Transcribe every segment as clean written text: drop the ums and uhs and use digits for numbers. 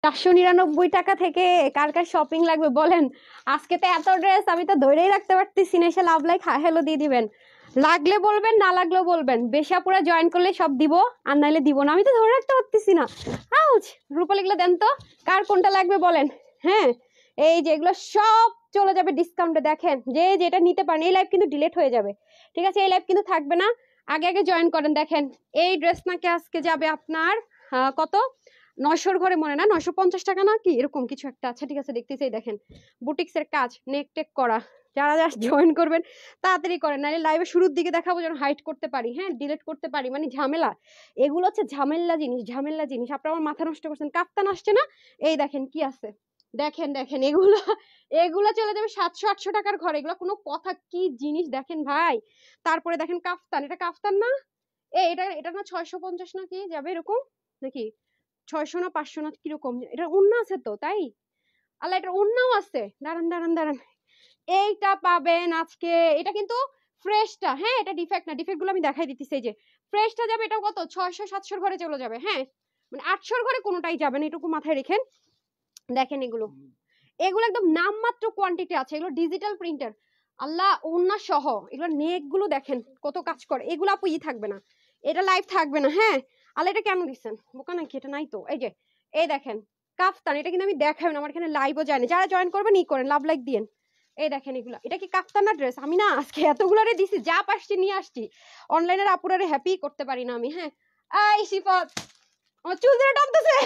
499 টাকা থেকে কার কার শপিং লাগবে বলেন। আজকে তো এত ড্রেস আমি তো ধরেই রাখতে পারতেছি না, এসে লাভ লাইক হ্যালো দিয়ে দিবেন। লাগলে বলবেন, না লাগলেও বলবেন। বেশাপুরা জয়েন করলে সব দিব, আর নাইলে দিব না। আমি তো ধরে রাখতে পারতেছি না। আউচ, রূপালী এগুলো দেন তো, কার কোনটা লাগবে বলেন। হ্যাঁ, এই যে এগুলো সব চলে যাবে ডিসকাউন্টে। দেখেন যে যেটা নিতে পারেন। এই লাইভ কিন্তু ডিলিট হয়ে যাবে, ঠিক আছে? এই লাইভ কিন্তু থাকবে না, আগে আগে জয়েন করেন। দেখেন এই ড্রেস নাকি আজকে যাবে আপনার কত, 900-র ঘরে মনে না, 950 টাকা না কি এরকম কিছু একটা। আচ্ছা ঠিক আছে, দেখতেছি। দেখেন বুটিক্সের কাজ, নেক টেক করা। যারা যারা জয়েন করবেন তাড়াতাড়ি করেন, নাহলে লাইভে শুরুর দিকে দেখাবো যেন হাইড করতে পারি, হ্যাঁ ডিলিট করতে পারি, মানে ঝামেলা। এগুলো হচ্ছে ঝামেলা জিনিস, ঝামেলা জিনিস। আপনারা আমার মাথা নষ্ট করছেন। কাফতান আসছে না, এই দেখেন কি আছে। দেখেন দেখেন এগুলো, এগুলো চলে যাবে 700-800 টাকার ঘরে। এগুলো কোনো কথা? কি জিনিস দেখেন ভাই। তারপরে দেখেন কাফতান, এটা কাফতান না, এটা এটা না 650 না কি যাবে এরকম নাকি, 600 না 500 না কিরকম। এটা ওন্না আছে তো, তাই আল্লাহ, এটা ওন্নাও আছে। দাঁড়ান দাঁড়ান দাঁড়ান, এইটা পাবেন আজকে। এটা কিন্তু ফ্রেশটা, হ্যাঁ এটা ডিফেক্ট না। ডিফেক্ট গুলো আমি দেখাই দিতেছি। এই যে ফ্রেশটা যাবে, এটা কত 600-700-র ঘরে চলে যাবে। হ্যাঁ মানে 800-র ঘরে কোনোটাই যাবে না, এটুকু মাথায় রেখেন। দেখেন এগুলো, এগুলো একদম নামমাত্র কোয়ান্টিটি আছে। এগুলো ডিজিটাল প্রিন্টার, আল্লাহ ওন্না সহ। এগুলো নেক গুলো দেখেন কত কাজ করে। এগুলো আপু থাকবে না, এটা লাইভ থাকবে না। হ্যাঁ আল্লাহ, এটা কেন দিচ্ছেন বোকা নাকি? এটা নাই তো। এই যে এই দেখেন কাফতান, এটা কিন্তু আমি দেখাই না, আমার এখানে লাইভও যায় না। যারা জয়েন করবেন ই করেন, লাভ লাইক দিয়েন। এই দেখেন এগুলা, এটা কি কাফতান না ড্রেস? আমি না আজকে এতগুলারে দিছি, যা পারছি নিয়ে আসছি। অনলাইনের আপুরারে হ্যাপি করতে পারি না আমি। হ্যাঁ এই সিফাত, আমার চুল ধরে টানতেছে।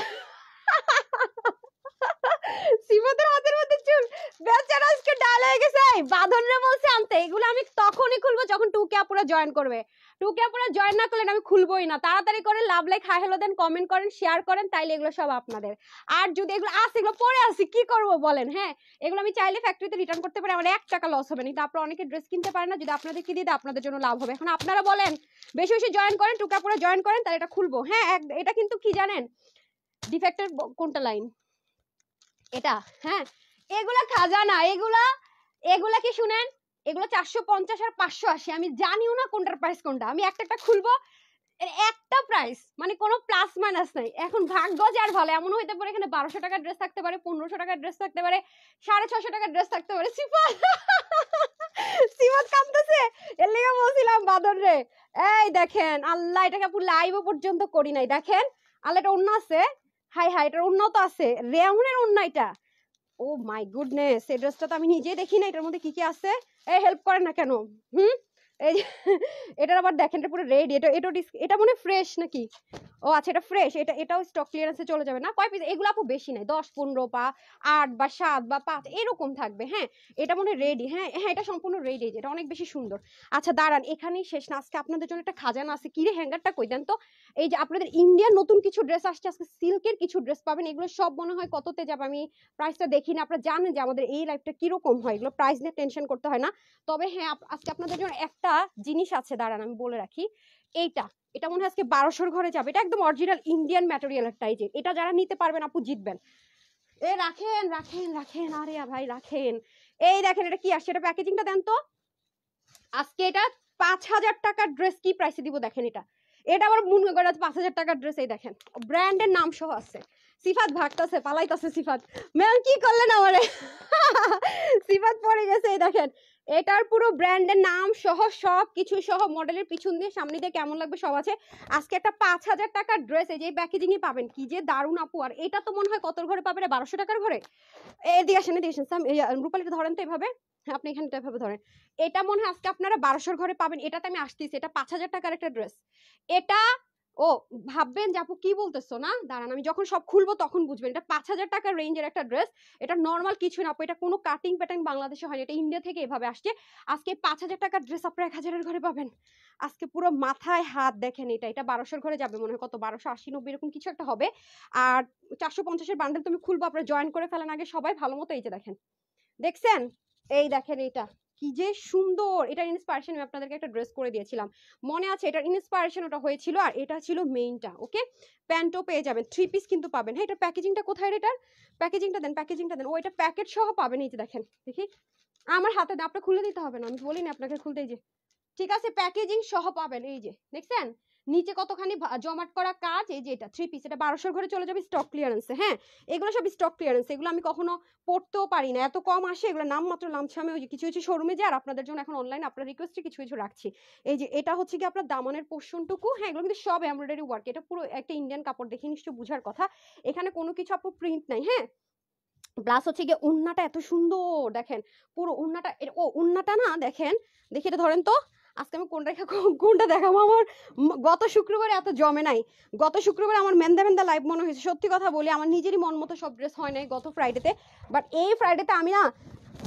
সিফাতের হাতের মধ্যে চুল, বেচারা আজকে ডাল হয়ে গেছে। বাঁধনরে বলছে আনতে। এগুলো আমি তখনই খুলবো যখন 2K আপুরা জয়েন করবে। 2K আপুরা জয়েন না করলে আমি খুলবোই না। তাড়াতাড়ি করে লাভ লাইক হাই হ্যালো দেন, কমেন্ট করেন, শেয়ার করেন, তাইলে এগুলো সব আপনাদের। আর যদি এগুলো আছে, এগুলো পরে আসি কি করব বলেন। হ্যাঁ এগুলো আমি চাইলে ফ্যাক্টরিতে রিটার্ন করতে পারি, আমার 1 টাকা লস হবে না। কিন্তু আপনারা অনেকে ড্রেস কিনতে পারেন না, যদি আপনাদের কি দিতে আপনাদের জন্য লাভ হবে। এখন আপনারা বলেন, বেশি বেশি জয়েন করেন, 2K আপুরা জয়েন করেন, তাহলে এটা খুলবো। হ্যাঁ এটা কিন্তু কি জানেন, ডিফেক্টের কোনটা লাইন এটা। হ্যাঁ এগুলা খাজানা, এগুলা এগুলা কি শুনেন, এগুলো 450 আর 580। আমি জানিও না কোনটার প্রাইস কোনটা। আমি একটা একটা খুলবো, একটা প্রাইস, মানে কোনো প্লাস মাইনাস নাই। এখন ভাগ্য যার ভালো, এমন হইতে পারে এখানে 1200 টাকার ড্রেস থাকতে পারে, 1500 টাকার ড্রেস থাকতে পারে, 650 টাকার ড্রেস থাকতে পারে। সিফাত সিফাত কাঁদতেছে, এর লেগে বলছিলাম বাদর রে। এই দেখেন আল্লাহ, এটাকে আপু লাইভও পর্যন্ত করি নাই। দেখেন আল্লাহ, এটা অন্য আছে। হাই হাই, এটার উন্নত আছে, রেউনের অন্য এটা। ও মাই গুডনেস, এই ড্রেসটা তো আমি নিজেই দেখি না, এটার মধ্যে কি কি আছে। এই হেল্প করেন না কেন? এই এটার আবার দেখেন, এটা পুরো রেড। এটা এটা এটা মনে ফ্রেশ নাকি? ও আচ্ছা এটা ফ্রেশ। এটাও স্টক ক্লিয়ারেন্সে চলে যাবে না। কয় পিস এগুলো আপু? বেশি নাই, 10-15 বা 8 বা 7 বা 5 এরকম থাকবে। হ্যাঁ এটা মনে রেডি। হ্যাঁ হ্যাঁ এটা সম্পূর্ণ রেডি, এটা অনেক বেশি সুন্দর। আচ্ছা দাঁড়ান, এখানেই শেষ না, আজকে আপনাদের জন্য একটা খাজানা আছে। কি রে, হ্যাঙ্গারটা কই দেন তো। এই যে আপনাদের ইন্ডিয়ান নতুন কিছু ড্রেস আসছে আজকে, সিল্কের কিছু ড্রেস পাবেন। এগুলো সব মনে হয় কততে যাবে, আমি প্রাইসটা দেখি না। আপনারা জানেন যে আমাদের এই লাইফটা কিরকম হয়, এগুলো প্রাইস নিয়ে টেনশন করতে হয় না। তবে হ্যাঁ আজকে আপনাদের জন্য একটা জিনিস আছে, দাঁড়ান আমি বলে রাখি। এইটা, এটা মনে হয় আজকে 1200-র ঘরে যাবে। এটা একদম অরিজিনাল ইন্ডিয়ান ম্যাটেরিয়ালের টাইজের। এটা যারা নিতে পারবেন আপু জিতবেন। এ রাখেন রাখেন রাখেন, আরে ভাই রাখেন। এই দেখেন এটা কি আসছে, এটা প্যাকেজিংটা দেন তো। আজকে এটা 5000 টাকার ড্রেস কি প্রাইসে দিব দেখেন। এটা এটা আবার মনে করে 5000 টাকার ড্রেস। এই দেখেন ব্র্যান্ডের নাম সহ আছে। সিফাত ভাগতাছে, পালাইতাছে সিফাত। ম্যাম কি করলেন আমারে? সিফাত পড়ে গেছে। এই দেখেন এটার পুরো ব্র্যান্ডের নাম সহ সব কিছু সহ, মডেলের পিছন দিয়ে সামনে দিয়ে কেমন লাগবে সব আছে। আজকে একটা 5000 টাকার ড্রেস এই যে প্যাকেজিংই পাবেন, কি যে দারুণ আপু। আর এটা তো মনে হয় কতর ঘরে পাবেন, 1200 টাকার ঘরে। এদিকে আসেন, এদিকে আসেন রূপালীটা ধরেন তো এভাবে। হ্যাঁ আপনি এখানে এভাবে ধরেন। এটা মনে হয় আজকে আপনারা 1200-র ঘরে পাবেন। এটাতে আমি আসতেছি, এটা 5000 টাকার একটা ড্রেস। এটা ও ভাববেন যে আপু কি বলতেছো না, দাঁড়ান আমি যখন সব খুলবো তখন বুঝবেন। এটা 5000 টাকার রেঞ্জের একটা ড্রেস। এটা নর্মাল কিছু না আপু, এটা কোনো কাটিং প্যাটার্ন বাংলাদেশে হয়নি, এটা ইন্ডিয়া থেকে এভাবে আসছে। আজকে 5000 টাকার ড্রেস আপনারা 1000-এর ঘরে পাবেন। আজকে পুরো মাথায় হাত। দেখেন এটা এটা 1200-র ঘরে যাবে মনে হয় কত, 1280-90 এরকম কিছু একটা হবে। আর 450-এর বান্ডেল তুমি খুলবো, আপনারা জয়েন করে ফেলেন আগে সবাই ভালো মতো। এই যে দেখেন, দেখছেন? এই দেখেন এটা কি যে সুন্দর। এটার ইন্সপিরেশন আমি আপনাদেরকে একটা ড্রেস করে দিয়েছিলাম, মনে আছে? এটার ইন্সপিরেশন ওটা হয়েছিল, আর এটা ছিল মেইনটা। ওকে প্যান্টও পেয়ে যাবেন, 3 পিস কিন্তু পাবেন। হ্যাঁ এটার প্যাকেজিংটা কোথায়? এটার প্যাকেজিংটা দেন, প্যাকেজিংটা দেন। ও এটা প্যাকেট সহ পাবেন। এই যে দেখেন, দেখি আমার হাতে দেন, আপনার খুলে দিতে হবে না, আমি বলিনি আপনাকে খুলতে। এই যে ঠিক আছে, প্যাকেজিং সহ পাবেন। এই যে দেখছেন নিচে কতখানি জমাট করা কাজ, এই যে এটা 3 পিস, এটা 1200 ঘরে চলে যাবে স্টক ক্লিয়ারেন্সে। হ্যাঁ, এগুলো সব স্টক ক্লিয়ারেন্স, এগুলো আমি কখনো পড়তেও পারি না, এত কম আসে, এগুলো নাম মাত্র লামসামে ওই যে কিছু কিছু শোরুমে যায়। আর আপনাদের জন্য এখন অনলাইন আপনার রিকোয়েস্টে কিছু কিছু রাখছি। এই যে এটা হচ্ছে কি আপনার দামানের পোর্শনটুকু, হ্যাঁ এগুলো কিন্তু সব এমব্রয়ডারি ওয়ার্ক, এটা পুরো একটা ইন্ডিয়ান কাপড় দেখে নিশ্চয় বুঝার কথা, এখানে কোনো কিছু আপু প্রিন্ট নাই। হ্যাঁ, প্লাস হচ্ছে গিয়ে উন্নাটা এত সুন্দর, দেখেন পুরো উন্নাটা, ও উন্নাটা না দেখেন, দেখি এটা ধরেন তো, আজকে আমি কোনটা দেখাবো, আমার গত শুক্রবারে এত জমে নাই, গত শুক্রবারে আমার মেন্দা মেন্দা লাইভ মনে হয়েছে, সত্যি কথা বলি আমার নিজেরই মন মতো সব ড্রেস হয় নাই গত ফ্রাইডেতে, বাট এই ফ্রাইডেতে আমি না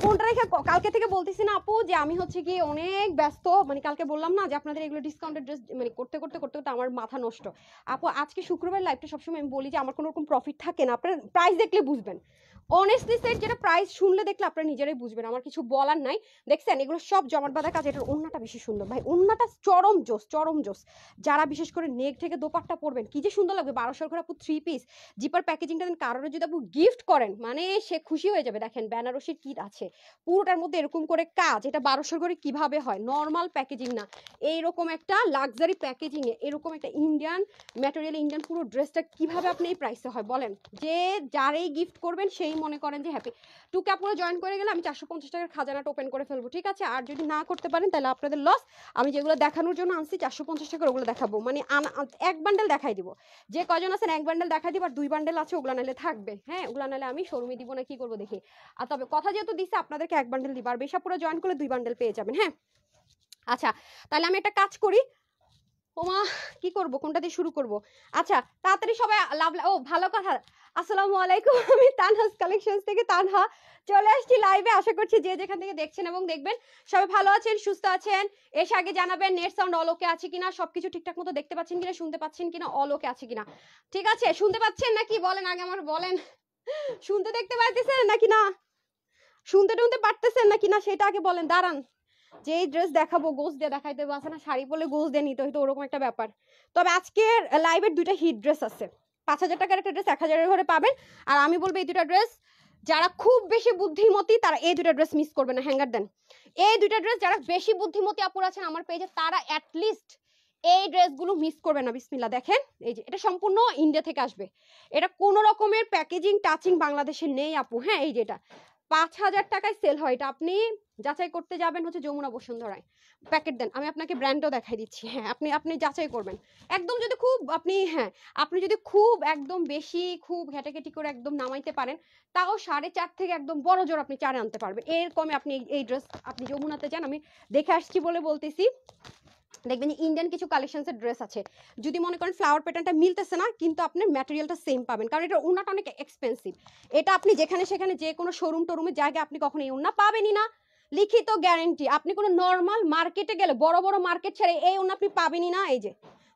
কোনটা রেখে কালকে থেকে বলতেছি না আপু যে আমি হচ্ছে কি অনেক ব্যস্ত, মানে কালকে বললাম না যে আপনাদের এগুলো ডিসকাউন্টেড ড্রেস মানে করতে করতে করতে করতে আমার মাথা নষ্ট। আপু আজকে শুক্রবার লাইভটা সবসময় আমি বলি যে আমার কোনো রকম প্রফিট থাকে না, আপনার প্রাইস দেখলে বুঝবেন, অনেস্টলি সেট, যেটা প্রাইস শুনলে দেখলে আপনারা নিজেরাই বুঝবেন, আমার কিছু বলার নাই। দেখছেন এগুলো সব জমাট বাঁধা কাজ, এটার ওন্নাটা বেশি সুন্দর ভাই, ওন্নাটা চরম জোস চরম জোস, যারা বিশেষ করে নেক থেকে দোপাট্টা পরবেন কি যে সুন্দর লাগবে। 1200 করে আপু 3 পিস জিপার প্যাকেজিংটা দেন, কারোর যদি আপু গিফট করেন মানে সে খুশি হয়ে যাবে। দেখেন বেনারসির কিট আছে পুরোটার মধ্যে এরকম করে কাজ, এটা 1200 করে কিভাবে হয়, নর্মাল প্যাকেজিং না, এইরকম একটা লাক্সারি প্যাকেজিং এ এরকম একটা ইন্ডিয়ান ম্যাটেরিয়াল ইন্ডিয়ান পুরো ড্রেসটা কিভাবে আপনি এই প্রাইসে হয় বলেন, যে যারাই গিফট করবেন সেই মনে করেন যে হ্যাপি। টুকে আপনারা জয়েন করে গেলে আমি 450 টাকার খাজানাটা ওপেন করে ফেলবো, ঠিক আছে? আর যদি না করতে পারেন তাহলে আপনাদের লস, আমি যেগুলো দেখানোর জন্য আনছি 450 টাকার ওগুলো দেখাবো, মানে এক বান্ডেল দেখাই দিব, যে কজন আছেন এক বান্ডেল দেখাই দিব, আর 2 বান্ডেল আছে ওগুলো নাহলে থাকবে। হ্যাঁ, ওগুলো নাহলে আমি শোরুমে দিব না, কি করবো দেখি। আর তবে কথা যেহেতু দিচ্ছে আপনাদেরকে এক বান্ডেল দিব, আর বেশাপুরা জয়েন করলে 2 বান্ডেল পেয়ে যাবেন। হ্যাঁ, আচ্ছা তাহলে আমি একটা কাজ করি, ওমা কি করব, কোনটা দিয়ে শুরু করব? আচ্ছা তাড়াতাড়ি সবাই লাভ, ও ভালো কথা, আসসালামু আলাইকুম, আমি তানহাস কালেকশনস থেকে তানহা চলে আসছি লাইভে। আশা করছি যে যেখান থেকে দেখছেন এবং দেখবেন সবাই ভালো আছেন, সুস্থ আছেন। এর আগে জানাবেন নেট সাউন্ড অল ওকে আছে কিনা, সবকিছু ঠিকঠাক মতো দেখতে পাচ্ছেন কিনা, শুনতে পাচ্ছেন কিনা, অল ওকে আছে কিনা। ঠিক আছে, শুনতে পাচ্ছেন নাকি বলেন আগে আমার, বলেন শুনতে দেখতে পাইতেছেন নাকি না, শুনতে টুনতে পারতেছেন নাকি না সেটা আগে বলেন। দাঁড়ান, যে ড্রেস দেখাবো গোস দিয়ে দেখাইতে আছে না, শাড়ি পরলে গোস দিয়ে নিতে হইতো, ওরকম একটা ব্যাপার। তবে আজকের লাইভের 2টা হিট ড্রেস আছে, 5000 টাকার একটা ড্রেস 1000-এর ঘরে পাবেন। আর আমি বলবো এই 2টা ড্রেস যারা খুব বেশি বুদ্ধিমতী তারা এই 2টা ড্রেস মিস করবে না, হ্যাঙ্গার দেন। এই 2টা ড্রেস যারা বেশি বুদ্ধিমতী আপুরা আছেন আমার পেজে তারা অ্যাটলিস্ট এই ড্রেসগুলো মিস করবে না। বিসমিল্লাহ, দেখেন এই যে এটা সম্পূর্ণ ইন্ডিয়া থেকে আসবে, এটা কোনো রকমের প্যাকেজিং টাচিং বাংলাদেশে নেই আপু। হ্যাঁ, এই যেটা 5000 টাকায় সেল হয়, এটা আপনি যাচাই করতে যাবেন হচ্ছে যমুনা বসুন্ধরায়, প্যাকেট দেন, আমি আপনাকে ব্র্যান্ডও দেখাই দিচ্ছি। হ্যাঁ, আপনি আপনি যাচাই করবেন একদম, যদি খুব আপনি, হ্যাঁ আপনি যদি খুব একদম বেশি খুব ঘেটাঘেটি করে একদম নামাইতে পারেন, তাও 4.5 থেকে একদম বড় জোর আপনি 4-এ আনতে পারবেন। এর কমে আপনি এই ড্রেস আপনি যমুনাতে যান, আমি দেখে আসছি বলে বলতেছি, দেখবেন যে ইন্ডিয়ান কিছু কালেকশনস এর ড্রেস আছে, যদি মনে করেন ফ্লাওয়ার প্যাটার্নটা মিলতেছে না কিন্তু আপনার ম্যাটেরিয়ালটা সেম পাবেন, কারণ এটা ওনাটা অনেক এক্সপেন্সিভ। এটা আপনি যেখানে সেখানে যে কোনো শোরুম টোরুমের জায়গায় আপনি কখনো এই ওনা পাবেনই না, লিখিত গ্যারান্টি। আপনি কোনো নর্মাল মার্কেটে গেলে বড় বড় মার্কেট ছেড়ে এই ওনা আপনি পাবেনই না। এই যে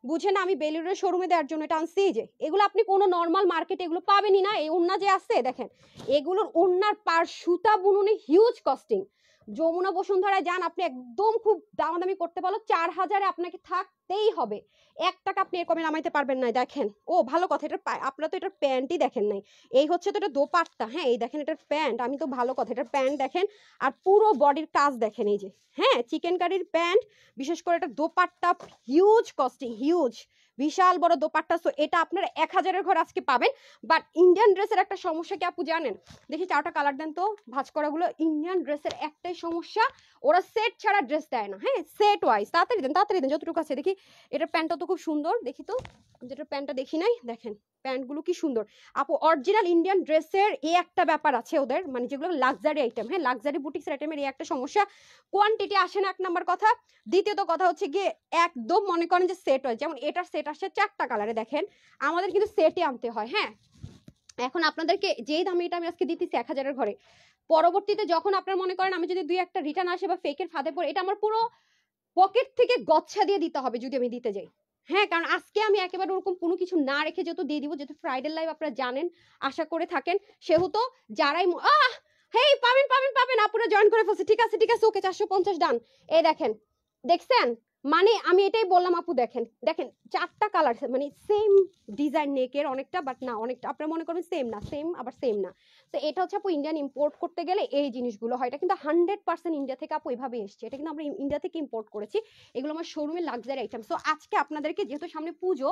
বুঝে না, আমি বেলুরের শোরুমে দেওয়ার জন্য এটা আনছি, যে এগুলো আপনি কোনো নর্মাল মার্কেটে এগুলো পাবেনই না। এই ওন্না যে আছে দেখেন, এগুলোর ওন্নার পার সুতা বুননে হিউজ কস্টিং। যমুনা বসুন্ধরায় যান, আপনি একদম খুব দামাদামি করতে পারলো 4000-এ আপনাকে থাকতেই হবে, 1 টাকা আপনি এর কমে নামাইতে পারবেন না। দেখেন, ও ভালো কথা, এটা আপনারা তো এটার প্যান্টই দেখেন নাই, এই হচ্ছে তো এটা দোপাট্টা। হ্যাঁ, এই দেখেন এটার প্যান্ট, আমি তো ভালো কথা এটার প্যান্ট দেখেন, আর পুরো বডির কাজ দেখেন, এই যে হ্যাঁ চিকেন কারির প্যান্ট, বিশেষ করে এটা দোপাট্টা হিউজ কস্টিং, হিউজ বিশাল বড় দোপাট্টা। সো এটা আপনারা 1000-এর ঘর আজকে পাবেন। বাট ইন্ডিয়ান ড্রেসের একটা সমস্যা কি আপু জানেন, দেখি 4টা কালার দেন তো ভাঁজ করাগুলো। ইন্ডিয়ান ড্রেসের একটাই সমস্যা, ওরা সেট ছাড়া ড্রেস দেয় না। হ্যাঁ, সেট ওয়াইজ তাড়াতাড়ি দেন যতটুকু আছে। দেখি এটার প্যান্টটা তো খুব সুন্দর, দেখি তো, যেটা প্যান্টটা দেখি নাই, দেখেন প্যান্টগুলো কি সুন্দর আপু। অরিজিনাল ইন্ডিয়ান ড্রেসের এই একটা ব্যাপার আছে ওদের, মানে যেগুলো লাক্সারি আইটেম, হ্যাঁ লাক্সারি বুটিক্স আইটেমের এই একটা সমস্যা, কোয়ান্টিটি আসে না এক নাম্বার কথা। দ্বিতীয়ত কথা হচ্ছে গিয়ে একদম মনে করেন যে সেট হয়, যেমন এটার সেট আসছে 4টা কালারে, দেখেন আমাদের কিন্তু সেটই আনতে হয়। হ্যাঁ, এখন আপনাদেরকে যেই দামে এটা আমি আজকে দিতেছি 1000-এর ঘরে, পরবর্তীতে যখন আপনার মনে করেন আমি যদি 2-একটা রিটার্ন আসে বা ফেকের ফাঁদে পড়ে, এটা আমার পুরো পকেট থেকে গচ্ছা দিয়ে দিতে হবে যদি আমি দিতে যাই। হ্যাঁ, কারণ আজকে আমি একেবারে ওরকম কোনো কিছু না রেখে যেহেতু দিয়ে দিব, যেহেতু ফ্রাইডে লাইভ আপনারা জানেন আশা করে থাকেন, সেহেতু যারাই হেই পাবেন পাবেন পাবেন, আপুরা জয়েন করে ফেলছে, ঠিক আছে ঠিক আছে, ওকে 450 ডান। এই দেখেন, দেখছেন, মানে আমি এটাই বললাম আপু, দেখেন দেখেন 4টা কালার, মানে সেম ডিজাইন নেকের অনেকটা, বাট না অনেকটা আপনারা মনে করবেন সেম না, সেম আবার সেম না। তো এটা হচ্ছে আপু ইন্ডিয়ান ইম্পোর্ট করতে গেলে এই জিনিসগুলো হয়, এটা কিন্তু 100% ইন্ডিয়া থেকে আপু এভাবে এসছে, এটা কিন্তু আমরা ইন্ডিয়া থেকে ইম্পোর্ট করেছি, এগুলো আমার শোরুমের লাক্সারি আইটেম। সো আজকে আপনাদেরকে যেহেতু সামনে পুজো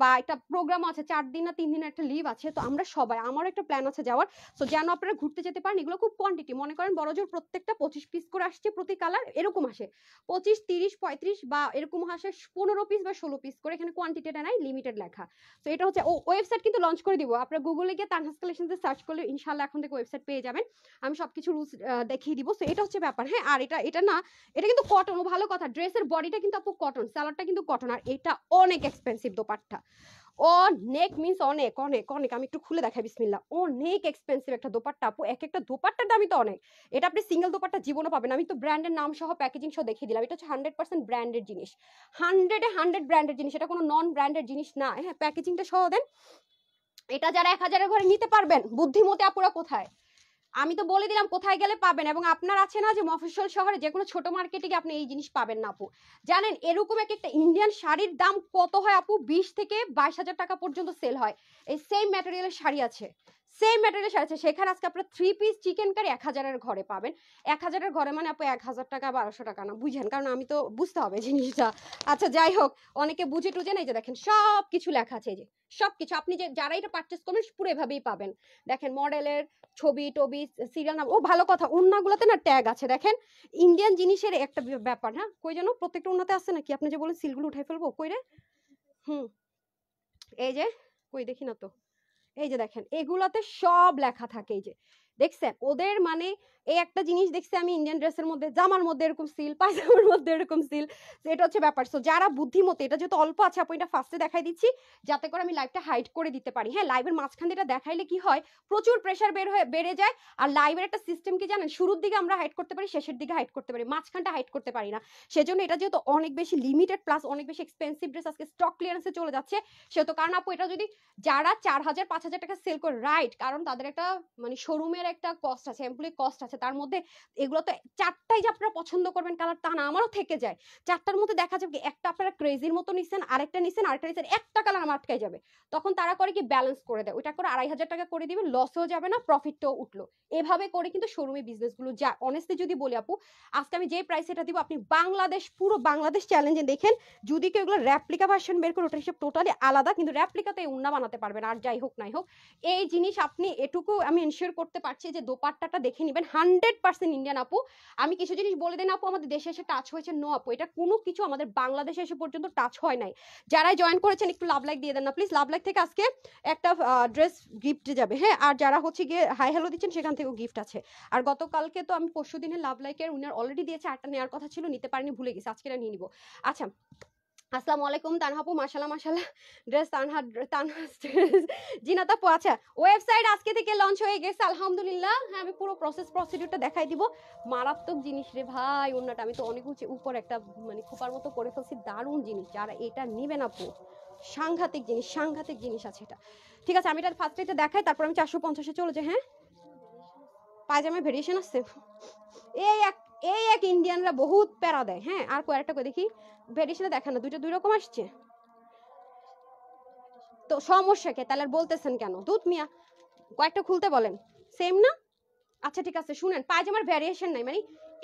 বা একটা প্রোগ্রাম আছে, 4 দিন না 3 দিনের একটা লিভ আছে, তো আমরা সবাই, আমারও একটা প্ল্যান আছে যাওয়ার, সো যেন আপনারা ঘুরতে যেতে পারেন। এগুলো খুব কোয়ান্টিটি, মনে করেন বড় জোর প্রত্যেকটা 25 পিস করে আসছে প্রতি কালার, এরকম আসে 25 30 35 বা এরকম আসে 15 পিস বা 16 পিস করে, এখানে কোয়ান্টিটিটা নাই, লিমিটেড লেখা। তো এটা হচ্ছে ওয়েবসাইট কিন্তু লঞ্চ করে দিব, আপনারা গুগলে গিয়ে তানহাস কালেকশনসে সার্চ করলে ইনশাআল্লাহ এখন থেকে ওয়েবসাইট পেয়ে যাবেন, আমি সবকিছু রুলস দেখিয়ে দিব। সো এটা হচ্ছে ব্যাপার। হ্যাঁ, আর এটা না, এটা কিন্তু কটন, ভালো কথা, ড্রেসের বডিটা কিন্তু আপু কটন, সালোয়ারটা কিন্তু কটন, আর এটা অনেক এক্সপেন্সিভ দোপাট্টা, অনেক মিন্স অনেক অনেক অনেক, আমি একটু খুলে দেখাই বিসমিল্লাহ, অনেক এক্সপেন্সিভ একটা দোপাট্টা আপু, এক একটা দোপাট্টার দামই তো অনেক, এটা আপনি সিঙ্গেল দোপাট্টা জীবনও পাবেন। আমি তো ব্র্যান্ডের নাম সহ প্যাকেজিং সহ দেখিয়ে দিলাম, এটা হচ্ছে 100% ব্র্যান্ডেড জিনিস, 100 ব্র্যান্ডেড জিনিস, এটা কোনো নন ব্র্যান্ডেড জিনিস না। হ্যাঁ, প্যাকেজিংটা সহ দেন। এটা যারা 1000-এর ঘরে নিতে পারবেন, বুদ্ধিমতী আপুরা কোথায়, আমি তো বলে দিলাম কোথায় গেলে পাবেন, এবং আপনার আছে না যে মফস্বল শহরে যে কোনো ছোট মার্কেটে গিয়ে আপনি এই জিনিস পাবেন না আপু। জানেন এরকম একটা ইন্ডিয়ান শাড়ির দাম কত হয় আপু? 20 থেকে 22,000 টাকা পর্যন্ত সেল হয়। এই সেম ম্যাটেরিয়ালের শাড়ি আছে, সেম ম্যাটেরিয়ালের শাড়ি আছে, সেখানে আজকে আপনারা 3 পিস চিকেন কারি 1000-এর ঘরে পাবেন। 1000-এর ঘরে মানে আপু 1000 টাকা 1200 টাকা না, বুঝেন, কারণ আমি তো বুঝতে হবে জিনিসটা। আচ্ছা যাই হোক, অনেকে বুঝে টুঝে না, এই যে দেখেন সব কিছু লেখা আছে, এই যে সবকিছু আপনি যে যারা এটা পারচেস করবেন পুরো এভাবেই পাবেন। দেখেন মডেলের ছবি টবি, সিরিয়াল নাম, ও ভালো কথা, ওন্নাগুলোতে না ট্যাগ আছে, দেখেন ইন্ডিয়ান জিনিসের একটা ব্যাপার। হ্যাঁ, কই যেন প্রত্যেকটা ওন্নাতে আছে নাকি, আপনি যে বলেন সিলগুলো উঠাই ফেলবো, কই রে, এই যে, কই দেখি না তো, এই যে দেখেন এগুলাতে সব লেখা থাকে, এই যে দেখছেন ওদের মানে এই একটা জিনিস দেখছি আমি ইন্ডিয়ান ড্রেসের মধ্যে, জামার মধ্যে এরকম সিল, পায়জামার মধ্যে এরকম সিল, এটা হচ্ছে ব্যাপার। সো যারা বুদ্ধিমতী, এটা যেহেতু অল্প আছে আপু, এটা ফার্স্টে দেখাই দিচ্ছি যাতে করে আমি লাইভটা হাইড করে দিতে পারি। হ্যাঁ, লাইভের মাঝখান দিয়ে এটা দেখাইলে কি হয়, প্রচুর প্রেসার বেড়ে যায়। আর লাইভের একটা সিস্টেম কি জানেন, শুরুর দিকে আমরা হাইড করতে পারি, শেষের দিকে হাইড করতে পারি, মাঝখানটা হাইড করতে পারি না। সেজন্য এটা যেহেতু অনেক বেশি লিমিটেড প্লাস অনেক বেশি এক্সপেন্সিভ ড্রেস আজকে স্টক ক্লিয়ারেন্সে চলে যাচ্ছে, সেহেতু কারণ আপু এটা যদি যারা 4000 5000 টাকা সেল করে, রাইট, কারণ তাদের একটা মানে শোরুমের একটা কস্ট আছে, এমপ্লয়ি কস্ট আছে, তার মধ্যে এগুলো তো চারটাই যে আপনারা পছন্দ করবেন কালার তা না, আমারও থেকে যায়, চারটার মধ্যে দেখা যাবে একটা আপনারা ক্রেজির মতো নিছেন, আরেকটা নিছেন, আরেকটা নিছেন, একটা কালার আমার আটকাই যাবে, তখন তারা করে কি ব্যালেন্স করে দেয়, ওইটা করে 2500 টাকা করে দিবে, লসও যাবে না, প্রফিটটাও উঠলো। এভাবে করে কিন্তু শোরুমে বিজনেস গুলো যা, অনেস্টলি যদি বলি আপু, আজকে আমি যে প্রাইস এটা দিব, আপনি বাংলাদেশ, পুরো বাংলাদেশ চ্যালেঞ্জে দেখেন, যদি কেউ এগুলো রেপ্লিকা ভার্সন বের করে, ওটা হিসেবে টোটালি আলাদা, কিন্তু রেপ্লিকাতে উন্না বানাতে পারবেন। আর যাই হোক নাই হোক, এই জিনিস আপনি এটুকু আমি এনশিওর করতে পারছি যে দোপাট্টাটা দেখে নেবেন 100% ইন্ডিয়ান আপু। আমি কিছু জিনিস বলে দেন আপু, আমাদের দেশে এসে টাচ হয়েছে, নো আপু, এটা কোনো কিছু আমাদের বাংলাদেশে এসে পর্যন্ত টাচ হয় নাই। যারা জয়েন করেছেন একটু লাভ লাইক দিয়ে দেন না প্লিজ, লাভ লাইক থেকে আজকে একটা ড্রেস গিফট যাবে। হ্যাঁ, আর যারা হচ্ছে গিয়ে হাই হ্যালো দিচ্ছেন সেখান থেকেও গিফট আছে। আর গতকালকে তো আমি পরশু দিনে লাভ লাইকের উইনার অলরেডি দিয়েছে, আরেকটা নেওয়ার কথা ছিল, নিতে পারিনি, ভুলে গেছি, আজকে নিয়ে নিব। আচ্ছা, আসসালামু আলাইকুম তানহা আপু, মাশাআল্লাহ মাশাআল্লাহ, ড্রেস তানহা জিনাত আপু। আচ্ছা, ওয়েবসাইট আজকে থেকে লঞ্চ হয়ে গেছে আলহামদুলিল্লাহ। হ্যাঁ, আমি পুরো প্রসিডিউরটা দেখাই দিব, মারাত্মক জিনিস রে ভাই, ওন্নাটা আমি তো অনেক উপর একটা মানে খোপার মতো করে ফেলছি, দারুণ জিনিস, যারা এটা নিবেন আপু, সাংঘাতিক জিনিস, সাংঘাতিক জিনিস আছে এটা। ঠিক আছে, আমি এটা ফার্স্ট এটা দেখাই, তারপর আমি 450-এ চলে যাই। হ্যাঁ, পায়জামা ভেরিয়েশন আছে, এই এক ইন্ডিয়ানরা বহুত প্যারা দেয়। হ্যাঁ, আর কয়েকটা করে দেখি ভেরিয়েশনে দেখেন না, দুই রকম আসছে, তো সমস্যা কে তাহলে বলতেছেন কেন, দুধ মিয়া, কয়েকটা খুলতে বলেন, সেম না? আচ্ছা ঠিক আছে, শুনেন, পায়জামার ভ্যারিয়েশন নাই, মানে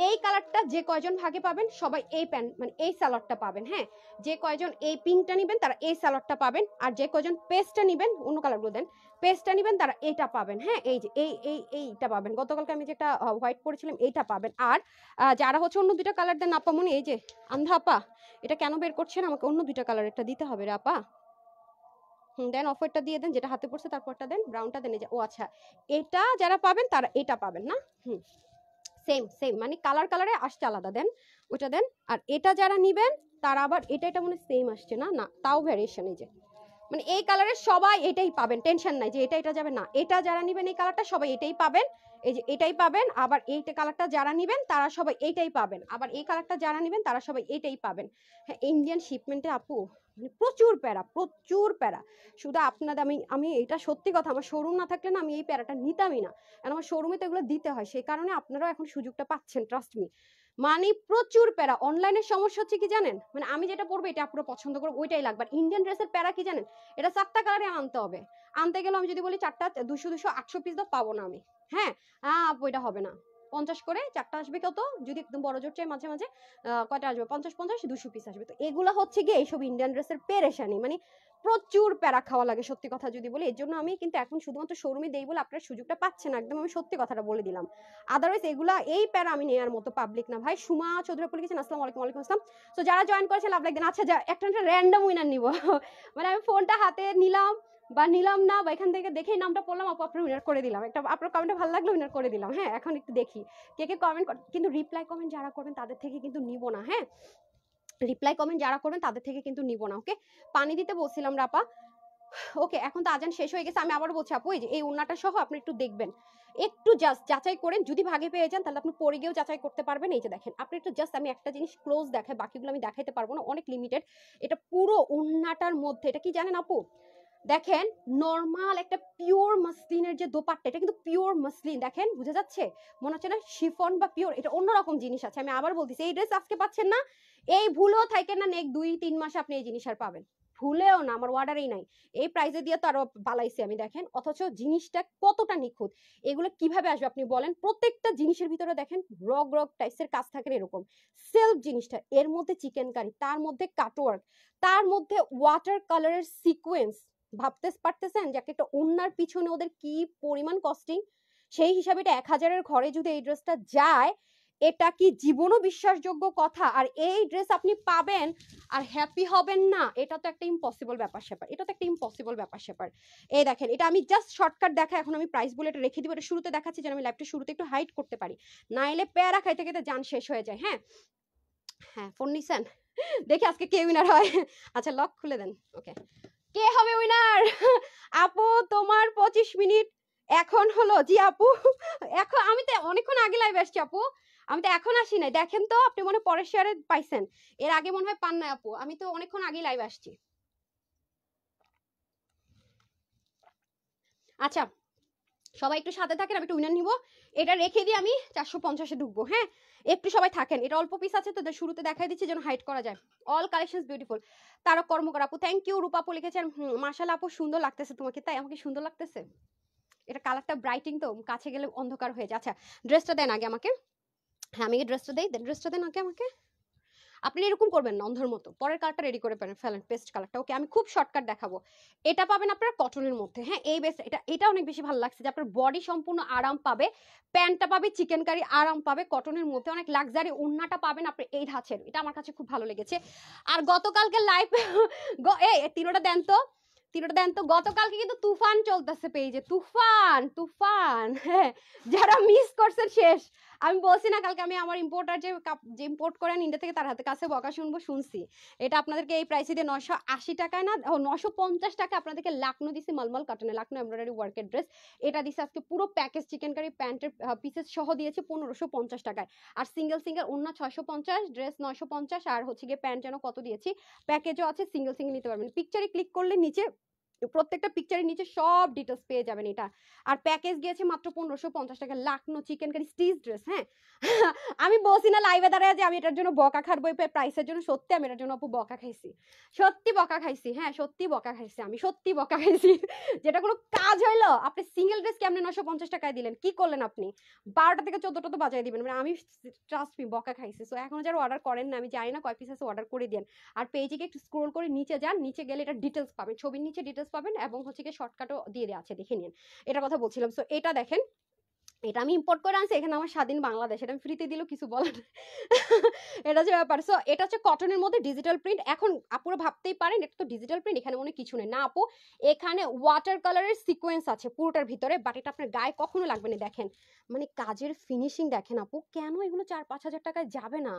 এই কালারটা যে কয়জন ভাগে পাবেন সবাই এই প্যান্ট মানে এই সালোয়ারটা পাবেন। হ্যাঁ, যে কয়জন এই পিঙ্কটা নেবেন তারা এই সালোয়ারটা পাবেন, আর যে কয়জন পেস্টটা নেবেন, অন্য কালারগুলো দেন, পেস্টটা নেবেন তারা এইটা পাবেন। হ্যাঁ, এই যে এইটা পাবেন, গতকালকে আমি যেটা হোয়াইট পরেছিলাম এইটা পাবেন। আর যারা হচ্ছে অন্য দুইটা কালার দেন আপা মনে, এই যে আন্ধা আপা, এটা কেন বের করছেন, আমাকে অন্য দুইটা কালার এটা দিতে হবে রে আপা। দেন অফারটা দিয়ে দেন, যেটা হাতে পড়ছে তারপরটা দেন, ব্রাউনটা দেন, এই যে, ও আচ্ছা, এটা যারা পাবেন তারা এটা পাবেন না, সেম সেম মানে কালারে আসছে আলাদা, দেন ওটা দেন। আর এটা যারা নিবেন তারা আবার এটা মনে সেম আসছে না, না তাও ভ্যারিয়েশন, এই যে মানে এই কালারের সবাই এটাই পাবেন, টেনশন নাই যে এটা যাবে না, এটা যারা নিবেন এই কালারটা সবাই এটাই পাবেন, এই যে এটাই পাবেন। আবার এইটা কালারটা যারা নিবেন তারা সবাই এইটাই পাবেন, আবার এই কালারটা যারা নিবেন তারা সবাই এটাই পাবেন। হ্যাঁ, ইন্ডিয়ান শিপমেন্টে আপু মানে প্রচুর প্যারা, প্রচুর প্যারা। শুধু আপনাদের আমি এটা সত্যি কথা, আমার শোরুম না থাকলে না আমি এই প্যারাটা নিতামই না, কারণ আমার শোরুমে তো এগুলো দিতে হয়, সেই কারণে আপনারাও এখন সুযোগটা পাচ্ছেন, ট্রাস্ট মি। মানে প্রচুর প্যারা। অনলাইনের সমস্যা হচ্ছে কি জানেন, মানে আমি যেটা পরবো এটা পুরো পছন্দ করবো, ওইটাই লাগবে। ইন্ডিয়ান ড্রেসের প্যারা কি জানেন, এটা 7টা কালারে আনতে হবে, আনতে গেলে আমি যদি বলি 4টা 200 200 800 পিস দাও, পাবো না আমি। হ্যাঁ আপু এটা হবে না, 50 করে 4টা আসবে কত, যদি একদম বড় জোর চাই মাঝে মাঝে কয়টা আসবে, 50 50 200 পিস আসবে। তো এগুলো হচ্ছে গিয়ে এইসব ইন্ডিয়ান ড্রেসের পেরেশানি, মানে প্রচুর প্যারা খাওয়া লাগে সত্যি কথা যদি বলি। এর জন্য আমি কিন্তু এখন শুধুমাত্র শোরুমে দেই বলে আপনার সুযোগটা পাচ্ছেন না, একদম আমি সত্যি কথাটা বলে দিলাম। আদারওয়াইজ এগুলা এই প্যারা আমি নেওয়ার মতো পাবলিক না ভাই। সুমা চৌধুরী আপু লিখেছেন আসসালামু আলাইকুম। ওয়ালাইকুম আসসালাম। তো যারা জয়েন করেছে লাভ লাইক দেন। আচ্ছা একটা র্যান্ডম উইনার নিব মানে আমি ফোনটা হাতে নিলাম বা নিলাম না, বা এখান থেকে দেখেই নামটা পড়লাম, আপু আপনার উইনার করে দিলাম, একটা আপনার কমেন্টে ভালো লাগলো উইনার করে দিলাম। হ্যাঁ এখন একটু দেখি কে কে কমেন্ট, কিন্তু রিপ্লাই কমেন্ট যারা করবেন তাদের থেকে কিন্তু নিব না। হ্যাঁ রিপ্লাই কমেন্ট যারা করবেন তাদের থেকে কিন্তু নিব না। ওকে পানি দিতে বলছিলাম রাপা। ওকে এখন তো আজান শেষ হয়ে গেছে, আমি আবার বলছি আপু এই ওন্নাটা সহ আপনি একটু দেখবেন, একটু জাস্ট যাচাই করেন, যদি ভাগে পেয়ে যান তাহলে আপনি পরে গিয়েও যাচাই করতে পারবেন। এই যে দেখেন আপনি একটু জাস্ট, আমি একটা জিনিস ক্লোজ দেখাই, বাকিগুলো আমি দেখাইতে পারবো না, অনেক লিমিটেড। এটা পুরো ওন্নাটার মধ্যে, এটা কি জানেন আপু, দেখেন নরমাল একটা পিওর মাসলিনের যে দোপাট্টা, এটা কিন্তু পিওর মাসলিন, দেখেন বুঝা যাচ্ছে, মনে হচ্ছে না শিফন বা পিওর, এটা অন্যরকম জিনিস আছে। আমি আবার বলতেছি এই ড্রেস আজকে পাচ্ছেন না, এই ভুলও থাকেন না, নেক্সট 2-3 মাসে আপনি এই জিনিস আর পাবেন, ভুলেও না, আমার অর্ডারেই নাই। এই প্রাইসে দিয়ে তো আরো বালাইছি আমি, দেখেন অথচ জিনিসটা কতটা নিখুঁত। এগুলো কিভাবে আসবে আপনি বলেন, প্রত্যেকটা জিনিসের ভিতরে দেখেন রগ রগ টাইপসের কাজ থাকে এরকম, সেলফ জিনিসটা, এর মধ্যে চিকেন কারি, তার মধ্যে কাটওয়ার্ক, তার মধ্যে ওয়াটার কালারের সিকোয়েন্স, ভাবতে পারতেছেন যে একটা ওন্নার পিছনে ওদের কি পরিমাণ কস্টিং, সেই হিসাবে এটা 1000-এর ঘরে যদি এই ড্রেসটা যায়, এটা কি জীবনও বিশ্বাসযোগ্য কথা? আর এই ড্রেস আপনি পাবেন আর হ্যাপি হবেন না, এটা তো একটা ইম্পসিবল ব্যাপার স্যাপার, এটা তো একটা ইম্পসিবল ব্যাপার স্যাপার। এই দেখেন এটা আমি জাস্ট শর্টকাট দেখা, এখন আমি প্রাইস বলে এটা রেখে দিব, এটা শুরুতে দেখাচ্ছি যেন আমি লাইভটা শুরুতে একটু হাইড করতে পারি, না এলে প্যারা খাইতে খাইতে জান শেষ হয়ে যায়। হ্যাঁ হ্যাঁ ফোন নিছেন, দেখি আজকে কে উইনার হয়। আচ্ছা লক খুলে দেন। ওকে কে হবে উইনার? আপু তোমার 25 মিনিট এখন হলো। জি আপু এখন আমি তো অনেকক্ষণ আগে লাইভ আসছি আপু, আমি তো এখন আসি নাই, দেখেন তো আপনি মনে পরের শেয়ারে পাইছেন, এর আগে মনে হয় পান নাই আপু, আমি তো অনেকক্ষণ আগে লাইভ আসছি। আচ্ছা সবাই একটু সাথে থাকেন, আমি একটু উইনার নিব, এটা রেখে দিয়ে আমি 450-এ ঢুকবো। হ্যাঁ একটু সবাই থাকেন, এটা অল্প পিস আছে তো শুরুতে দেখাই দিচ্ছি যেন হাইড করা যায়। All collections beautiful. Tarak Karmakar আপু থ্যাংক ইউ। রূপা আপু লিখেছেন মাশাআল্লাহ আপু সুন্দর লাগতেছে তোমাকে, তাই আমাকে সুন্দর লাগতেছে, এটা কালারটা ব্রাইটিং তো, কাছে গেলে অন্ধকার হয়ে যায়। আচ্ছা ড্রেসটা দেন আগে আমাকে, হ্যাঁ আমি ড্রেসটা দেই, ড্রেসটা দেন আগে আমাকে। আপনি এরকম করবেন না অন্ধের মতো, পরের কালারটা রেডি করে ফেলেন, পেস্ট কালারটা। ওকে আমি খুব শর্টকাট দেখাবো, এটা পাবেন আপনারা কটনের মধ্যে। হ্যাঁ এই বেস্ট, এটা অনেক বেশি ভালো লাগছে যে আপনার বডি সম্পূর্ণ আরাম পাবে, প্যান্টটা পাবে চিকেন কারি আরাম পাবে কটনের মধ্যে, অনেক লাক্সারি, ওন্নাটা পাবেন আপনি এই ধাঁচের, এটা আমার কাছে খুব ভালো লেগেছে। আর গতকালকে লাইভ এই তিনোটা দেন তো, তিনোটা দেন তো, গতকালকে কিন্তু তুফান চলতেছে পেজে, তুফান তুফান। হ্যাঁ যারা মিস করছেন শেষ, আমি বলছি না কালকে আমি আমার ইম্পোর্টার যে ইম্পোর্ট করেন ইন্ডিয়া থেকে তার হাতে কাছে বকা শুনছি, এটা আপনাদেরকে এই প্রাইসে দিয়ে 980 টাকায় না 950 টাকা আপনাদেরকে লাকনো দিছি, মালমাল কাটনে লাকনো এমব্রয়ডারি ওয়ার্কের ড্রেস, এটা দিছে আজকে পুরো প্যাকেজ চিকেন কারি প্যান্টের পিসেস সহ দিয়েছে 1550 টাকায়। আর সিঙ্গেল সিঙ্গেল ওন্না 650, ড্রেস 950, আর হচ্ছে গিয়ে প্যান্ট যেন কত দিয়েছি, প্যাকেজও আছে, সিঙ্গেল সিঙ্গেল নিতে পারবেন। পিকচারে ক্লিক করলে নিচে প্রত্যেকটা পিকচারের নিচে সব ডিটেলস পেয়ে যাবেন এটা। আর প্যাকেজ গিয়েছে মাত্র 1550 টাকা, Lucknow chikankari stitch dress. হ্যাঁ আমি বলছি না লাইভে দাঁড়ায় যে আমি এটার জন্য বকা খাবো এই প্রাইসের জন্য, সত্যি আমি এটার জন্য আপু বকা খাইছি, সত্যি বকা খাইছি। হ্যাঁ সত্যি বকা খাইছি, আমি সত্যি বকা খাইছি, যেটা কোনো কাজ হইলো? আপনি সিঙ্গেল ড্রেস কেমনে 950 টাকায় দিলেন, কি করলেন আপনি? 12টা থেকে 14টা তো বাজায় দিবেন, মানে আমি ট্রাস্ট মি বকা খাইছি। সো এখনো যারা অর্ডার করেন না, আমি জানি না কয় পিস আছে, অর্ডার করে দেন। আর পেজে একটু স্ক্রোল করে নিচে যান, নিচে গেলে এটা ডিটেলস পাবেন, ছবির নিচে ডিটেলস পাবেন, এবং হচ্ছে কি শর্টকাটও দিয়ে দেওয়া আছে, দেখে নিন। এটার কথা বলছিলাম। সো এটা দেখেন, এটা আমি ইম্পোর্ট করে আনছি, এখানে আমার স্বাধীন বাংলাদেশ, এটা আমি ফ্রিতে দিলেও কিছু বলার এটা হচ্ছে ব্যাপার। সো এটা হচ্ছে কটনের মধ্যে ডিজিটাল প্রিন্ট। এখন আপুরা ভাবতেই পারেন এটা তো ডিজিটাল প্রিন্ট, এখানে মনে কিছু নেই, না আপু এখানে ওয়াটার কালারের সিকোয়েন্স আছে পুরোটার ভিতরে, বাট এটা আপনার গায়ে কখনো লাগবে না। দেখেন মানে কাজের ফিনিশিং দেখেন আপু, কেন এগুলো 4-5 হাজার টাকায় যাবে না?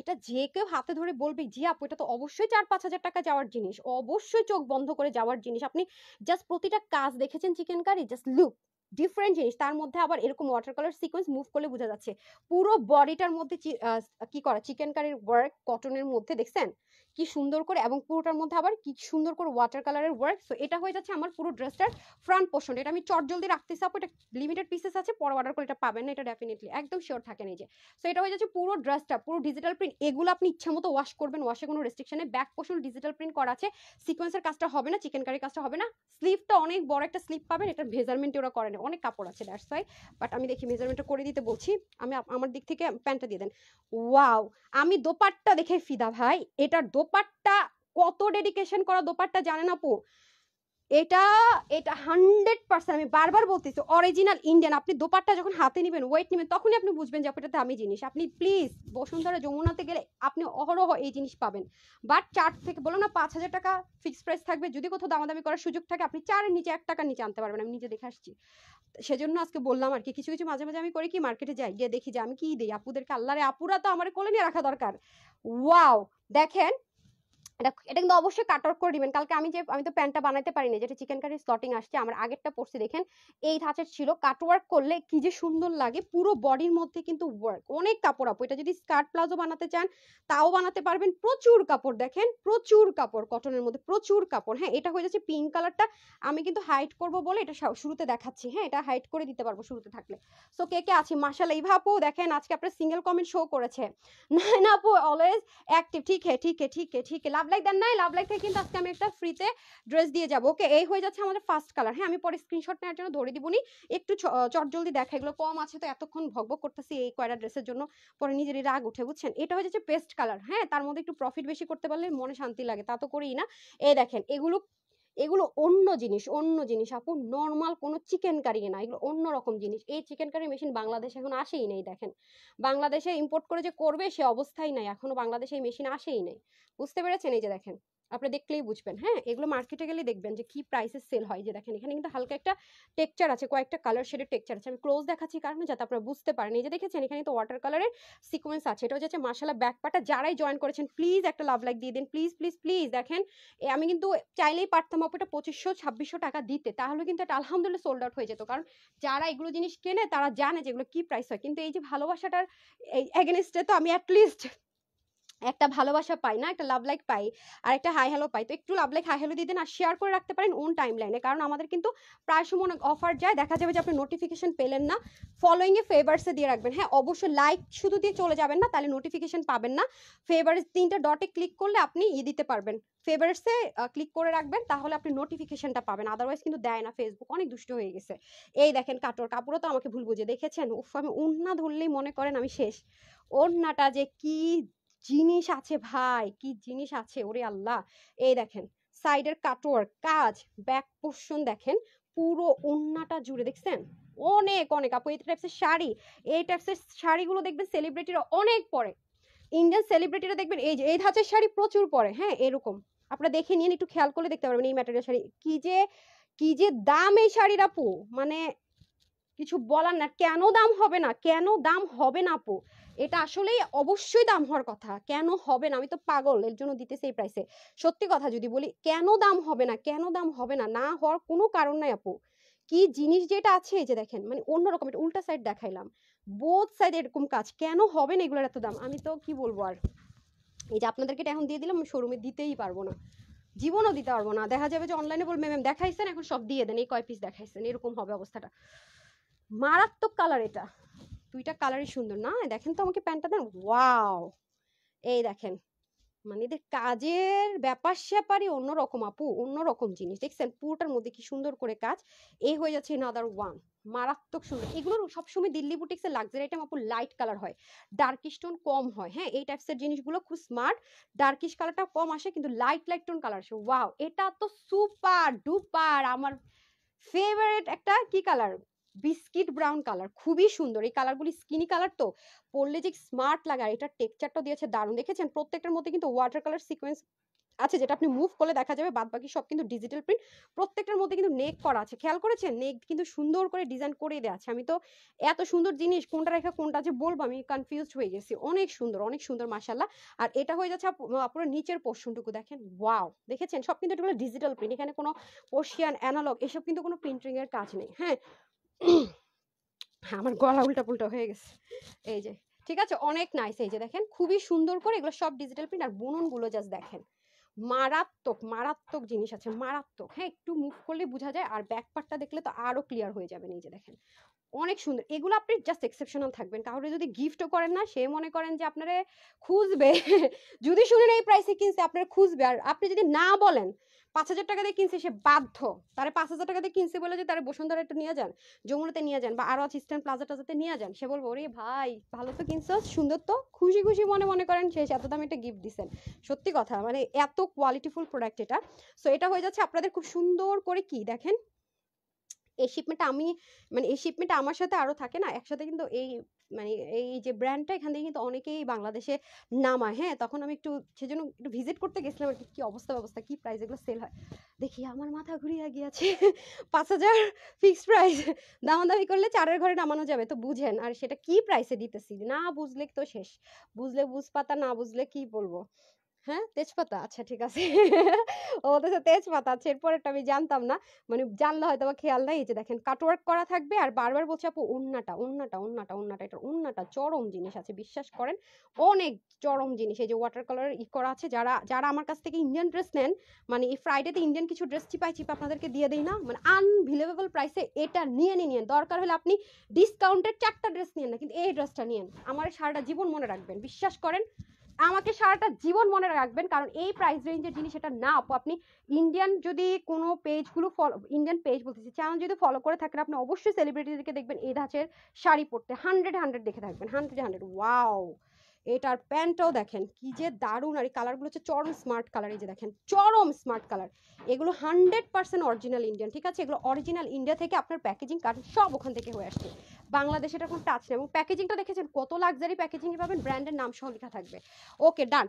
এটা যে কেউ হাতে ধরে বলবে জি আপু এটা তো অবশ্যই 4-5 হাজার টাকা যাওয়ার জিনিস, অবশ্যই চোখ বন্ধ করে যাওয়ার জিনিস। আপনি জাস্ট প্রতিটা কাজ দেখেছেন chikankari, just look, different জিনিস, তার মধ্যে আবার এরকম ওয়াটার কালার সিকোয়েন্স মুভ করলে বোঝা যাচ্ছে। পুরো বডিটার মধ্যে কি করা চিকেন কারির ওয়ার্ক কটনের মধ্যে, দেখছেন কি সুন্দর করে, এবং পুরোটার মধ্যে আবার কি সুন্দর করে ওয়াটার কালারের ওয়ার্ক। সো এটা হয়ে যাচ্ছে আমার পুরো ড্রেসটার ফ্রন্ট পোর্শন। এটা আমি চট জলদি রাখতেছি আপু, এটা লিমিটেড পিসেস আছে, পরে অর্ডার করে এটা পাবেন না, এটা ডেফিনেটলি একদম শিওর থাকেন এই যে। সো এটা হয়ে যাচ্ছে পুরো ড্রেসটা, পুরো ডিজিটাল প্রিন্ট। এগুলো আপনি ইচ্ছা মতো ওয়াশ করবেন, ওয়াশে কোনো রেস্ট্রিকশন নেই। ব্যাক পোর্শন ডিজিটাল প্রিন্ট করা আছে, সিকোয়েন্সের কাজটা হবে না, চিকেন কারির কাজটা হবে না। স্লিভটা অনেক বড় একটা স্লিভ পাবেন, এটা মেজারমেন্টে ওরা করে না, অনেক কাপড় আছে দ্যাটস ওয়াই। বাট আমি দেখি মেজারমেন্টটা করে দিতে বলছি, আমি আমার দিক থেকে প্যান্টটা দিয়ে দেন। ওয়াও, আমি দোপাট্টা দেখে ফিদা ভাই, এটার দোপাট্টা কত ডেডিকেশন করা দোপাট্টা জানেন আপু। এটা এটা 100% আমি বারবার বলতেছি অরিজিনাল ইন্ডিয়ান। আপনি দোপাট্টা যখন হাতে নেবেন, ওয়েট নেবেন, তখনই আপনি বুঝবেন যে এটা দামি জিনিস। আপনি প্লিজ বসুন্ধরা যমুনাতে গেলে আপনি অহরহ এই জিনিস পাবেন। বাট 4 থেকে বলো না 5,000 টাকা ফিক্সড প্রাইস থাকবে, যদি কোথাও দামাদামি করার সুযোগ থাকে আপনি 4-এর নিচে 1 টাকার নিচে আনতে পারবেন, আমি নিজে দেখে আসছি। সেজন্য আজকে বললাম আর কি। কিছু কিছু মাঝে মাঝে আমি করি কি, মার্কেটে যাই, গিয়ে দেখি যে আমি কি দিই আপুদেরকে। আল্লাহরে, আপুরা তো আমার কোলে নিয়ে রাখা দরকার। ওয়াও, দেখেন এটা কিন্তু অবশ্যই কাট আউট করে দিবেন। কালকে আমি তো প্যান্টটা বানাইতে পারিনি, যেটা চিকেন কারি স্লটিং আসছে, আমার আগেরটা পড়ছে দেখেন এই ধাঁচের ছিল। কাট ওয়ার্ক করলে কি যে সুন্দর লাগে, পুরো বডির মধ্যে কিন্তু ওয়ার্ক, অনেক কাপড় আপু। এটা যদি স্কার্ট প্লাজো বানাতে চান তাও বানাতে পারবেন, প্রচুর কাপড়, দেখেন প্রচুর কাপড়, কটনের মধ্যে প্রচুর কাপড়। হ্যাঁ, এটা হয়ে যাচ্ছে পিঙ্ক কালারটা, আমি কিন্তু হাইড করব বলে এটা শুরুতে দেখাচ্ছি। হ্যাঁ, এটা হাইড করে দিতে পারবো শুরুতে থাকলে। সো কে কে আছে মাশাআল্লাহ। ইভা আপু দেখেন আজকে আপনার সিঙ্গেল কমেন্ট শো করেছে। না আপু অলওয়েজ অ্যাক্টিভ, ঠিক है ঠিক है ঠিক है ঠিক है। লাভ লাইক দেন নাই, লাভ লাইক থেকে কিন্তু আজকে আমি একটা ফ্রিতে ড্রেস দিয়ে যাবো। ওকে, এই হয়ে যাচ্ছে আমাদের ফার্স্ট কালার। হ্যাঁ, আমি পরে স্ক্রিনশট নেওয়ার জন্য ধরে দিবনি, একটু চট জলদি দেখা, এগুলো কম আছে তো এতক্ষণ ভগভগ করতেছি এই কয়টা ড্রেসের জন্য, পরে নিজেরই রাগ উঠে, বুঝছেন। এটা হয়ে যাচ্ছে পেস্ট কালার। হ্যাঁ, তার মধ্যে একটু প্রফিট বেশি করতে পারলে মনে শান্তি লাগে, তা তো করিই না। এই দেখেন এগুলো এগুলো অন্য জিনিস, অন্য জিনিস আপু, নর্মাল কোনো চিকেন কারি না, এগুলো অন্য রকম জিনিস। এই চিকেন কারি মেশিন বাংলাদেশে এখন আসেই নেই, দেখেন বাংলাদেশে ইম্পোর্ট করে যে করবে সে অবস্থাই নাই, এখনো বাংলাদেশে এই মেশিন আসেই নাই, বুঝতে পেরেছেন। এই যে দেখেন, আপনি দেখলেই বুঝবেন। হ্যাঁ, এগুলো মার্কেটে গেলে দেখবেন যে কি প্রাইসে সেল হয়। যে দেখেন এখানে কিন্তু হালকা একটা টেক্সচার আছে, কয়েকটা কালার শেডের টেক্সচার আছে, আমি ক্লোজ দেখাচ্ছি কারণে যাতে আপনারা বুঝতে পারেন। এই যে দেখেছেন এখানে তো ওয়াটার কালারের সিকোয়েন্স আছে, এটা হচ্ছে মাশাআল্লাহ ব্যাক পার্টটা। যারাই জয়েন করেছেন প্লিজ একটা লাভ লাইক দিয়ে দিন, প্লিজ প্লিজ প্লিজ। দেখেন আমি কিন্তু চাইলেই পারতাম আপু এটা 2500-2600 টাকা দিতে, তাহলে কিন্তু এটা আলহামদুলিল্লাহ সোল্ড আউট হয়ে যেত, কারণ যারা এগুলো জিনিস কেনে তারা জানে যে এগুলো কি প্রাইস হয়। কিন্তু এই যে ভালোবাসাটার এই এগেনস্টে তো আমি অ্যাটলিস্ট একটা ভালোবাসা পাই না, একটা লাভ লাইক পাই, আর একটা হাই হ্যালো পাই। তো একটু লাভ লাইক হাই হ্যালো দিয়ে দিন, আর শেয়ার করে রাখতে পারেন ওন টাইম লাইনে, কারণ আমাদের কিন্তু প্রায় সময় অনেক অফার যায়, দেখা যাবে যে আপনি নোটিফিকেশন পেলেন না। ফলোইং এ ফেভার্সে দিয়ে রাখবেন। হ্যাঁ, অবশ্যই লাইক শুধু দিয়ে চলে যাবেন না, তাহলে নোটিফিকেশন পাবেন না। ফেভার্স 3টা ডটে ক্লিক করলে আপনি দিতে পারবেন, ফেভার্সে ক্লিক করে রাখবেন, তাহলে আপনি নোটিফিকেশনটা পাবেন, আদারওয়াইজ কিন্তু দেয় না, ফেসবুক অনেক দুষ্ট হয়ে গেছে। এই দেখেন কাপড়ও তো আমাকে ভুল বুঝে, দেখেছেন উফ, আমি ওড়না ধরলেই মনে করেন আমি শেষ। ওড়নাটা যে কি জিনিস আছে ভাই, কি জিনিস আছে, ওরে আল্লাহ। এই দেখেন সাইডের কাটওয়ার্ক কাজ, ব্যাক পোর্শন দেখেন পুরো ওড়নাটা জুড়ে, দেখছেন অনেক অনেক আপু। এই টাইপসের শাড়ি, এই টাইপসের শাড়িগুলো দেখবেন সেলিব্রিটিরা অনেক পরে, ইন্ডিয়ান সেলিব্রিটিরা দেখবেন এই যে এই ধাঁচের শাড়ি প্রচুর পরে। হ্যাঁ, এরকম আপনারা দেখে নিন, একটু খেয়াল করলে দেখতে পারবেন এই ম্যাটেরিয়াল শাড়ি কি যে দাম এই শাড়ির আপু, মানে কিছু বলার না। কেন দাম হবে না, কেন দাম হবে না আপু, এটা আসলেই অবশ্যই দাম হওয়ার কথা, কেন হবে না, আমি তো পাগল এর জন্য দিতেছি এই প্রাইসে। সত্যি কথা যদি বলি, কেন দাম হবে না, কেন দাম হবে না, না হওয়ার কোনো কারণ নাই আপু। কি জিনিস যেটা আছে, এই যে দেখেন মানে অন্যরকম, এটা উল্টা সাইড দেখাইলাম, বোথ সাইড এরকম কাজ, কেন হবে না এগুলোর এত দাম, আমি তো কি বলবো আর। এই যে আপনাদেরকে এটা এখন দিয়ে দিলাম, আমি শোরুমে দিতেই পারবো না, জীবনও দিতে পারবো না। দেখা যাবে যে অনলাইনে বলবে ম্যাম দেখাইছেন এখন সব দিয়ে দেন, এই কয় পিস দেখাইছেন, এরকম হবে অবস্থাটা। মারাত্মক কালার এটা, দুইটা কালারই সুন্দর না, দেখেন তো আমাকে প্যান্টটা দেন। ওয়াও, এই দেখেন মানে এদের কাজের ব্যাপার স্যাপারই অন্যরকম আপু, অন্যরকম জিনিস, দেখছেন পুরোটার মধ্যে কি সুন্দর করে কাজ। এই হয়ে যাচ্ছে নাদার ওয়ান, মারাত্মক সুন্দর। এগুলো সবসময় দিল্লি বুটিক্সের লাক্সারি আইটেম আপু, লাইট কালার হয়, ডার্কিশ টোন কম হয়। হ্যাঁ, এই টাইপসের জিনিসগুলো খুব স্মার্ট, ডার্কিশ কালারটা কম আসে কিন্তু লাইট লাইট টোন কালার আসে। ওয়াও, এটা তো সুপার ডুপার আমার ফেভারিট একটা কি কালার, বিস্কিট ব্রাউন কালার, খুবই সুন্দর। এই কালারগুলি স্কিনি কালার তো পরলে যে স্মার্ট লাগে, আর এটার টেক্সচারটা দিয়েছে দারুণ। দেখেছেন প্রত্যেকটার মধ্যে কিন্তু ওয়াটার কালার সিকোয়েন্স আছে, যেটা আপনি মুভ করলে দেখা যাবে, বাদ বাকি সব কিন্তু ডিজিটাল প্রিন্ট। প্রত্যেকটার মধ্যে কিন্তু নেক করা আছে, খেয়াল করেছেন নেক কিন্তু সুন্দর করে ডিজাইন করে দেওয়া আছে। আমি তো এত সুন্দর জিনিস কোনটা রেখে কোনটা যে বলবো আমি কনফিউজড হয়ে গেছি, অনেক সুন্দর অনেক সুন্দর মাশাআল্লাহ। আর এটা হয়ে যাচ্ছে পুরো নিচের পোর্শনটুকু দেখেন, ওয়াও দেখেছেন সব কিন্তু এগুলো ডিজিটাল প্রিন্ট, এখানে কোনো ওশিয়ান অ্যানালগ এসব কিন্তু কোনো প্রিন্টিং এর কাজ নেই। হ্যাঁ, আমার গলা উল্টা পুল্টা হয়ে গেছে। এই যে ঠিক আছে, অনেক নাইস। এই যে দেখেন খুবই সুন্দর করে এগুলো সব ডিজিটাল প্রিন্ট, আর বুননগুলো জাস্ট দেখেন মারাত্মক মারাত্মক জিনিস আছে, মারাত্মক। হ্যাঁ, একটু মুভ করলে বোঝা যায়, আর ব্যাক পার্টটা দেখলে তো আরো ক্লিয়ার হয়ে যাবে। এই যে দেখেন অনেক সুন্দর। এগুলো আপনি জাস্ট এক্সেপশনাল থাকবেন, কাউরে যদি গিফটও করেন না, সে মনে করেন যে আপনারে খুঁজবে যদি শুনেন এই প্রাইসে কিনছে আপনার খুঁজবে, আর আপনি যদি না বলেন 5,000 টাকা দিয়ে কিনছে, সে বাধ্য। তারে 5,000 টাকা দিয়ে কিনছে বলে যে তারে বসুন্ধরা একটু নিয়ে যান, যমুনাতে নিয়ে যান, বা আরো ইস্টার্ন প্লাজা টাজাতে নিয়ে যান, সে বলবো ওরে ভাই ভালো তো কিনছো, সুন্দর তো, খুশি খুশি মনে করেন শেষ, এত দামি একটা গিফট দিছেন। সত্যি কথা, মানে এত কোয়ালিটিফুল প্রোডাক্ট এটা। সো এটা হয়ে যাচ্ছে আপনাদের খুব সুন্দর করে। কি দেখেন এই শিপমেন্টটা আমি, মানে এই শিপমেন্টটা আমার সাথে আরো থাকে না একসাথে, কিন্তু এই মানে এই যে ব্র্যান্ডটা এখান থেকে কিন্তু অনেকেই বাংলাদেশে নামায়। হ্যাঁ, তখন আমি একটু সেজন্য একটু ভিজিট করতে গেছিলাম আর কি, কি অবস্থা ব্যবস্থা, কি প্রাইস এগুলো সেল হয় দেখি, আমার মাথা ঘুরিয়ে গিয়েছে। 5,000 ফিক্সড প্রাইস, দামাদামি করলে 4-এর ঘরে নামানো যাবে, তো বুঝেন। আর সেটা কি প্রাইসে দিতেছি, না বুঝলে তো শেষ, বুঝলে বুঝপাতা, না বুঝলে কি বলবো। হ্যাঁ, তেজপাতা, আচ্ছা ঠিক আছে। ও বলতেছে তেজপাতা, আচ্ছা এরপরেরটা আমি জানতাম না, মানে জানলে হয়তো বা খেয়াল নাই। এই যে দেখেন কাটওয়ার্ক করা থাকবে, আর বারবার বলছে আপু ওন্নাটা ওন্নাটা ওন্নাটা ওন্নাটা, এটা ওন্নাটা চরম জিনিস আছে, বিশ্বাস করেন অনেক চরম জিনিস। এই যে ওয়াটার কালার করা আছে, যারা যারা আমার কাছ থেকে ইন্ডিয়ান ড্রেস নেন, মানে এই ফ্রাইডেতে ইন্ডিয়ান কিছু ড্রেস চিপাই চিপা আপনাদেরকে দিয়ে দেই না, মানে আনবিলিভেবল প্রাইসে, এটা নিয়ে নিন। দরকার হলে আপনি ডিসকাউন্টের 4টা ড্রেস নিয়েন না, কিন্তু এই ড্রেসটা নিয়েন, আমার সারাটা জীবন মনে রাখবেন, বিশ্বাস করেন আমাকে সারাটা জীবন মনে রাখবেন। কারণ এই প্রাইস রেঞ্জের জিনিস এটা না আপু। আপনি ইন্ডিয়ান যদি কোনো পেজগুলো ফলো, ইন্ডিয়ান পেজ বলতেছি, চ্যানেল যদি ফলো করে থাকেন, আপনি অবশ্যই সেলিব্রিটিদেরকে দেখবেন এই ধাঁচের শাড়ি পরতে, 100 দেখে থাকবেন, 100 ওয়াও। এটার প্যান্টটাও দেখেন কি যে দারুণ, আর এই কালারগুলো হচ্ছে চরম স্মার্ট কালার। এই যে দেখেন চরম স্মার্ট কালার, এগুলো 100% অরিজিনাল ইন্ডিয়ান, ঠিক আছে, এগুলো অরিজিনাল ইন্ডিয়া থেকে, আপনার প্যাকেজিং কার্টন সব ওখান থেকে হয়ে আসছে, বাংলাদেশে এটা কোনো টাচ নেই। এবং প্যাকেজিংটা দেখেছেন কত লাক্সারি প্যাকেজিং পাবেন, ব্র্যান্ডের নাম সহ লেখা থাকবে। ওকে ডান।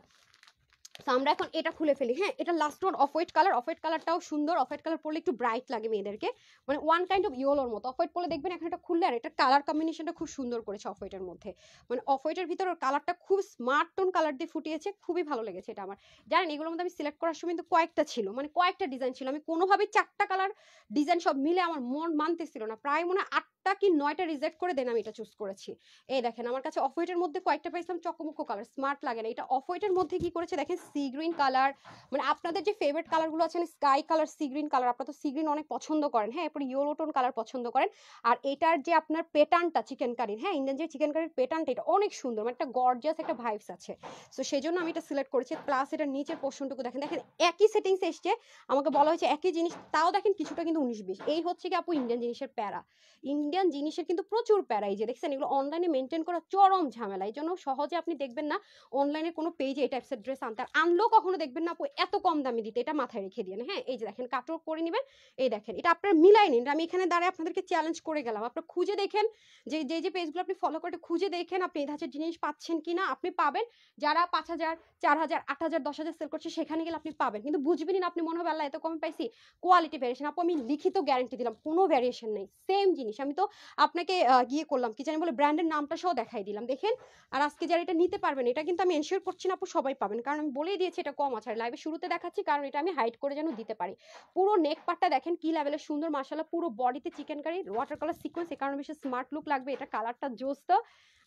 তো আমরা এখন এটা খুলে ফেলি। হ্যাঁ, এটা last one off white colour, off white কালারটাও সুন্দর। অফ হোয়াইট কালার পরলে একটু ব্রাইট লাগে মেয়েদেরকে, মানে ওয়ান কাইন্ড অফ ইয়েলোর মতো। অফ হোয়াইট পরলে দেখবেন এখন এটা খুললে, আর এটা কালার কম্বিনেশনটা খুব সুন্দর করেছে অফ হোয়াইটের মধ্যে, মানে অফ হোয়াইটের ভিতর ওর কালারটা খুব স্মার্ট টোন কালার দিয়ে ফুটিয়েছে, খুবই ভালো লেগেছে এটা আমার। জানেন এগুলোর মধ্যে আমি সিলেক্ট করার সময় কিন্তু কয়েকটা ছিল, মানে কয়েকটা ডিজাইন ছিল, আমি কোনোভাবেই 4টা কালার ডিজাইন সব মিলে আমার মন মানতেছিল না, প্রায় মনে হয় 8টা কি 9টা রিজেক্ট করে দেন আমি এটা চুজ করেছি। এই দেখেন আমার কাছে অফ হোয়াইটের মধ্যে কয়েকটা পাইছিলাম চকমকো কালার, স্মার্ট লাগে না, এটা অফ হোয়াইটের মধ্যে কি করেছে দেখেন সি গ্রিন কালার, মানে আপনাদের যে ফেভারিট কালারগুলো আছে sky colour, sea green colour, আপনারা তো সি গ্রিন অনেক পছন্দ করেন। হ্যাঁ, এরপর ইয়েলো টোন কালার পছন্দ করেন। আর এটার যে আপনার পেটার্নটা চিকেন কারির, হ্যাঁ ইন্ডিয়ান যে চিকেন কারির পেটার্নটা, এটা অনেক সুন্দর, মানে একটা গর্জিয়াস একটা ভাইবস আছে। সো সেই জন্য আমি এটা সিলেক্ট করেছি। প্লাস এটার নিচের পোর্শনটুকু দেখেন, দেখেন একই সেটিংস এসছে, আমাকে বলা হয়েছে একই জিনিস, তাও দেখেন কিছুটা কিন্তু 19-20। এই হচ্ছে কি আপু ইন্ডিয়ান জিনিসের প্যারা, ইন্ডিয়ান জিনিসের কিন্তু প্রচুর প্যারা। এই যে দেখছেন এগুলো অনলাইনে মেনটেন করা চরম ঝামেলা, এই জন্য সহজে আপনি দেখবেন না অনলাইনে কোনো পেজে এই টাইপসের ড্রেস আনতে, আর আনলেও কখনো দেখবেন না আপু এত কম দামে দিতে, এটা মাথায় রেখে দিয়ে। হ্যাঁ, এই যে দেখেন কাটওয়ার্ক করে নেবেন, এই দেখেন এটা আপনার মিলাই নিন। আমি এখানে দাঁড়ায় আপনাদেরকে চ্যালেঞ্জ করে গেলাম, আপনারা খুঁজে দেখেন যে যে যে পেজগুলো আপনি ফলো করে খুঁজে দেখেন আপনি এই ধাঁচের জিনিস পাচ্ছেন কিনা। আপনি পাবেন, যারা 5,000 4,000 8,000 10,000 সেল করছে সেখানে গেলে আপনি পাবেন, কিন্তু বুঝবেন না, আপনি মনে হবে আল্লাহ এত কমে পাইছি। কোয়ালিটি ভ্যারিয়েশন আপু আমি লিখিত গ্যারান্টি দিলাম, কোনো ভ্যারিয়েশন নেই, সেম জিনিস। আমি তো আপনাকে গিয়ে করলাম কি জানি বলে ব্র্যান্ডের নামটা সহ দেখাই দিলাম, দেখেন। আর আজকে যারা এটা নিতে পারবেন, এটা কিন্তু আমি এনশিওর করছি না আপু সবাই পাবেন, কারণ আমি বলেই দিয়েছি এটা কম আছে, আর লাইভে শুরুতে দেখাচ্ছি কারণ এটা আমি হাইড করে যেন দিতে পারি। পুরো নেক পার্টটা দেখেন কি লেভেলের সুন্দর, মাশাআল্লাহ। পুরো বডিতে chikankari water colour sequence, এই কারণে বেশি স্মার্ট লুক লাগবে, এটা কালারটা জোস। তো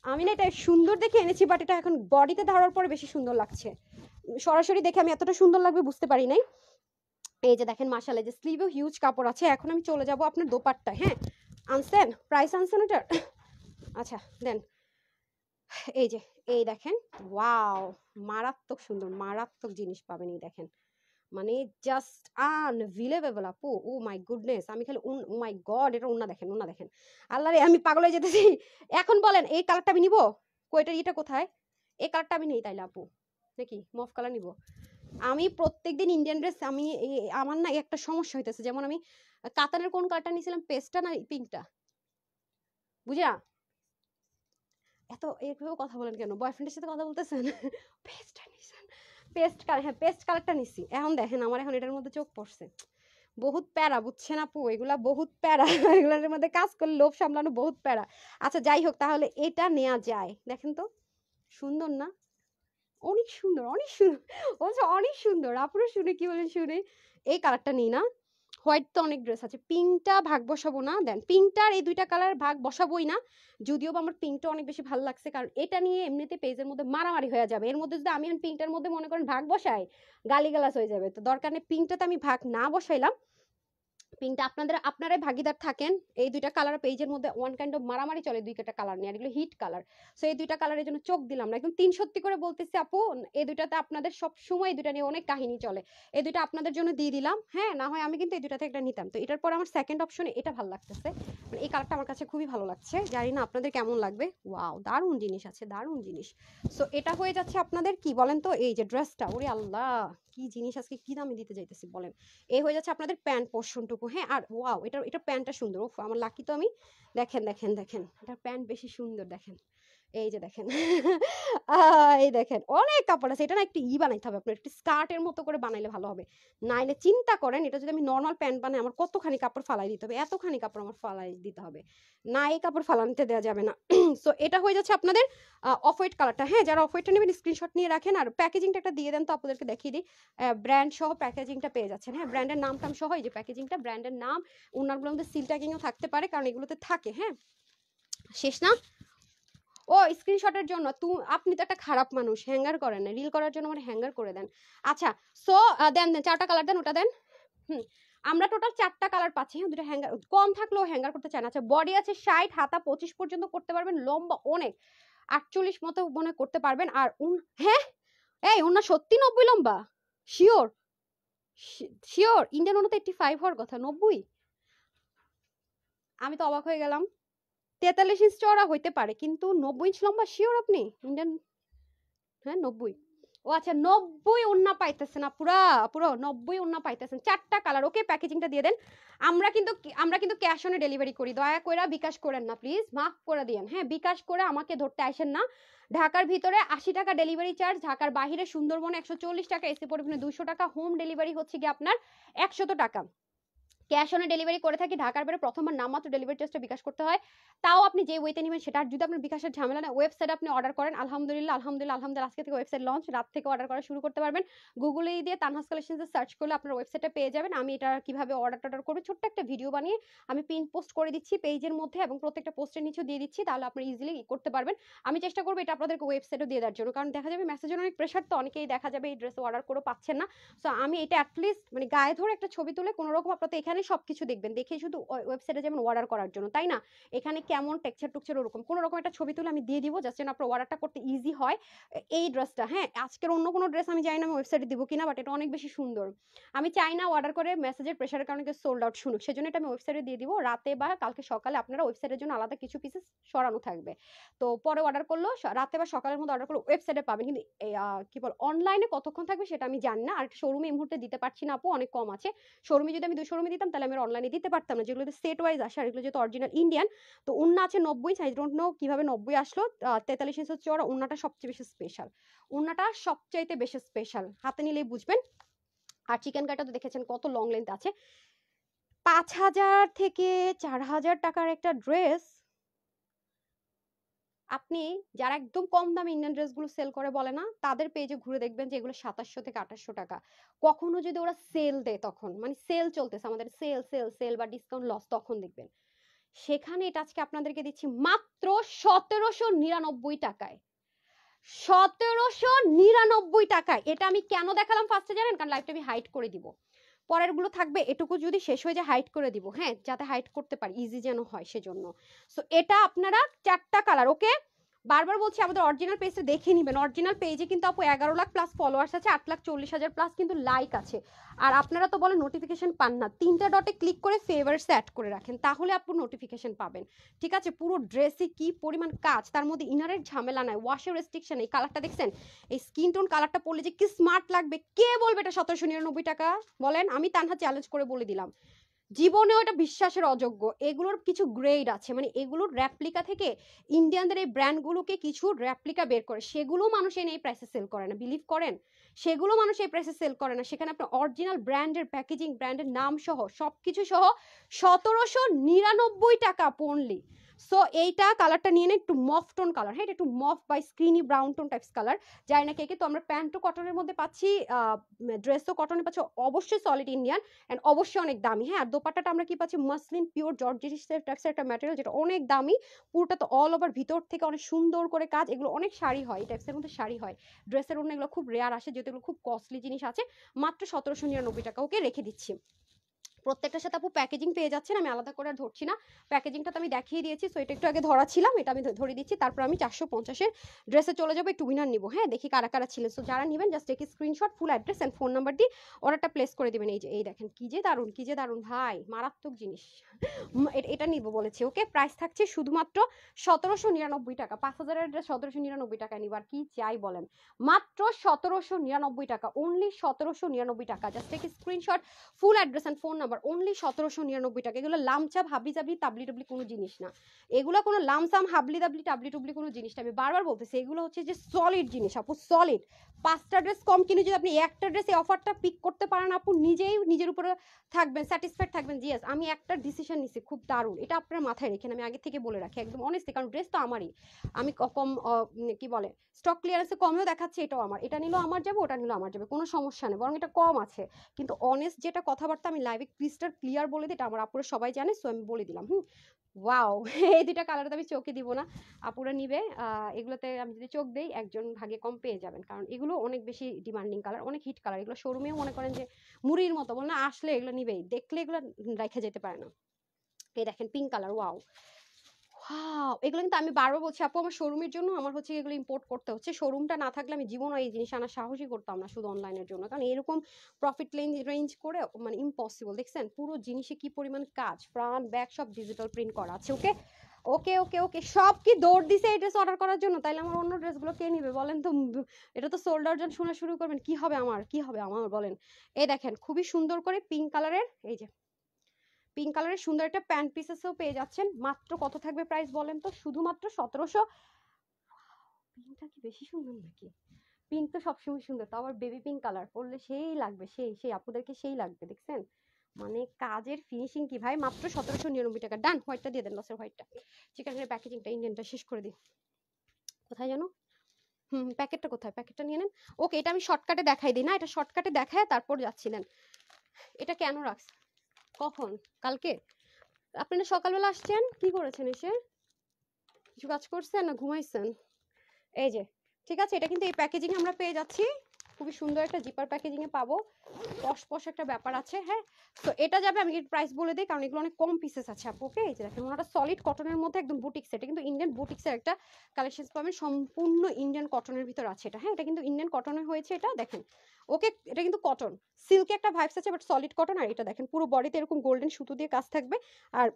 আমি না এটা সুন্দর দেখে এনেছি, বাট এটা এখন বডিতে ধরার পরে বেশি সুন্দর লাগছে, সরাসরি দেখে আমি এতটা সুন্দর লাগবে বুঝতে পারি নাই। এই যে দেখেন মাশাআল্লাহ, যে স্লিভেও হিউজ কাপড় আছে। এখন আমি চলে যাব আপনার দোপাট্টা। হ্যাঁ, আনছেন প্রাইস আনছেন ওটার, আচ্ছা দেন। এই যে এই দেখেন ওয়াও, মারাত্মক সুন্দর, মারাত্মক জিনিস পাবেন। এই দেখেন মানে জাস্ট আনবিলিভেবল আপু, ও মাই গুডনেস। আমি খালি ও মাই গড, এটা ওন্না দেখেন, ওন্না দেখেন, আল্লাহ রে আমি পাগল হয়ে যেতেছি। এখন বলেন এই কালারটা আমি নিব, কয়টা এটা কোথায়, এই কালারটা আমি নেই তাইলে আপু, নাকি মফ কালার নিব? আমি প্রত্যেকদিন ইন্ডিয়ান ড্রেস, আমি আমার না একটা সমস্যা হইতেছে, যেমন আমি কাতানের কোন কালারটা নিয়েছিলাম, পেস্টটা না পিঙ্কটা, বুঝা এত এইভাবে কথা বলেন কেন, বয়ফ্রেন্ডের সাথে কথা বলতেছেন? পেস্টটা নিছেন, পেস্ট কালার, হ্যাঁ পেস্ট কালারটা নিছি। এখন দেখেন আমার এখন এটার মধ্যে চোখ পড়ছে, বহুত প্যারা বুঝছেন আপু, এগুলা বহুত প্যারা। এগুলোর মধ্যে কাজ করলে লোভ সামলানো বহুত প্যারা। আচ্ছা যাই হোক, তাহলে এটা নেওয়া যায়, দেখেন তো সুন্দর না, অনেক সুন্দর, অনেক সুন্দর বলছে, অনেক সুন্দর। আপনারা শুনে কি বলেন শুনে, এই কালারটা নিই না, হোয়াইট তো অনেক ড্রেস আছে, পিঙ্কটা ভাগ বসাবো না, দেন পিঙ্কটার এই দুইটা কালার ভাগ বসাবোই না, যদিও বা আমার পিঙ্কটা অনেক বেশি ভালো লাগছে, কারণ এটা নিয়ে এমনিতে পেজের মধ্যে মারামারি হয়ে যাবে। এর মধ্যে যদি আমি পিঙ্কটার মধ্যে মনে করেন ভাগ বসাই, গালিগালাজ হয়ে যাবে, তো দরকার নেই, পিঙ্কটাতে আমি ভাগ না বসাইলাম। পিঙ্কটা আপনারাই ভাগিদার থাকেন। এই দুইটা কালার পেজের মধ্যে ওয়ান কাইন্ড অফ মারামারি চলে, দুইটা কালার নিয়ে, আর এগুলো হিট কালার। সো এই দুইটা কালারের জন্য চোখ দিলাম না, একদম 3 সত্যি করে বলতেছি আপু, এই দুইটাতে আপনাদের সব সময় এই দুইটা নিয়ে অনেক কাহিনী চলে, এই দুইটা আপনাদের জন্য দিয়ে দিলাম। হ্যাঁ, না হয় আমি কিন্তু এই দুইটাতে একটা নিতাম। তো এটার পর আমার সেকেন্ড অপশনে এটা ভালো লাগতেছে, মানে এই কালারটা আমার কাছে খুবই ভালো লাগছে, জানি না আপনাদের কেমন লাগবে। ওয়াও, দারুণ জিনিস আছে, দারুণ জিনিস। সো এটা হয়ে যাচ্ছে আপনাদের কি বলেন তো, এই যে ড্রেসটা, ওরে আল্লাহ কি জিনিস, আজকে কি দামে দিতে যাইতেছি বলেন। এই হয়ে যাচ্ছে আপনাদের প্যান্ট পোর্শনটুকু। হ্যাঁ, আর ওয়াও, এটা প্যান্টটা সুন্দর, ওফ আমার লাকি তো আমি। দেখেন দেখেন দেখেন, এটার প্যান্ট বেশি সুন্দর, দেখেন এই যে দেখেন এই দেখেন অনেক কাপড় আছে, এটা না একটু বানাইতে হবে আপনার, একটু স্কার্টের মতো করে বানাইলে ভালো হবে, নাইলে চিন্তা করেন এটা যদি আমি নর্মাল প্যান্ট বানাই আমার কতখানি কাপড় ফালাই দিতে হবে, এতখানি কাপড় আমার ফালাই দিতে হবে না, এই কাপড় ফালানিতে দেওয়া যাবে না। সো এটা হয়ে যাচ্ছে আপনাদের অফ হোয়াইট কালারটা। হ্যাঁ, যারা অফ হোয়াইটটা নেবেন স্ক্রিনশট নিয়ে রাখেন, আর প্যাকেজিংটা একটা দিয়ে দেন তো, আপনাদেরকে দেখিয়ে দিই, ব্র্যান্ড সহ প্যাকেজিংটা পেয়ে যাচ্ছেন। হ্যাঁ, ব্র্যান্ডের নামটাম সহ এই যে প্যাকেজিংটা, ব্র্যান্ডের নাম, ওনারগুলোর মধ্যে সিল ট্যাগিংও থাকতে পারে, কারণ এগুলোতে থাকে। হ্যাঁ, শেষ না? ও স্ক্রিনশটের জন্য আপনি তো একটা খারাপ মানুষ, হ্যাঙ্গার করেন না, রিল করার জন্য আমার হ্যাঙ্গার করে দেন। আচ্ছা, সো দেন 4টা কালার দেন, ওটা দেন। আমরা টোটাল 4টা কালার পাচ্ছি। হ্যাঁ, দুটো হ্যাঙ্গার কম থাকলেও হ্যাঙ্গার করতে চান। আচ্ছা, বডি আছে 60, হাতা 25 পর্যন্ত করতে পারবেন, লম্বা অনেক 48 মতো মনে করতে পারবেন। আর হ্যাঁ, এই ওনা সত্যি 90 লম্বা? শিওর? শিওর? ইন্ডিয়ান ওনা তো 85 হওয়ার কথা, 90? আমি তো অবাক হয়ে গেলাম। 43 ইঞ্চ চওড়া হইতে পারে, কিন্তু 90 ইঞ্চ লম্বা? শিওর আপনি? ইন্ডিয়ান? হ্যাঁ, 90। ও আচ্ছা, 90 ওন্না পাইতেছেন পুরা পুরো 90 ওন্না পাইতেছেন, 4টা কালার। ওকে, প্যাকেজিংটা দিয়ে দেন। আমরা কিন্তু ক্যাশ অনে ডেলিভারি করি, দয়া করে বিকাশ করেন না প্লিজ, মাফ করে দিয়েন। হ্যাঁ, বিকাশ করে আমাকে ধরতে আসেন না। ঢাকার ভিতরে 80 টাকা ডেলিভারি চার্জ, ঢাকার বাইরে সুন্দরবনে 140 টাকা, এসি পরিবহনে 200 টাকা, হোম ডেলিভারি হচ্ছে কি আপনার 100 টাকা। ক্যাশ অনে ডেলিভারি করে থাকি, ঢাকার বাইরে প্রথমবার নামমাত্র ডেলিভারি চার্জটা বিকাশ করতে হয়, তাও আপনি যে ওয়েতে নেবেন সেটা। আর যদি আপনার বিকাশের ঝামেলা না, ওয়েবসাইটে আপনি অর্ডার করেন, আলহামদুলিল্লাহ আলহামদুলিল্লাহ আলহামদুলিল্লাহ, আজকে থেকে ওয়েবসাইট লঞ্চ, রাত থেকে অর্ডার করা শুরু করতে পারবেন। গুগলে দিয়ে তানহাস কালেকশনসে সার্চ করলে আপনার ওয়েবসাইটে পেয়ে যাবেন। আমি এটা কিভাবে অর্ডার করবে ছোট্ট একটা ভিডিও বানিয়ে আমি পিন পোস্ট করে দিচ্ছি পেজের মধ্যে, এবং প্রত্যেকটা পোস্টের নিচেও দিয়ে দিচ্ছি, তাহলে আপনি ইজিলি করতে পারবেন। আমি চেষ্টা করবো এটা আপনাদেরকে ওয়েবসাইটে দিয়ে দেওয়ার জন্য, কারণ দেখা যাবে মেসেজের অনেক প্রেশার, তো অনেকেই দেখা যাবে এই ড্রেস অর্ডার করে পাচ্ছেন না। সো আমি এটা অ্যাটলিস্ট মানে গায়ে ধরে একটা ছবি তুলে কোনো রকম আপনারা তো এখানে সবকিছু দেখবেন, দেখে শুধু ওয়েবসাইটে যেমন অর্ডার করার জন্য, তাই না? এখানে কেমন টেক্সচার টুকচার ওরকম কোনো রকম একটা ছবি তুলে আমি দিয়ে দিব, জাস্ট যেন আপনার অর্ডারটা করতে ইজি হয়। এই ড্রেসটা, হ্যাঁ, আজকের অন্য কোনো ড্রেস আমি জানি না আমি ওয়েবসাইটে দিব কিনা, বাট এটা অনেক বেশি সুন্দর। আমি চাই না অর্ডার করে মেসেজের প্রেশারের কারণে সোল্ড আউট শুনুক, সেজন্য এটা আমি ওয়েবসাইটে দিয়ে দিব। রাতে বা কালকে সকালে আপনারা ওয়েবসাইটের জন্য আলাদা কিছু পিসেস সরানো থাকবে, তো পরে অর্ডার করলো রাতে বা সকালের মধ্যে অর্ডার করলে ওয়েবসাইটে পাবেন। কিন্তু কি বল, অনলাইনে কতক্ষণ থাকবে সেটা আমি জানি না, আর শোরুমে এই মুহূর্তে দিতে পারছি না আপু, অনেক কম আছে। শোরুমে যদি আমি 2 শোরুমে দিতাম তাহলে আমি অনলাইনে দিতে পারতাম না, যেগুলো সেট ওয়াইজ আসে, আর এগুলো যেহেতু অরিজিনাল ইন্ডিয়ান। তো উন্না আছে 90 ইঞ্চ, আই ডোন্ট নো কিভাবে 90 আসলো। 43 ইঞ্চ চওড়া উন্নাটা সবচেয়ে বেশি স্পেশাল, উন্নাটা সবচাইতে বেশি স্পেশাল, হাতে নিলেই বুঝবেন। আর চিকেন কাটা তো দেখেছেন কত লং লেন্থ আছে। 5000 থেকে 4000 টাকার একটা ড্রেস, আপনি যারা একদম কম দামে ইন্ডিয়ান ড্রেসগুলো সেল করে বলে না, তাদের পেজে ঘুরে দেখবেন যে এগুলো 2700 থেকে 2800 টাকা। কখনো যদি ওরা সেল দেয়, তখন মানে সেল চলতেছে আমাদের, সেল সেল সেল বা ডিসকাউন্ট লস, তখন দেখবেন সেখানে এটা আজকে আপনাদেরকে দিচ্ছি মাত্র 1799 টাকায়। 1799 টাকায়। এটা আমি কেন দেখালাম ফার্স্টে জানেন? কারণ লাইভটা আমি হাইড করে দিব, পরের গুলো থাকবে, এটুকু যদি শেষ হয়ে যায় হাইড করে দিব, হ্যাঁ, যাতে হাইড করতে পারি, ইজি যেন হয় সেজন্য। সো এটা আপনারা 4টা কালার। ওকে, বারবার বলছি আমাদের অরিজিনাল পেজে দেখে নেবেন, অরিজিনাল পেজে কিন্তু আপু 11 লাখ প্লাস ফলোয়ার্স আছে, 8,40,000 প্লাস কিন্তু লাইক আছে। আর আপনারা তো বলেন নোটিফিকেশন পান না, 3টা ডটে ক্লিক করে ফেভারিটস অ্যাড করে রাখেন, তাহলে আপু নোটিফিকেশন পাবেন। ঠিক আছে, পুরো ড্রেসে কি পরিমাণ কাজ, তার মধ্যে ইনারের ঝামেলা নাই, ওয়াশের রেস্ট্রিকশন। এই কালারটা দেখছেন, এই স্কিন টোন কালারটা পরলে যে কি স্মার্ট লাগবে, কে বলবে এটা 1799 টাকা বলেন? আমি তানহা চ্যালেঞ্জ করে বলে দিলাম, জীবনেও এটা বিশ্বাসের অযোগ্য। এগুলোর কিছু গ্রেড আছে, মানে এগুলোর র্যাপ্লিকা থেকে ইন্ডিয়ানদের এই ব্র্যান্ডগুলোকে কিছু র্যাপ্লিকা বের করে, সেগুলো মানুষ এনে এই প্রাইসে সেল করে না, বিলিভ করেন? সেগুলো মানুষ এই প্রাইসে সেল করে না, সেখানে আপনার অরিজিনাল ব্র্যান্ডের প্যাকেজিং, ব্র্যান্ডের নাম সহ সবকিছু সহ 1799 টাকা পড়লি। সো এইটা কালারটা নিয়ে নেন, একটু মফ টোন কালার, হ্যাঁ, এটা একটু মফ বাই স্ক্রিনি ব্রাউন টোন টাইপস কালার, জানি না কে কে। তো আমরা প্যান্টও কটনের মধ্যে পাচ্ছি, ড্রেসও কটনে পাচ্ছি, অবশ্যই সলিড ইন্ডিয়ান অ্যান্ড অবশ্যই অনেক দামি, হ্যাঁ। আর দোপাট্টাটা আমরা কি পাচ্ছি, মাসলিন পিওর জর্জেট টাইপসের একটা ম্যাটেরিয়াল, যেটা অনেক দামি, পুরোটা তো অল ওভার ভিতর থেকে অনেক সুন্দর করে কাজ, এগুলো অনেক শাড়ি হয়, এই টাইপসের মধ্যে শাড়ি হয়, ড্রেসের অন্য এগুলো খুব রেয়ার আসে, যেহেতু এগুলো খুব কস্টলি জিনিস আছে। মাত্র 1799 টাকা, ওকে রেখে দিচ্ছি। প্রত্যেকটার সাথে আপু প্যাকেজিং পেয়ে যাচ্ছেন, আমি আলাদা করে আর ধরছি না, প্যাকেজিংটা তো আমি দেখিয়ে দিয়েছি। সো এটা একটু আগে ধরা ছিলাম, এটা আমি ধরে দিচ্ছি, তারপর আমি 450-এর ড্রেসে চলে যাবো, একটু উইনার নিবো, হ্যাঁ। দেখি কারা কারা ছিলেন। সো যারা নেবেন জাস্ট একই screenshot, full address and phone number দিয়ে অর্ডারটা প্লেস করে দিবেন। এই যে এই দেখেন কি যে দারুন, কি যে দারুন ভাই, মারাত্মক জিনিস। এটা নিবো বলেছি, ওকে। প্রাইস থাকছে শুধুমাত্র 1799 টাকা, 5000-এর ড্রেস 1799 টাকা নিবার কি চাই বলেন, মাত্র 1799 টাকা, অনলি 1799 টাকা। জাস্ট একই screenshot, full address and phone number, only 1799 টাকা। এগুলো লামচাপ হাবলি জাবলি তাবলি টাবলি কোনো জিনিস না, এগুলো কোনো লামসাম হাবলি দাবলি টাবলি টুবলি কোনো জিনিস না, আমি বারবার বলতেছি, এগুলো হচ্ছে যে সলিড জিনিস আপু, সলিড। 5টা ড্রেস কম কিনে যদি আপনি একটা ড্রেস এই অফারটা পিক করতে পারেন আপু, নিজেই নিজের উপরে থাকবেন, স্যাটিসফাইড থাকবেন, জিএস আমি একটা ডিসিশন নিছি খুব দারুণ, এটা আপনার মাথায় রেখেন, আমি আগে থেকে বলে রাখি একদম অনেস্টলি, কারণ ড্রেস তো আমারই, আমি কম কি বলে স্টক ক্লিয়ারেন্সে কমেও দেখাচ্ছে, এটাও আমার, এটা নিলেও আমার যাবে, ওটা নিলেও আমার যাবে, কোনো সমস্যা নেই, বরং এটা কম আছে। কিন্তু অনেস্ট যেটা কথাবার্তা আমি লাইভে ক্রিস্টাল ক্লিয়ার বলে দিই, এটা আমার আপুরা সবাই জানে, সো আমি বলে দিলাম। ওয়াও, এই দুইটা কালার আমি চোখে দিব না, আপুরা নিবে। এগুলোতে আমি যদি চোখ দেই একজন ভাগে কম পেয়ে যাবেন, কারণ এগুলো অনেক বেশি ডিমান্ডিং কালার, অনেক হিট কালার, এগুলো শোরুমেও মনে করেন যে মুড়ির মতো, বল না আসলে এগুলো নিবেই, দেখলে এগুলো রেখে যেতে পারে না। এই দেখেন পিঙ্ক কালার, ওয়াও ওয়াও, এগুলো কিন্তু আমি বারবার বলছি আপু, আমার শোরুমের জন্য আমার হচ্ছে এগুলো ইম্পোর্ট করতে হচ্ছে, শোরুমটা না থাকলে আমি জীবনে এই জিনিস আনা সাহসই করতাম না, শুধু অনলাইনের জন্য, কারণ এরকম প্রফিট রেঞ্জ করে মানে ইম্পসিবল। দেখছেন পুরো জিনিসে কি পরিমাণ কাজ, ফ্রন্ট ব্যাক সব ডিজিটাল প্রিন্ট করা আছে, ওকে ওকে ওকে ওকে। সব কি দৌড় দিছে এই ড্রেস অর্ডার করার জন্য, তাইলে আমার অন্য ড্রেসগুলো কে নিবে বলেন তো, এটা তো সোল্ড আউট শোনা শুরু করবেন, কি হবে আমার, কি হবে আমার বলেন। এই দেখেন খুবই সুন্দর করে পিঙ্ক কালারের, এই যে পিঙ্ক কালারের সুন্দর একটা প্যান্ট পিসেসও পেয়ে যাচ্ছেন। মাত্র কত থাকবে প্রাইস বলেন তো, শুধুমাত্র 1700। পিঙ্কটা কি বেশি সুন্দর নাকি, পিঙ্ক তো সবসময় সুন্দর, তাও আবার বেবি পিঙ্ক কালার পরলে সেই লাগবে, সেই সেই আপুদেরকে সেই লাগবে, দেখছেন মানে কাজের ফিনিশিং কি ভাই। মাত্র 1799 টাকা, ডান। হোয়াইটটা দিয়ে দেন, লসের হোয়াইটটা, চিকেনের প্যাকেজিংটা ইন্ডিয়ানটা শেষ করে দিই। কোথায় জানো, প্যাকেটটা কোথায়, প্যাকেটটা নিয়ে নেন। ওকে, এটা আমি শর্টকাটে দেখাই দিই না, এটা শর্টকাটে দেখায় তারপর যাচ্ছিলেন। এটা কেন রাখছ, কখন, কালকে আপনারা সকালবেলা আসছেন, কি করেছেন এসে, কিছু কাজ করছেন না ঘুমাইছেন। এই যে ঠিক আছে, এটা কিন্তু এই প্যাকেজিং আমরা পেয়ে যাচ্ছি, খুবই সুন্দর একটা জিপার প্যাকেজিং এ পাবো, পশ একটা ব্যাপার আছে, হ্যাঁ। তো এটা যাবে, আমি প্রাইস বলে দিই কারণ এগুলো অনেক কম পিসেস আছে আপু, ওকে। এই যে দেখেন ওনাটা সলিড কটনের মধ্যে একদম বুটিক্স, এটা কিন্তু ইন্ডিয়ান বুটিক্সের একটা কালেকশন পাবেন, সম্পূর্ণ ইন্ডিয়ান কটনের ভিতর আছে এটা, হ্যাঁ। এটা কিন্তু ইন্ডিয়ান কটনের হয়েছে, এটা দেখেন, ওকে। এটা কিন্তু কটন, সিল্কে একটা ভাইবস আছে, বাট সলিড কটন। আর এটা দেখেন পুরো বডিতে এরকম গোল্ডেন সুতো দিয়ে কাজ থাকবে, আর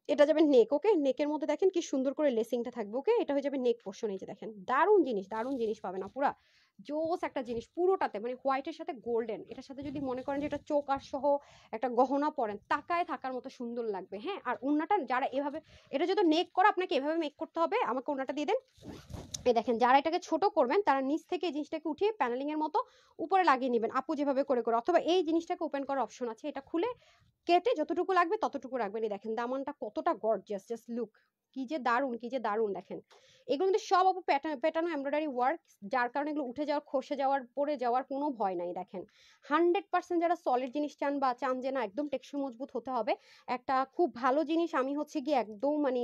এটা যাবে নেক, ওকে। নেকের মধ্যে দেখেন কি সুন্দর করে লেসিংটা থাকবে, ওকে। এটা হয়ে যাবে নেক পোর্শন, এই যে দেখেন দারুণ জিনিস পাবেন না, পুরা জোস একটা জিনিস, পুরোটাতে মানে হোয়াইটের সাথে গোল্ডেন, এটার সাথে যদি মনে করেন যে এটা চোকার সহ একটা গহনা পরেন, তাকায় থাকার মতো সুন্দর লাগবে, হ্যাঁ। আর ওন্নাটা যারা এভাবে, এটা যদি নেক করা আপনাকে এভাবে মেক করতে হবে, আমাকে ওন্নাটা দিয়ে দেন। এই দেখেন যারা এটাকে ছোট করবেন তারা নিচ থেকে এই জিনিসটাকে উঠিয়ে প্যানেলিং এর মতো উপরে লাগিয়ে নেবেন আপু, যেভাবে করে করে, অথবা এই জিনিসটাকে ওপেন করার অপশন আছে, এটা খুলে কেটে যতটুকু লাগবে ততটুকু রাখবেন। এই দেখেন দামানটা কতটা গর্জিয়াস, জাস্ট লুক, কি যে দারুন, কি যে দারুন। দেখেন এগুলো কিন্তু সব আপু প্যাটার্ন এমব্রয়ডারি ওয়ার্ক, যার কারণে এগুলো উঠে যাওয়ার, খসে যাওয়ার, পরে যাওয়ার কোনো ভয় নাই। দেখেন 100% যারা সলিড জিনিস চান বা চান যে না একদম টেকসই মজবুত হতে হবে, একটা খুব ভালো জিনিস আমি হচ্ছে গিয়ে একদম মানে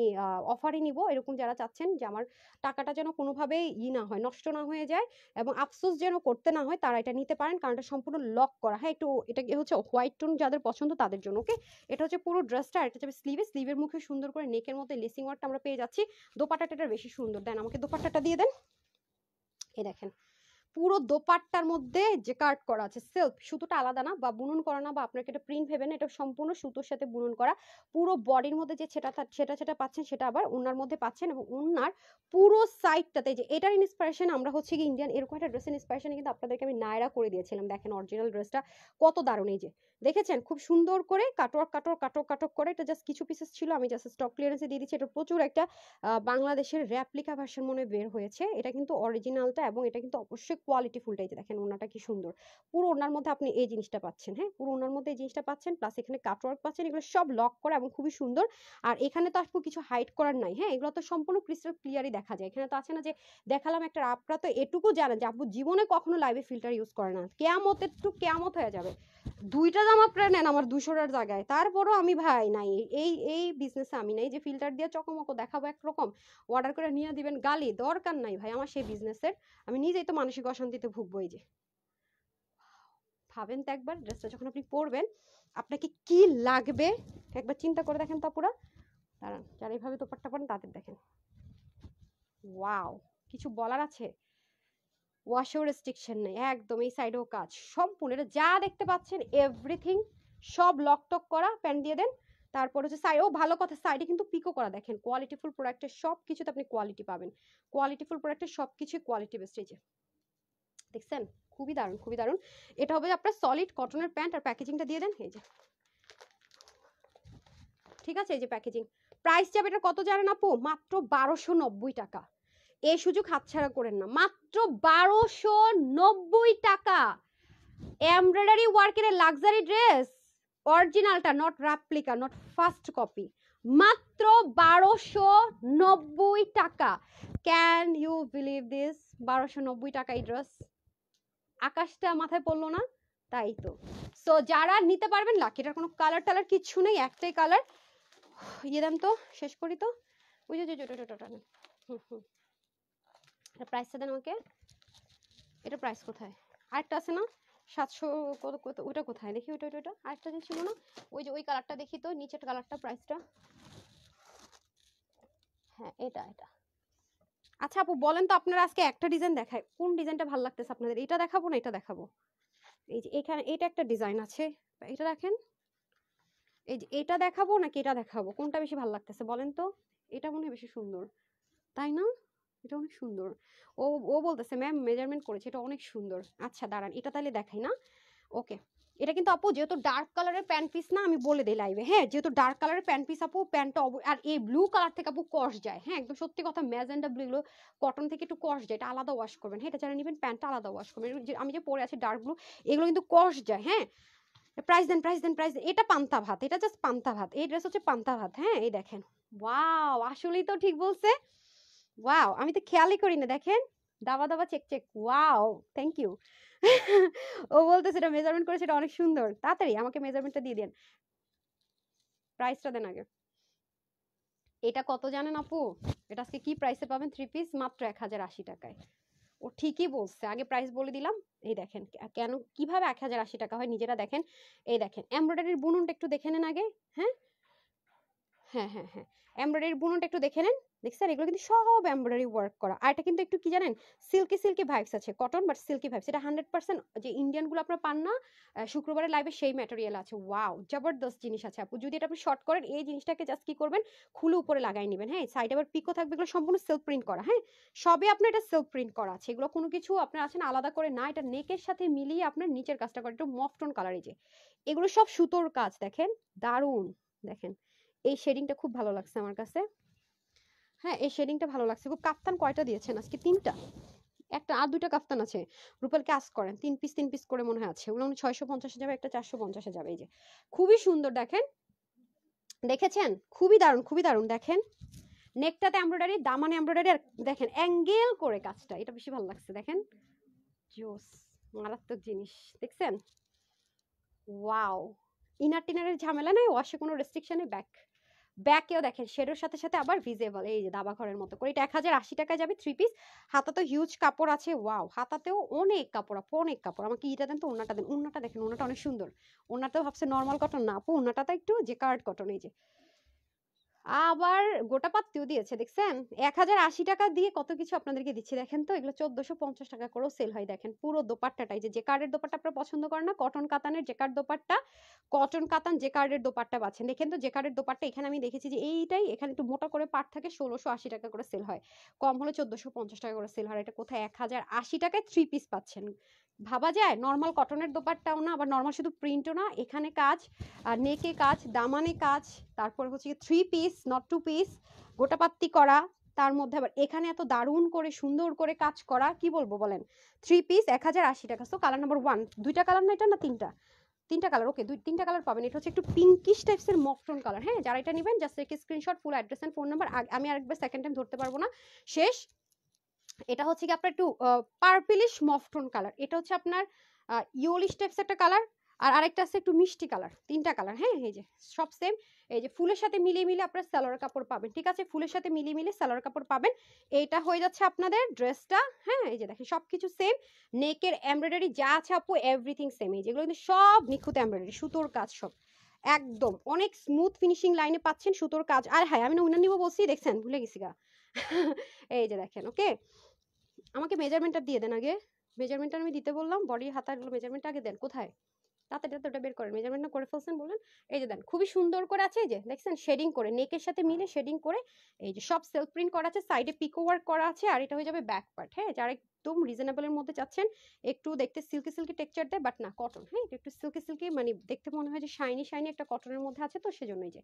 অফারে নিব, এরকম যারা চাচ্ছেন যে আমার টাকাটা যেন কোনোভাবেই না হয়, নষ্ট না হয়ে যায় এবং আফসোস যেন করতে না হয়, তারা এটা নিতে পারেন, কারণ এটা সম্পূর্ণ লক করা, হ্যাঁ। একটু এটা হচ্ছে হোয়াইট টোন যাদের পছন্দ তাদের জন্য, ওকে। এটা হচ্ছে পুরো ড্রেসটা, আর এটা হচ্ছে স্লিভের মুখে সুন্দর করে নেকের মধ্যে লেসিং ওয়ার্কটা আমরা পেয়ে যাচ্ছি। দোপাট্টাটা বেশি সুন্দর, দেন আমাকে দোপাট্টাটা দিয়ে দেন। এই দেখেন পুরো দোপাট্টার মধ্যে যে কাট করা আছে, সেলফ, সুতোটা আলাদা না বা বুনন করা না, বা আপনাকে এটা প্রিন্ট ভেবেন, এটা সম্পূর্ণ সুতোর সাথে বুনন করা। পুরো বডির মধ্যে যে সেটা পাচ্ছেন, সেটা আবার ওনার মধ্যে পাচ্ছেন, এবং ওনার পুরো সাইডটাতে যে এটার ইন্সপিরেশন আমরা হচ্ছে কি ইন্ডিয়ান এরকম একটা ড্রেসের ইন্সপিরেশনে কিন্তু আপনাদেরকে আমি নায়রা করে দিয়েছিলাম। দেখেন অরিজিনাল ড্রেসটা কত দারুণ, এই যে দেখেছেন খুব সুন্দর করে কাটক করে, এটা জাস্ট কিছু পিসেস ছিল, আমি জাস্ট স্টক ক্লিয়ারেন্সে দিয়ে দিচ্ছি। এটা প্রচুর একটা বাংলাদেশের র্যাপ্লিকা ভার্সন মনে বের হয়েছে, এটা কিন্তু অরিজিনালটা, এবং এটা কিন্তু অবশ্যই কোয়ালিটি ফুলটা। এই যে দেখেন ওড়নাটা কি সুন্দর, পুরো ওড়নার মধ্যে আপনি এই জিনিসটা পাচ্ছেন, হ্যাঁ পুরো ওড়নার মধ্যে এই জিনিসটা পাচ্ছেন, প্লাস এখানে কাটওয়ার্ক পাচ্ছেন, এগুলো সব লক করা এবং খুবই সুন্দর। আর এখানে তো আপু কিছু হাইড করার নাই, হ্যাঁ এগুলো তো সম্পূর্ণ ক্রিস্টাল ক্লিয়ারই দেখা যায়। এখানে তো আছে না যে দেখালাম একটা, আপনারা তো এটুকু জানেন যে আপু জীবনে কখনো লাইভে ফিল্টার ইউজ করে না, কেয়ামতের টু কেয়ামত হয়ে যাবে। 2টা জামা প্রায় নেন আমার 200টার জায়গায়, তারপরও আমি ভাই নাই, এই বিজনেসে আমি নাই যে ফিল্টার দিয়ে চকমকো দেখাবো একরকম, অর্ডার করে নিয়ে দিবেন গালি, দরকার নাই ভাই আমার সেই বিজনেসের। আমি নিজেই তো মানসিক অশান্তিতে ভুগবো। এই যে ভাবেন তো একবার, ড্রেসটা যখন আপনি পরবেন আপনাকে কি লাগবে একবার চিন্তা করে দেখেন তো পুরা। দাঁড়ান, যারা এইভাবে দোপাট্টা পরেন তাদের দেখেন, ওয়াও, কিছু বলার আছে? ওয়াশেও রেস্ট্রিকশন নেই একদম, এই সাইডেও কাজ সম্পূর্ণ, এটা যা দেখতে পাচ্ছেন এভরিথিং সব লক টক করা। প্যান্ট দিয়ে দেন, তারপর হচ্ছে সাইডেও ভালো কথা, সাইডে কিন্তু পিকো করা। দেখেন কোয়ালিটিফুল প্রোডাক্টের সব কিছুতে আপনি কোয়ালিটি পাবেন, কোয়ালিটিফুল প্রোডাক্টের সব কিছুই কোয়ালিটি বেস্ট। এই যে দেখছেন খুবই দারুণ, খুবই দারুণ। এটা হবে আপনার সলিড কটনের প্যান্ট, আর প্যাকেজিংটা দিয়ে দেন এই যে, ঠিক আছে এই যে প্যাকেজিং। প্রাইস যাবে এটা কত জানেন আপু? মাত্র 1290 টাকা। এই সুযোগ হাতছাড়া করেন না, মাত্র 1290 টাকা। এমব্রয়ডারি ওয়ার্কের লাক্সারি ড্রেস, অরিজিনালটা, not replica, not first copy, মাত্র 1290 টাকা। Can you believe this? 1290 টাকা এই ড্রেস, আকাশটা মাথায় পড়লো না? তাই তো। সো যারা নিতে পারবেন লাকি, এটার কোনো কালার টালার কিচ্ছু নেই, একটাই কালার। ইয়ে দেন তো, শেষ করি তো, ওই যে প্রাইসটা দেন আমাকে। এটা প্রাইস কোথায়? আরেকটা আছে না 700 কত কত, ওটা কোথায় দেখি, ওটা ওটা আরেকটা যে ছিল না, ওই যে ওই কালারটা দেখি তো, নিচের কালারটা প্রাইসটা, হ্যাঁ এটা এটা। আচ্ছা আপু বলেন তো আপনারা আজকে একটা ডিজাইন দেখায়, কোন ডিজাইনটা ভালো লাগতেছে আপনাদের? এটা দেখাবো না এটা দেখাবো? এই যে এখানে এটা একটা ডিজাইন আছে, এটা দেখেন, এই যে এটা দেখাবো নাকি এটা দেখাবো, কোনটা বেশি ভালো লাগতেছে বলেন তো? এটা মনে হয় বেশি সুন্দর, তাই না? এটা অনেক সুন্দর। ও ও বলতেছে ম্যাম মেজারমেন্ট করেছে, এটা অনেক সুন্দর। আচ্ছা দাঁড়ান এটা তাহলে দেখাই না। ওকে, এটা কিন্তু আপু যেহেতু ডার্ক কালারের প্যান্ট পিস না, আমি বলে দিই লাইভে, হ্যাঁ যেহেতু ডার্ক কালারের প্যান্ট পিস আপু, প্যান্টটা আর এই ব্লু কালার থেকে আপু কস যায়, হ্যাঁ একদম সত্যি কথা, ম্যাজেন্ডা ব্লু এগুলো কটন থেকে একটু কস যায়, এটা আলাদা ওয়াশ করবেন, হ্যাঁ এটা যারা নেবেন প্যান্টটা আলাদা ওয়াশ করবেন। আমি যে পরে আছি ডার্ক ব্লু, এগুলো কিন্তু কস যায়, হ্যাঁ। প্রাইস দেন প্রাইস দেন প্রাইস দেন। এটা পান্তা ভাত, এটা জাস্ট পান্তা ভাত, এই ড্রেস হচ্ছে পান্তা ভাত, হ্যাঁ এই দেখেন, ওয়াও আসলেই তো ঠিক বলছে, ওয়াও আমি তো খেয়ালই করি না, দেখেন দাবা দাবা check check, wow thank you. ও বলতেছে এটা মেজারমেন্ট করেছে, এটা অনেক সুন্দর, তাড়াতাড়ি আমাকে মেজারমেন্টটা দিয়ে দেন, প্রাইসটা দেন আগে। এটা কত জানেন আপু? এটা আজকে কি প্রাইসে পাবেন? 3 পিস মাত্র 1080 টাকায়। ও ঠিকই বলছে, আগে প্রাইস বলে দিলাম। এই দেখেন কেন কিভাবে 1080 টাকা হয় নিজেরা দেখেন। এই দেখেন এমব্রয়ডারির বুননটা একটু দেখে নেন আগে, হ্যাঁ হ্যাঁ হ্যাঁ হ্যাঁ, এমব্রয়ডারি বুননটা একটু দেখে নেন, দেখছেন এগুলো কিন্তু সব এমব্রয়ডারি ওয়ার্ক করা। আর এটা কিন্তু একটু কি জানেন, সিল্কি সিল্কি ভাইবস আছে, কটন বাট সিল্কি ভাইবস, এটা 100% যে ইন্ডিয়ান গুলো আপনারা পান না শুক্রবারের লাইভে, সেই ম্যাটেরিয়াল আছে। ওয়াও জবরদস্ত জিনিস আছে আপু, যদি এটা আপনি শর্ট করেন, এই জিনিসটাকে জাস্ট কি করবেন, খুলে উপরে লাগাই নেবেন, হ্যাঁ সাইডে আবার পিকো থাকবে, এগুলো সম্পূর্ণ সেলফ প্রিন্ট করা, হ্যাঁ সবই আপনার এটা সেলফ প্রিন্ট করা আছে, এগুলো কোনো কিছু আপনার আছেন আলাদা করে না, এটা নেকের সাথে মিলিয়ে আপনার নিচের কাজটা করে, একটু মফটন কালার, এই যে এগুলো সব সুতোর কাজ, দেখেন দারুন, দেখেন এই শেডিংটা খুব ভালো লাগছে আমার কাছে, হ্যাঁ এই শেডিংটা ভালো লাগছে খুব। কাফতান কয়টা দিয়েছেন আজকে? 3টা, একটা আর 2টা কাফতান আছে, রূপালকে আস্ক করেন 3 পিস করে মনে হয় আছে, ওগুলো 650 যাবে, একটা 450 যাবে। এই যে খুবই সুন্দর, দেখেন দেখেছেন, খুবই দারুণ খুবই দারুণ, দেখেন নেকটাতে এমব্রয়ডারি, দামানে এমব্রয়ডারি, আর দেখেন অ্যাঙ্গেল করে কাজটা, এটা বেশি ভালো লাগছে, দেখেন জোস, মারাত্মক জিনিস দেখছেন, ওয়াও। ইনার টিনারের ঝামেলা নাই, ওয়াশে কোনো রেস্ট্রিকশন নেই, ব্যাকেও দেখেন শেডের সাথে সাথে আবার ভিজেবল, এই যে দাবা ঘরের মতো করে, এটা 1080 টাকায় যাবে 3 পিস। হাতাতে হিউজ কাপড় আছে, ওয়াও হাতাতেও অনেক কাপড় আপু, অনেক কাপড়। আমাকে ইটা দেন তো, ওন্নাটা দেন, ওন্নাটা দেখেন, ওন্নাটা অনেক সুন্দর, ওন্নাটাও ভাবছে নর্মাল কটন না আপু, ওন্নাটাতে একটু জেকার্ড কটন, এই যে আবার গোটা পাত্তিও দিয়েছে, দেখছেন 1080 টাকা দিয়ে কত কিছু আপনাদেরকে দিচ্ছি, দেখেন তো এগুলো 1450 টাকা করেও সেল হয়। দেখেন পুরো দোপাট্টাটাই, যে কার্ডের দোপাট্টা আপনারা পছন্দ করেন না, কটন কাতানের যে কার্ড দোপাট্টা, কটন কাতান যে কার্ডের দোপাট্টা পাচ্ছেন, দেখেন তো যে কার্ডের দোপাট্টা, এখানে আমি দেখেছি যে এইটাই, এখানে একটু মোটা করে পাট থাকে, 1680 টাকা করে সেল হয়, কম হলে 1450 টাকা করে সেল হয়, এটা কোথায় 1080 টাকায় 3 পিস পাচ্ছেন, ভাবা যায়? নর্মাল কটনের দোপাট্টাও না, আবার নর্মাল শুধু প্রিন্টও না, এখানে কাজ, আর নেকে কাজ, দামানে কাজ, তারপর হচ্ছে 3 পিস নট 2 পিস, গোটা পাত্তি করা, তার মধ্যে আবার এখানে এত দারুণ করে সুন্দর করে কাজ করা, কি বলবো বলেন। 3 পিস 1080 টাকা। সো কালার নাম্বার 1, দুইটা কালার না এটা, না তিনটা কালার, ওকে তিনটা কালার পাবেন। এটা হচ্ছে একটু পিঙ্কিশ টাইপসের মকটন কালার। হ্যাঁ, যারা এটা নেবেন জাস্ট একটা screenshot, full address and phone number. আমি আরেকবার সেকেন্ড টাইম ধরতে পারবো না, শেষ। এটা হচ্ছে কি আপনার একটু পার্পলিশ মফটন কালার। এটা হচ্ছে আপনার ইয়োলিশ টাইপস একটা কালার, আর আরেকটা আছে একটু মিষ্টি কালার। তিনটা কালার। হ্যাঁ, এই যে সব সেম। এই যে ফুলের সাথে মিলিয়ে মিলিয়ে আপনার সালোয়ার কাপড় পাবেন, ঠিক আছে, ফুলের সাথে মিলিয়ে মিলিয়ে সালোয়ার কাপড় পাবেন। এইটা হয়ে যাচ্ছে আপনাদের ড্রেসটা। হ্যাঁ, এই যে দেখেন সবকিছু সেম, নেকের এমব্রয়ডারি যা আছে আপু এভরিথিং সেম। এই যেগুলো কিন্তু সব নিখুঁত এমব্রয়ডারি, সুতোর কাজ সব একদম অনেক স্মুথ ফিনিশিং লাইনে পাচ্ছেন, সুতোর কাজ। আর হ্যাঁ, আমি না উনার নিব বলছি, দেখছেন ভুলে গেছি গা। এই যে দেখেন, ওকে আমাকে মেজারমেন্টটা দিয়ে দেন আগে। মেজারমেন্টটা আমি দিতে বললাম, বডি হাতাগুলো মেজারমেন্টটা আগে দেন। কোথায়? তাড়াতাড়ি ওটা বের করেন, মেজারমেন্টটা করে ফেলছেন বলেন। এই যে দেন, খুবই সুন্দর করে আছে, এই যে দেখছেন শেডিং করে, নেকের সাথে মিলে শেডিং করে। এই যে সব সেলফ প্রিন্ট করা আছে, সাইডে পিকো ওয়ার্ক করা আছে, আর এটা হয়ে যাবে ব্যাক পার্ট। হ্যাঁ, যারা একদম রিজনেবলের মধ্যে চাচ্ছেন, একটু দেখতে সিল্কি সিল্কি টেক্সচার দেয় বাট না কটন। হ্যাঁ, একটু সিল্কি সিল্কি, মানে দেখতে মনে হয় যে শাইনি শাইনি একটা কটনের মধ্যে আছে, তো সেজন্যই যে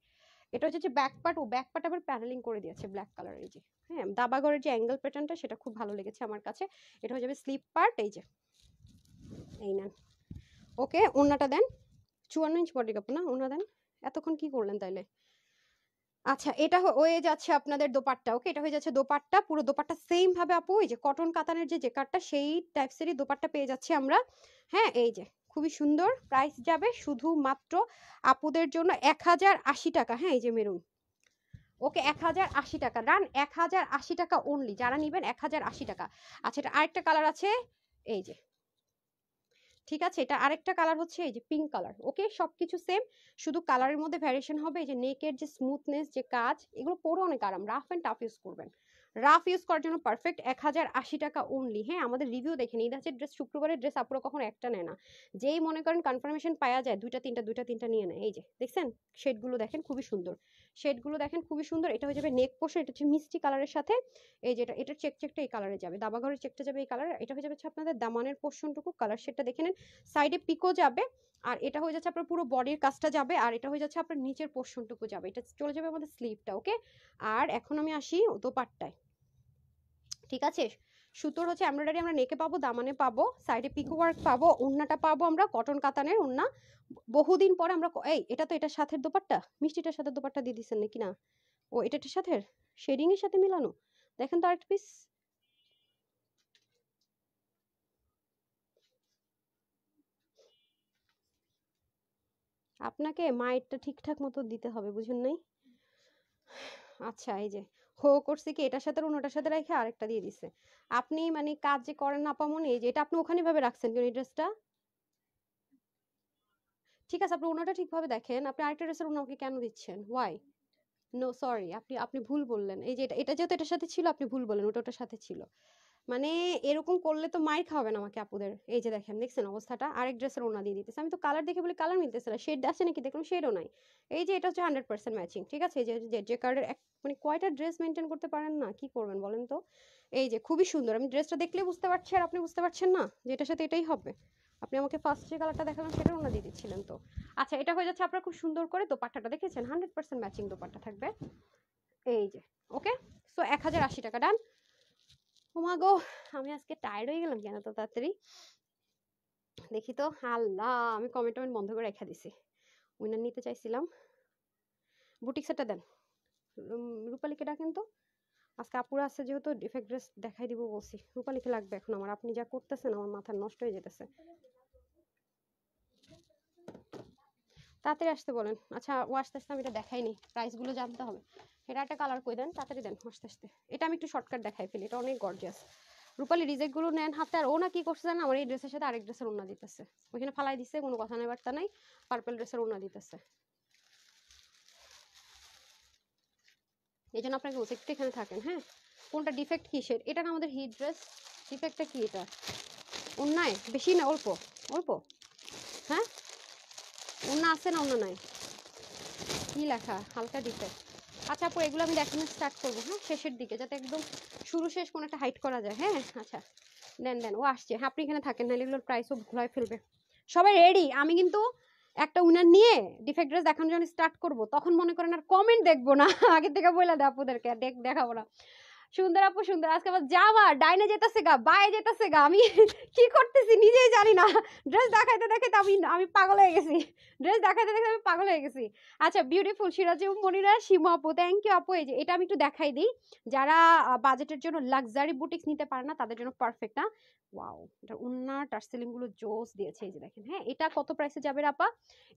এটা হচ্ছে যে ব্যাক পার্ট। ও ব্যাক পার্ট আবার প্যানেলিং করে দিয়েছে ব্ল্যাক কালারের। এই যে হ্যাঁ, দাবাগরের যে অ্যাঙ্গেল প্যাটার্নটা সেটা খুব ভালো লেগেছে আমার কাছে। এটা হয়ে যাবে স্লিপ পার্ট। এই যে এই নেন, ওকে ওন্নাটা দেন। 54 ইঞ্চ বডি কাপড় না, ওন্না দেন। এতক্ষণ কি করলেন তাইলে? আচ্ছা, এটা হয়ে যাচ্ছে আপনাদের দোপাট্টা। ওকে, এটা হয়ে যাচ্ছে দোপাট্টা, পুরো দোপাট্টা সেম ভাবে আপু এই যে কটন কাতানের যে জেকারটা সেই টাইপসেরই দোপাট্টা পেয়ে যাচ্ছি আমরা। হ্যাঁ, এই যে খুবই সুন্দর। প্রাইস যাবে শুধুমাত্র আপুদের জন্য 1080 টাকা। হ্যাঁ, এই যে মেরুন, ওকে 1080 টাকা রান, 1080 টাকা অনলি, যারা নেবেন 1080 টাকা। আচ্ছা, এটা আরেকটা কালার আছে, এই যে ঠিক আছে, এটা আরেকটা কালার হচ্ছে এই যে পিঙ্ক কালার। ওকে, সবকিছু সেম, শুধু কালারের মধ্যে ভ্যারিয়েশন হবে। এই যে নেকের যে স্মুথনেস, যে কাজ, এগুলো পরে অনেক আরাম, রাফ এন্ড টাফ ইউজ করবেন, রাফ ইউজ করার জন্য পারফেক্ট। 1080 টাকা অনলি। হ্যাঁ, আমাদের রিভিউ দেখেন, ঈদ আছে ড্রেস, শুক্রবারের ড্রেস আপুরা কখনো একটা নেয় না, যেই মনে করেন কনফার্মেশন পাওয়া যায় দুইটা তিনটা নিয়ে নেয়। এই যে দেখছেন শেডগুলো দেখেন খুবই সুন্দর, শেডগুলো দেখেন খুবই সুন্দর। এটা হয়ে যাবে নেক পোর্শন, এটা হচ্ছে মিষ্টি কালারের সাথে এই যেটা, এটার চেকটা এই কালারে যাবে, দাবাঘরের চেকটা যাবে এই কালার। এটা হয়ে যাবে আপনাদের দামানের পোর্শনটুকু, কালার শেডটা দেখে নেন, সাইডে পিকো যাবে, আর এটা হয়ে যাচ্ছে আপনার পুরো বডির কাজটা যাবে, আর এটা হয়ে যাচ্ছে আপনার নিচের পোর্শনটুকু যাবে, এটা চলে যাবে আমাদের স্লিভটা। ওকে, আর এখন আমি আসি দোপাট্টায়, ঠিক আছে। সুতোর হচ্ছে এমব্রয়ডারি আমরা নেকে পাবো, দামানে পাবো, সাইডে পিকো ওয়ার্ক পাবো, ওন্নাটা পাবো আমরা কটন কাতানের ওন্না। বহুদিন পরে আমরা এটা তো এটার সাথে দোপাট্টা, মিষ্টিটার সাথে দোপাট্টা দিয়ে দিচ্ছেন নাকি না? ও এটার সাথে শেডিং এর সাথে মিলানো, দেখেন তো আরেকটা পিস। আপনাকে মাইটটা ঠিকঠাক মতো দিতে হবে, বুঝেন নাই? আচ্ছা, এই যে হো করছে কি, এটার সাথে অন্যটার সাথে রেখে আরেকটা দিয়ে দিছে। আপনি মানে কাজ যে করেন না পামনি, এই যে এটা আপনি ওখানে ভাবে রাখছেন কেন এই ড্রেসটা? ঠিক আছে, আপনি ওনাটা ঠিকভাবে দেখেন, আপনি আরেকটা ড্রেসের ওনাকে কেন দিচ্ছেন? ওয়াই? নো সরি, আপনি আপনি ভুল বললেন। এই যে এটা যেহেতু এটার সাথে ছিল আপনি ভুল বললেন, ওটা ওটার সাথে ছিল। মানে এরকম করলে তো মাইর খাওয়াবেন আমাকে আপুদের। এই যে দেখেন, দেখছেন অবস্থাটা, আরেক ড্রেসের ওনা দিয়ে দিতেছে। আমি তো কালার দেখে বলি কালার মিলতেছে না, শেড আছে নাকি দেখলাম শেডও নাই। এই যে এটা হচ্ছে 100% ম্যাচিং, ঠিক আছে। এই যে কার্ডের মানে কয়টা ড্রেস মেনটেন করতে পারেন না, কি করবেন বলেন তো। এই যে খুবই সুন্দর, আমি ড্রেসটা দেখলে বুঝতে পারছি, আর আপনি বুঝতে পারছেন না যে এটার সাথে এটাই হবে। আপনি আমাকে ফার্স্ট যে কালারটা দেখালাম সেটার ওনা দিয়ে দিচ্ছিলেন তো। আচ্ছা, এটা হয়ে যাচ্ছে আপনার খুব সুন্দর করে দোপাট্টাটা দেখেছেন, 100% ম্যাচিং দোপাট্টা থাকবে। এই যে ওকে, সো 1080 টাকা ডান। ওমা গো, আমি আজকে টায়ার্ড হয়ে গেলাম কেন তো তাড়াতাড়ি। দেখি তো, আল্লাহ আমি কমেন্ট বন্ধ করে রেখে দিছি। উইনার নিতে চাইছিলাম, বুটিক সেটটা দেন। রূপালীকে ডাকেন তো, আজকে আপুরা আছে যেহেতু ডিফেক্ট ড্রেস দেখাই দিব বলছি। রূপালীকে লাগবে এখন আমার, আপনি যা করতেছেন আমার মাথা নষ্ট হয়ে যেতেছে। তাড়াতাড়ি আসতে বলেন। আচ্ছা, ও আসতে আসতে আমি এটা দেখাইনি, প্রাইস গুলো জানতে হবে। এটা একটা কালার কই দেন, তাড়াতাড়ি দেন আসতে আসতে। এটা আমি একটু শর্টকাট দেখাই ফেলি, এটা অনেক গর্জিয়াস। রূপালী রিজেক্ট গুলো নেন হাতে। আর ও না কি করছে জানেন, আমার এই ড্রেসের সাথে আরেক ড্রেসের ওড়না দিতেছে, ওইখানে ফালাই দিচ্ছে, কোনো কথা নাই বার্তা নাই, পার্পল ড্রেসের ওড়না দিতেছে। এই জন্য আপনাকে বলছি একটু এখানে থাকেন। হ্যাঁ, কোনটা ডিফেক্ট কিসের? এটা না আমাদের হিট ড্রেস, ডিফেক্টটা কি এটা? ওড়নায় বেশি না অল্প? অল্প, হ্যাঁ ওড়না আছে না ওড়না নাই? কি লেখা হালকা ডিফেক্ট? আচ্ছা আপু, এগুলো আমি দেখানো স্টার্ট করবো হ্যাঁ শেষের দিকে, যাতে একদম শুরু শেষ কোনো একটা হাইট করা যায়। হ্যাঁ আচ্ছা, দেন দেন, ও আসছে। হ্যাঁ, আপনি এখানে থাকেন, নাহলে এগুলোর প্রাইসও ভুলাই ফেলবে। সবাই রেডি? আমি কিন্তু একটা উইনার নিয়ে ডিফেক্ট ড্রেস দেখানো যখন স্টার্ট করবো, তখন মনে করেন আর কমেন্ট দেখবো না, আগে থেকে বলে দেয় আপুদেরকে দেখাবো না। সুন্দর আপু সুন্দর। আজকে আবার যাওয়া ডাইনে যেতেছে গা, বায়ে যেতেছে গা, আমি কি করতেছি নিজেই জানি না। ড্রেস দেখাইতে দেখাইতে আমি পাগল হয়ে গেছি, ড্রেস দেখাইতে দেখাইতে আমি পাগল হয়ে গেছি। আচ্ছা বিউটিফুল সিরাজ মনিরা শিমা আপু, থ্যাংক ইউ আপু। এই যে এটা আমি একটু দেখাই দিই, যারা বাজেটের জন্য লাক্সারি বুটিক্স নিতে পারে না তাদের জন্য পারফেক্ট। না ওয়াও, এটা উন্না টার্সেলিং গুলো জোস দিয়েছে। এই যে দেখেন, হ্যাঁ এটা কত প্রাইসে যাবে আপা?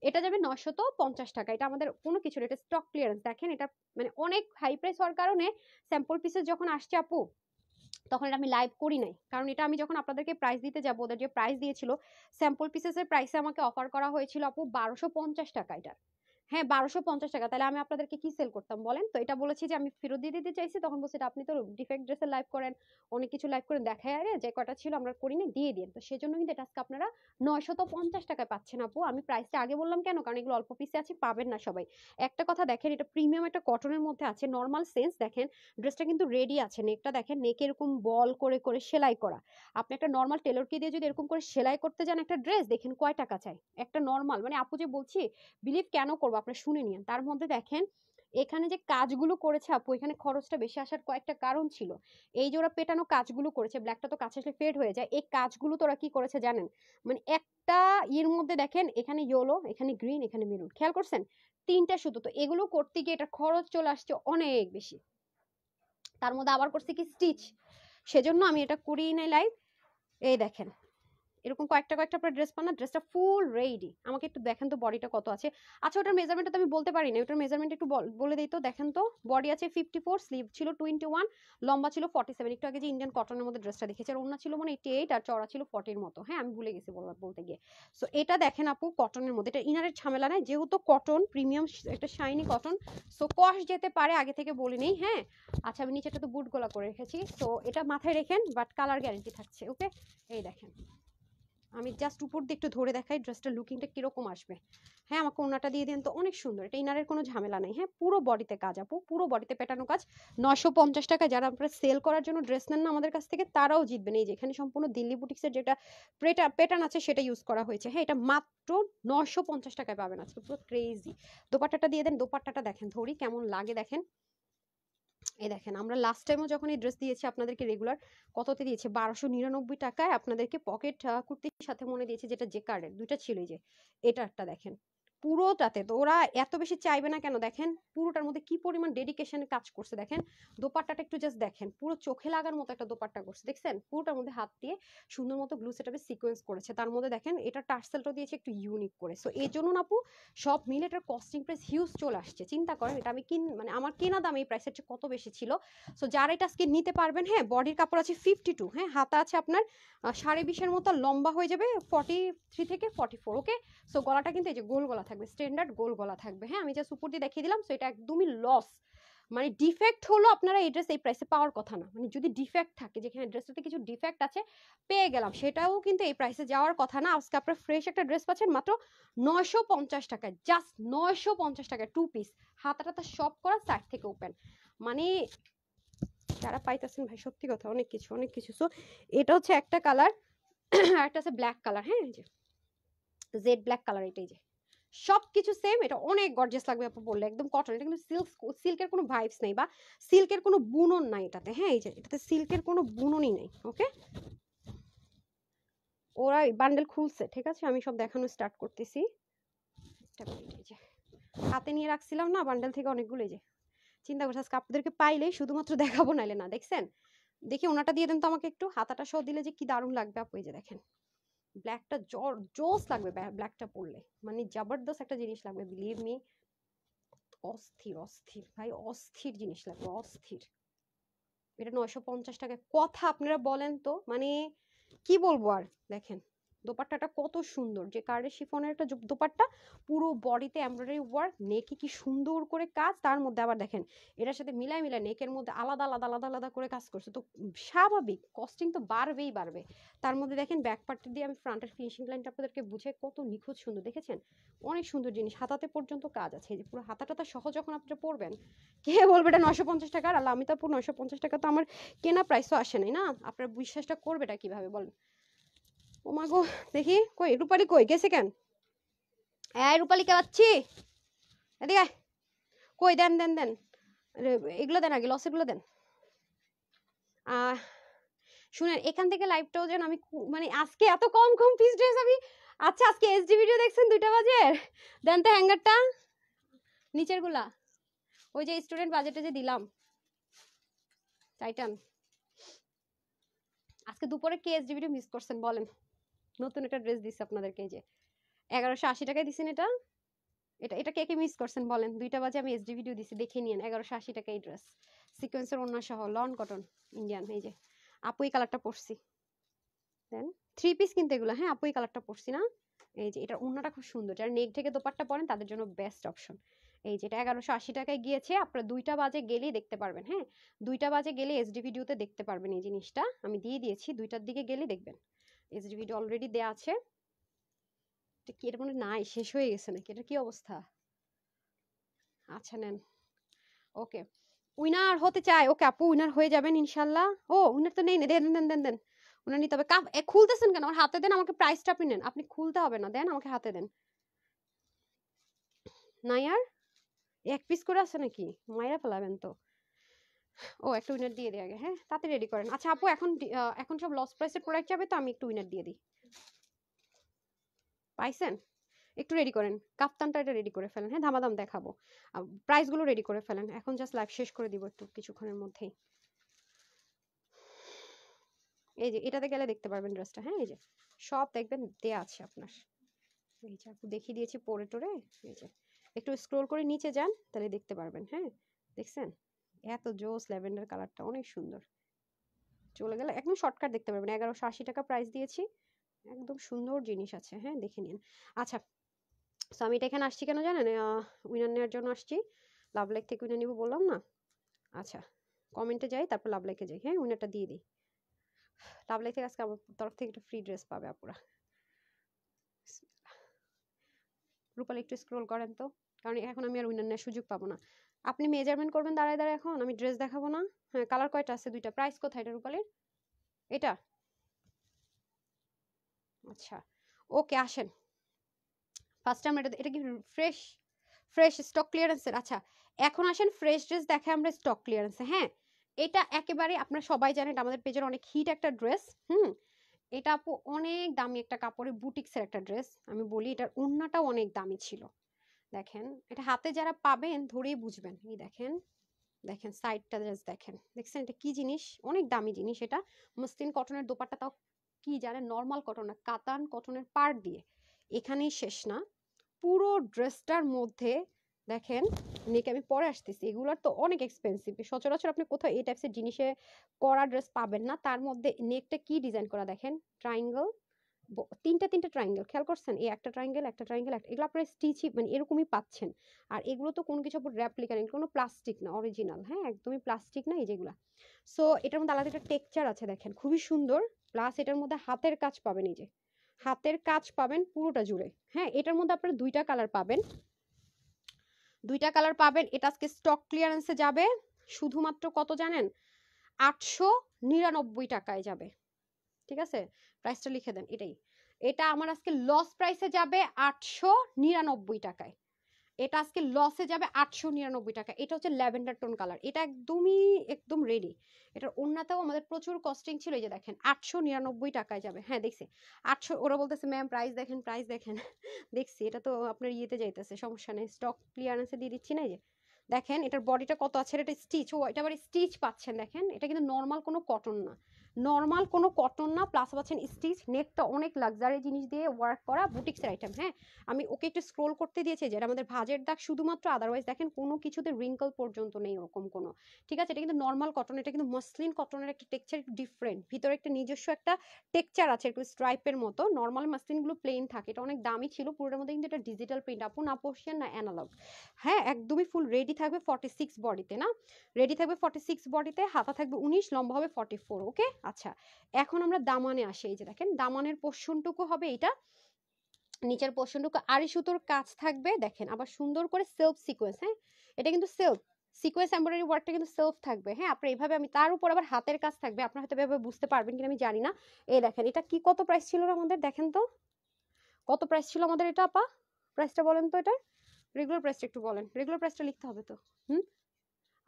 এটা যাবে 950 টাকা। এটা আমাদের কোনো কিছু এটা স্টক ক্লিয়ারেন্স। দেখেন এটা মানে অনেক হাই প্রাইস হওয়ার কারণে স্যাম্পল পিসেস যখন আসছে আপু তখন এটা আমি লাইভ করি নাই, কারণ এটা আমি যখন আপনাদেরকে প্রাইস দিতে যাবো, ওদের যে প্রাইস দিয়েছিল স্যাম্পল পিসেসের প্রাইসে আমাকে অফার করা হয়েছিল আপু 1250 টাকা। এটা হ্যাঁ 1250 টাকা, তাহলে আমি আপনাদেরকে কি সেল করতাম বলেন? তো এটা বলেছি যে আমি ফেরত দিয়ে দিতে চাইছি, তখন বলছে আপনি তো ডিফেক্ট ড্রেসের লাইভ করেন, অনেক কিছু লাইভ করেন, দেখায় আরে যে কটা ছিল আমরা করি না, দিয়ে দিন। তো সেজন্য কিন্তু এটা আজকে আপনারা 950 টাকায় পাচ্ছেন আপু। আমি প্রাইসটা আগে বললাম কেন, কারণ এগুলো অল্প পিসে আছে, পাবেন না সবাই। একটা কথা দেখেন, এটা প্রিমিয়াম একটা কটনের মধ্যে আছে, নর্মাল সেন্স। দেখেন ড্রেসটা কিন্তু রেডি আছে, নেকটা দেখেন, নেক এরকম বল করে করে সেলাই করা। আপনি একটা নর্মাল টেলরকে দিয়ে যদি এরকম করে সেলাই করতে যান একটা ড্রেস, দেখেন কয় টাকা চাই একটা নর্মাল, মানে আপু যে বলছি বিলিভ কেন করবো আপনারা শুনে নিন। তার মধ্যে দেখেন এখানে যে কাজগুলো করেছে আপু, এখানে খরচটা বেশি আসার কয়েকটা কারণ ছিল। এই যে ওরা পেটানো কাজগুলো করেছে, ব্ল্যাকটা তো কাছে আসলে ফেড হয়ে যায়, এই কাজগুলো তো ওরা কি করেছে জানেন? মানে একটা এর মধ্যে দেখেন এখানে ইয়েলো, এখানে গ্রিন, এখানে মেরুন, খেয়াল করছেন? তিনটা শুধু। তো এগুলো করতে গিয়ে এটা খরচ চলে আসছে অনেক বেশি। তার মধ্যে আবার করছে কি স্টিচ, সেজন্য আমি এটা করিই নাই লাইভ। এই দেখেন এরকম কয়েকটা কয়েকটা আপনার ড্রেস পান না, ড্রেসটা ফুল রেডি। আমাকে একটু দেখেন তো বডিটা কত আছে। আচ্ছা ওটার মেজারমেন্টটা তো আমি বলতে পারি না, ওটার মেজারমেন্ট একটু বলে দিই তো। দেখেন তো বডি আছে 54, স্লিভ ছিল 21, লম্বা ছিল 47। একটু আগে যে ইন্ডিয়ান কটনের মধ্যে ড্রেসটা দেখেছি, আর ওড়না ছিল মানে 88, আর চওড়া ছিল 40 মতো। হ্যাঁ আমি ভুলে গেছি বলতে গিয়ে। সো এটা দেখেন আপু কটনের মধ্যে, এটা ইনারের ঝামেলা নাই, যেহেতু কটন প্রিমিয়াম একটা শাইনি কটন, সো কস যেতে পারে, আগে থেকে বলি নেই। হ্যাঁ আচ্ছা আমি নিচেটা তো বুট গলা করে রেখেছি, তো এটা মাথায় রেখেন, বাট কালার গ্যারেন্টি থাকছে। ওকে এই দেখেন আমি জাস্ট উপর দিয়ে একটু ধরে দেখাই ড্রেসটার লুকিংটা কিরকম আসবে। হ্যাঁ আমাকে ওনাটা দিয়ে দেন তো, অনেক সুন্দর। এটা ইনারের কোনো ঝামেলা নেই। হ্যাঁ পুরো বডিতে কাজ আপু, পুরো বডিতে পেটানো কাজ। 950 টাকা। যারা আপনারা সেল করার জন্য ড্রেস নেন না আমাদের কাছ থেকে, তারাও জিতবেন। এই যে এখানে সম্পূর্ণ দিল্লি বুটিক্সের যেটা প্যাটার্ন আছে সেটা ইউজ করা হয়েছে। হ্যাঁ এটা মাত্র 950 টাকায় পাবেন আজকে, পুরো ক্রেজি। দোপাট্টাটা দিয়ে দেন, দোপাট্টাটা দেখেন ধরি কেমন লাগে দেখেন। এই দেখেন আমরা লাস্ট টাইমও যখন এই ড্রেস দিয়েছি আপনাদেরকে রেগুলার কততে দিয়েছে 1299 টাকায়, আপনাদেরকে পকেট কুর্তির সাথে মনে দিয়েছে, যেটা যে কার্ডের দুইটা ছিল। এই যে এটা একটা দেখেন পুরোটাতে, তো ওরা এত বেশি চাইবে না কেন? দেখেন পুরোটার মধ্যে কি পরিমাণ ডেডিকেশনে কাজ করছে। দেখেন দোপাট্টাটা একটু জাস্ট দেখেন, পুরো চোখে লাগার মতো একটা দোপাট্টা করছে, দেখছেন? পুরোটার মধ্যে হাত দিয়ে সুন্দর মতো গ্লু সেটআপে সিকোয়েন্স করেছে। তার মধ্যে দেখেন এটা টার্সেলটা দিয়েছে একটু ইউনিক করে। সো এই জন্য আপু সব মিলে এটার কস্টিং প্রাইস হিউজ চলে আসছে। চিন্তা করেন এটা আমি মানে আমার কেনা দাম এই প্রাইসের চেয়ে কত বেশি ছিল। সো যারা এটা আজকে নিতে পারবেন, হ্যাঁ বডির কাপড় আছে 52, হ্যাঁ হাতা আছে আপনার 20.5 মতো, লম্বা হয়ে যাবে 43 থেকে 44। ওকে সো গলাটা কিন্তু এই যে গোল গলা থাকবে, স্ট্যান্ডার্ড গোল গলা থাকবে। হ্যাঁ আমি জাস্ট উপর দিয়ে দেখিয়ে দিলাম। সো এটা একদমই লস, মানে ডিফেক্ট হলো আপনারা এই ড্রেস এই প্রাইসে পাওয়ার কথা না। মানে যদি ডিফেক্ট থাকে, যেখানে ড্রেসটাতে কিছু ডিফেক্ট আছে পেয়ে গেলাম, সেটাও কিন্তু এই প্রাইসে যাওয়ার কথা না। আজকে আপনারা ফ্রেশ একটা ড্রেস পাচ্ছেন মাত্র 950 টাকায়, জাস্ট 950 টাকায়, 2 পিস, হাতাটা সব করা, সাইড থেকে ওপেন। মানে যারা পাইতেছেন ভাই সত্যি কথা অনেক কিছু অনেক কিছু। সো এটা হচ্ছে একটা কালার, আর একটা আছে ব্ল্যাক কালার। হ্যাঁ এই যে জেড ব্ল্যাক কালার, এটাই যে সবকিছু সেম। এটা অনেক গর্জিয়াস লাগবে আপু বললে, একদম কটন। এটা কিন্তু সিল্কের কোনো ভাইবস নেই বা সিল্কের কোনো বুনন নাই এটাতে। হ্যাঁ এই যে এটাতে সিল্কের কোনো বুননই নাই। ওকে ওরা বান্ডেল খুলছে, ঠিক আছে আমি সব দেখানো স্টার্ট করতেছি। হাতে নিয়ে রাখছিলাম না বান্ডেল থেকে অনেকগুলো, এই যে চিন্তা করছি আজকে আপনাদেরকে পাইলেই শুধুমাত্র দেখাবো, নাইলে না। দেখছেন দেখি ওনাটা দিয়ে দেন তো আমাকে একটু, হাতাটা সহ দিলে যে কি দারুণ লাগবে আপু। এই যে দেখেন ব্ল্যাকটা জোস লাগবে, ব্ল্যাকটা পরলে মানে জবরদস্ত একটা জিনিস লাগবে, বিলিভ মি। অস্থির অস্থির ভাই, অস্থির জিনিস লাগবে, অস্থির। এটা 950 টাকায় কথা আপনারা বলেন তো, মানে কি বলবো আর। দেখেন দোপাট্টাটা কত সুন্দর, যে কার্ডের শিফনের একটা দোপাট্টা, পুরো বডিতে এমব্রয়ডারি ওয়ার্ক, নেকে কি সুন্দর করে কাজ। তার মধ্যে আবার দেখেন এটার সাথে মিলাই নেকের মধ্যে আলাদা আলাদা আলাদা আলাদা করে কাজ করছে। তো স্বাভাবিক কস্টিং তো বাড়বেই বাড়বে। তার মধ্যে দেখেন ব্যাক পার্টটা দিয়ে আমি ফ্রন্টের ফিনিশিং লাইনটা আপনাদেরকে বুঝে কত নিখুঁত সুন্দর, দেখেছেন? অনেক সুন্দর জিনিস, হাতাতে পর্যন্ত কাজ আছে। এই যে পুরো হাতাটা সহ যখন আপনারা পরবেন, কে বলবে এটা 950 টাকা? আর আমি তো পুরো 950 টাকা তো আমার কেনা প্রাইসও আসে নাই না। আপনার বিশ্বাসটা করবেটা কিভাবে বলেন? ও মা গো, দেখি কই রূপালী, কই গেছে কেন? এই রূপালী কে পাচ্ছি, এদিকে কই, দেন দেন দেন, এগুলো দেন আগে, লসের গুলো দেন। শুনেন এখান থেকে লাইভটাও যেন আমি মানে আজকে এত কম কম পিস ড্রেস আমি, আচ্ছা আজকে এসডি ভিডিও দেখছেন 2টা বাজে, দেন তো হ্যাঙ্গারটা নিচের গুলা, ওই যে স্টুডেন্ট বাজেটে যে দিলাম টাইটান। আজকে দুপুরে কে এসডি ভিডিও মিস করছেন বলেন? নতুন একটা ড্রেস দিছি আপনাদেরকে, এই যে 1180 টাকায় দিছেন এটা, এটা এটা কে কে মিস করছেন বলেন? 2টা বাজে আমি এসডি ভিডিও দিছি, দেখে নিয়েন। 1180 টাকা এই ড্রেস, সিকোয়েন্সের ওন্না সহ, লন কটন ইন্ডিয়ান। এই যে আপু এই কালারটা পরছি, দেন 3 পিস কিন্তু এগুলো, হ্যাঁ আপু এই কালারটা পরছি না, এই যে এটার ওন্নাটা খুব সুন্দর, যারা নেক থেকে দোপাট্টা পরেন তাদের জন্য বেস্ট অপশন। এই যে এটা 1180 টাকায় গিয়েছে, আপনারা 2টা বাজে গেলেই দেখতে পারবেন, হ্যাঁ 2টা বাজে গেলে এসডি ভিডিওতে দেখতে পারবেন। এই জিনিসটা আমি দিয়ে দিয়েছি, 2টার দিকে গেলে দেখবেন, এসডি ভিডিও অলরেডি দেয়া আছে। এটা কি, এটা মনে নাই শেষ হয়ে গেছে নাকি, এটা কি অবস্থা? আচ্ছা নেন, ওকে উইনার হতে চায়, ওকে আপু উইনার হয়ে যাবেন ইনশাল্লাহ। ও উইনার তো নেই, দেন দেন দেন দেন, উনার নিতে হবে। খুলতেছেন কেন? আমার হাতে দেন, আমাকে প্রাইসটা আপনি নেন, আপনি খুলতে হবে না, দেন আমাকে হাতে দেন। নাই আর এক পিস করে আছে নাকি, মাইরা ফেলাবেন তো। ও একটা উইনার দিয়ে দিই আগে, হ্যাঁ তাতে রেডি করেন। আচ্ছা আপু এখন এখন সব লস প্রাইসের প্রোডাক্ট যাবে, তো আমি একটু উইনার দিয়ে দিই। পাইছেন? একটু রেডি করেন, কাপ্তানটা এটা রেডি করে ফেলেন, হ্যাঁ ধামাধাম দেখাবো। প্রাইসগুলো রেডি করে ফেলেন, এখন জাস্ট লাইভ শেষ করে দিব একটু কিছুক্ষণের মধ্যেই। এই যে এটাতে গেলে দেখতে পারবেন ড্রেসটা, হ্যাঁ এই যে সব দেখবেন দেয়া আছে আপনার। এই যে আপু দেখিয়ে দিয়েছি পরে টোরে, এই যে একটু স্ক্রল করে নিচে যান তাহলে দেখতে পারবেন, হ্যাঁ দেখছেন এত জোস ল্যাভেন্ডার কালারটা অনেক সুন্দর। চলে গেলে একদম শর্টকাট দেখতে পারবেন, 1180 টাকা প্রাইস দিয়েছি, একদম সুন্দর জিনিস আছে, হ্যাঁ দেখে নিন। আচ্ছা সো আমি এটা এখানে আসছি কেন জানেন? উইনার নেওয়ার জন্য আসছি, লাভ লাইক থেকে উইনার নিব বললাম না। আচ্ছা কমেন্টে যাই, তারপর লাভ লাইকে যাই, হ্যাঁ উইনারটা দিয়ে দিই। লাভ লাইক থেকে আজকে আমার তরফ থেকে একটা ফ্রি ড্রেস পাবে আপুরা। রূপালি একটু স্ক্রল করেন তো, কারণ এখন আমি আর উইনার নেওয়ার সুযোগ পাবো না। আপনি মেজারমেন্ট করবেন দাঁড়ায় দাঁড়ায়, এখন আমি ড্রেস দেখাবো না। হ্যাঁ কালার কয়টা আছে? 2টা। প্রাইস কোথায় এটা রূপালির? এটা আচ্ছা ওকে আসেন ফার্স্ট টাইম। এটা কি ফ্রেশ ফ্রেশ স্টক ক্লিয়ারেন্সের? আচ্ছা এখন আসেন ফ্রেশ ড্রেস দেখে আমরা স্টক ক্লিয়ারেন্সে। হ্যাঁ এটা একেবারে আপনারা সবাই জানেন, এটা আমাদের পেজের অনেক হিট একটা ড্রেস। এটা আপু অনেক দামি একটা কাপড়ের বুটিক্সের একটা ড্রেস। আমি বলি এটার ওড়নাটাও অনেক দামি ছিল। দেখেন এটা হাতে যারা পাবেন ধরেই বুঝবেন। এই দেখেন, দেখেন সাইডটা জাস্ট দেখেন, দেখছেন এটা কি জিনিস, অনেক দামি জিনিস। এটা মসলিন কটনের দোপাট্টা, তাও কি জানেন নর্মাল কটন না, কাতান কটনের পাড় দিয়ে। এখানেই শেষ না, পুরো ড্রেসটার মধ্যে দেখেন নেক, আমি পরে আসতেছি, এগুলোর তো অনেক এক্সপেন্সিভ, সচরাচর আপনি কোথাও এই টাইপসের জিনিসে করা ড্রেস পাবেন না। তার মধ্যে নেকটা কি ডিজাইন করা দেখেন, ট্রায়াঙ্গেল, তিনটা ট্রায়াঙ্গেল, খেয়াল করছেন? এই একটা ট্রায়াঙ্গেল একটা ট্রায়াঙ্গেল একটা, এগুলো আপনারা স্টিচই মানে এরকমই পাচ্ছেন। আর এগুলো তো কোনো কিছু রেপ্লিকা নেই, কোনো প্লাস্টিক না, অরিজিনাল, হ্যাঁ একদমই প্লাস্টিক না এই যেগুলা। সো এটার মধ্যে আলাদা একটা টেক্সচার আছে দেখেন, খুবই সুন্দর। প্লাস এটার মধ্যে হাতের কাজ পাবেন, এই যে হাতের কাজ পাবেন পুরোটা জুড়ে। হ্যাঁ এটার মধ্যে আপনারা 2টা কালার পাবেন, 2টা কালার পাবেন। এটা আজকে স্টক ক্লিয়ারেন্সে যাবে শুধুমাত্র কত জানেন? 899 টাকায় যাবে। ঠিক আছে প্রাইসটা লিখে দেন এটাই। এটা আমার আজকে লস প্রাইসে যাবে 899 টাকায়। এটা আজকে লসে যাবে 899 টাকা। এটা হচ্ছে ল্যাভেন্ডার টোন কালার, এটা একদমই একদম রেডি। এটার ওড়নাতেও আমাদের প্রচুর কস্টিং ছিল, এই যে দেখেন 899 টাকায় যাবে। হ্যাঁ দেখছি 800, ওরা বলতেছে ম্যাম প্রাইস দেখেন প্রাইস দেখেন। দেখছি এটা তো আপনার ইয়েতে যাইতেছে, সমস্যা নেই, স্টক ক্লিয়ারেন্সে দিয়ে দিচ্ছি না। এই যে দেখেন এটার বডিটা কত আছে, এটা স্টিচ, ও এটা আবার স্টিচ পাচ্ছেন দেখেন, এটা কিন্তু নর্মাল কোনো কটন না, নর্মাল কোনো কটন না, প্লাস পাচ্ছেন স্টিচ। নেকটা অনেক লাক্সারি জিনিস দিয়ে ওয়ার্ক করা বুটিক্সের আইটেম। হ্যাঁ আমি ওকে একটু স্ক্রোল করতে দিয়েছি, যেটা আমাদের ভাঁজের দাগ শুধুমাত্র, আদারওয়াইজ দেখেন কোনো কিছুতে রিঙ্কল পর্যন্ত নেই ওরকম কোনো। ঠিক আছে এটা কিন্তু নর্মাল কটন, এটা কিন্তু মসলিন কটনের একটা টেক্সচার একটু ডিফারেন্ট, ভিতরে একটা নিজস্ব একটা টেক্সচার আছে একটু স্ট্রাইপের মতো। নর্মাল মসলিনগুলো প্লেন থাকে, এটা অনেক দামি ছিল। পুরোটার মধ্যে কিন্তু এটা ডিজিটাল প্রিন্ট, আপু না পোর্শন না অ্যানালগ। হ্যাঁ একদমই ফুল রেডি থাকবে 46 বডিতে, না রেডি থাকবে 46 বডিতে, হাতা থাকবে 19, লম্বা হবে 44। ওকে আচ্ছা এখন আমরা দামানে আসি। এই যে দেখেন দামানের পোর্শনটুকু হবে এটা, নিচের পোর্শনটুকু আড়ি সুতোর কাজ থাকবে দেখেন, আবার সুন্দর করে সেলফ সিকোয়েন্স। হ্যাঁ এটা কিন্তু সেলফ সিকোয়েন্স এমব্রয়ডারি ওয়ার্কটা কিন্তু সেলফ থাকবে। হ্যাঁ আপনি এইভাবে, আমি তার উপর আবার হাতের কাজ থাকবে, আপনার হয়তো এভাবে বুঝতে পারবেন কিনা আমি জানি না। এই দেখেন এটা কি, কত প্রাইস ছিল আমাদের, দেখেন তো কত প্রাইস ছিল আমাদের এটা আপা, প্রাইসটা বলেন তো। এটা রেগুলার প্রাইসটা একটু বলেন, রেগুলার প্রাইসটা লিখতে হবে তো।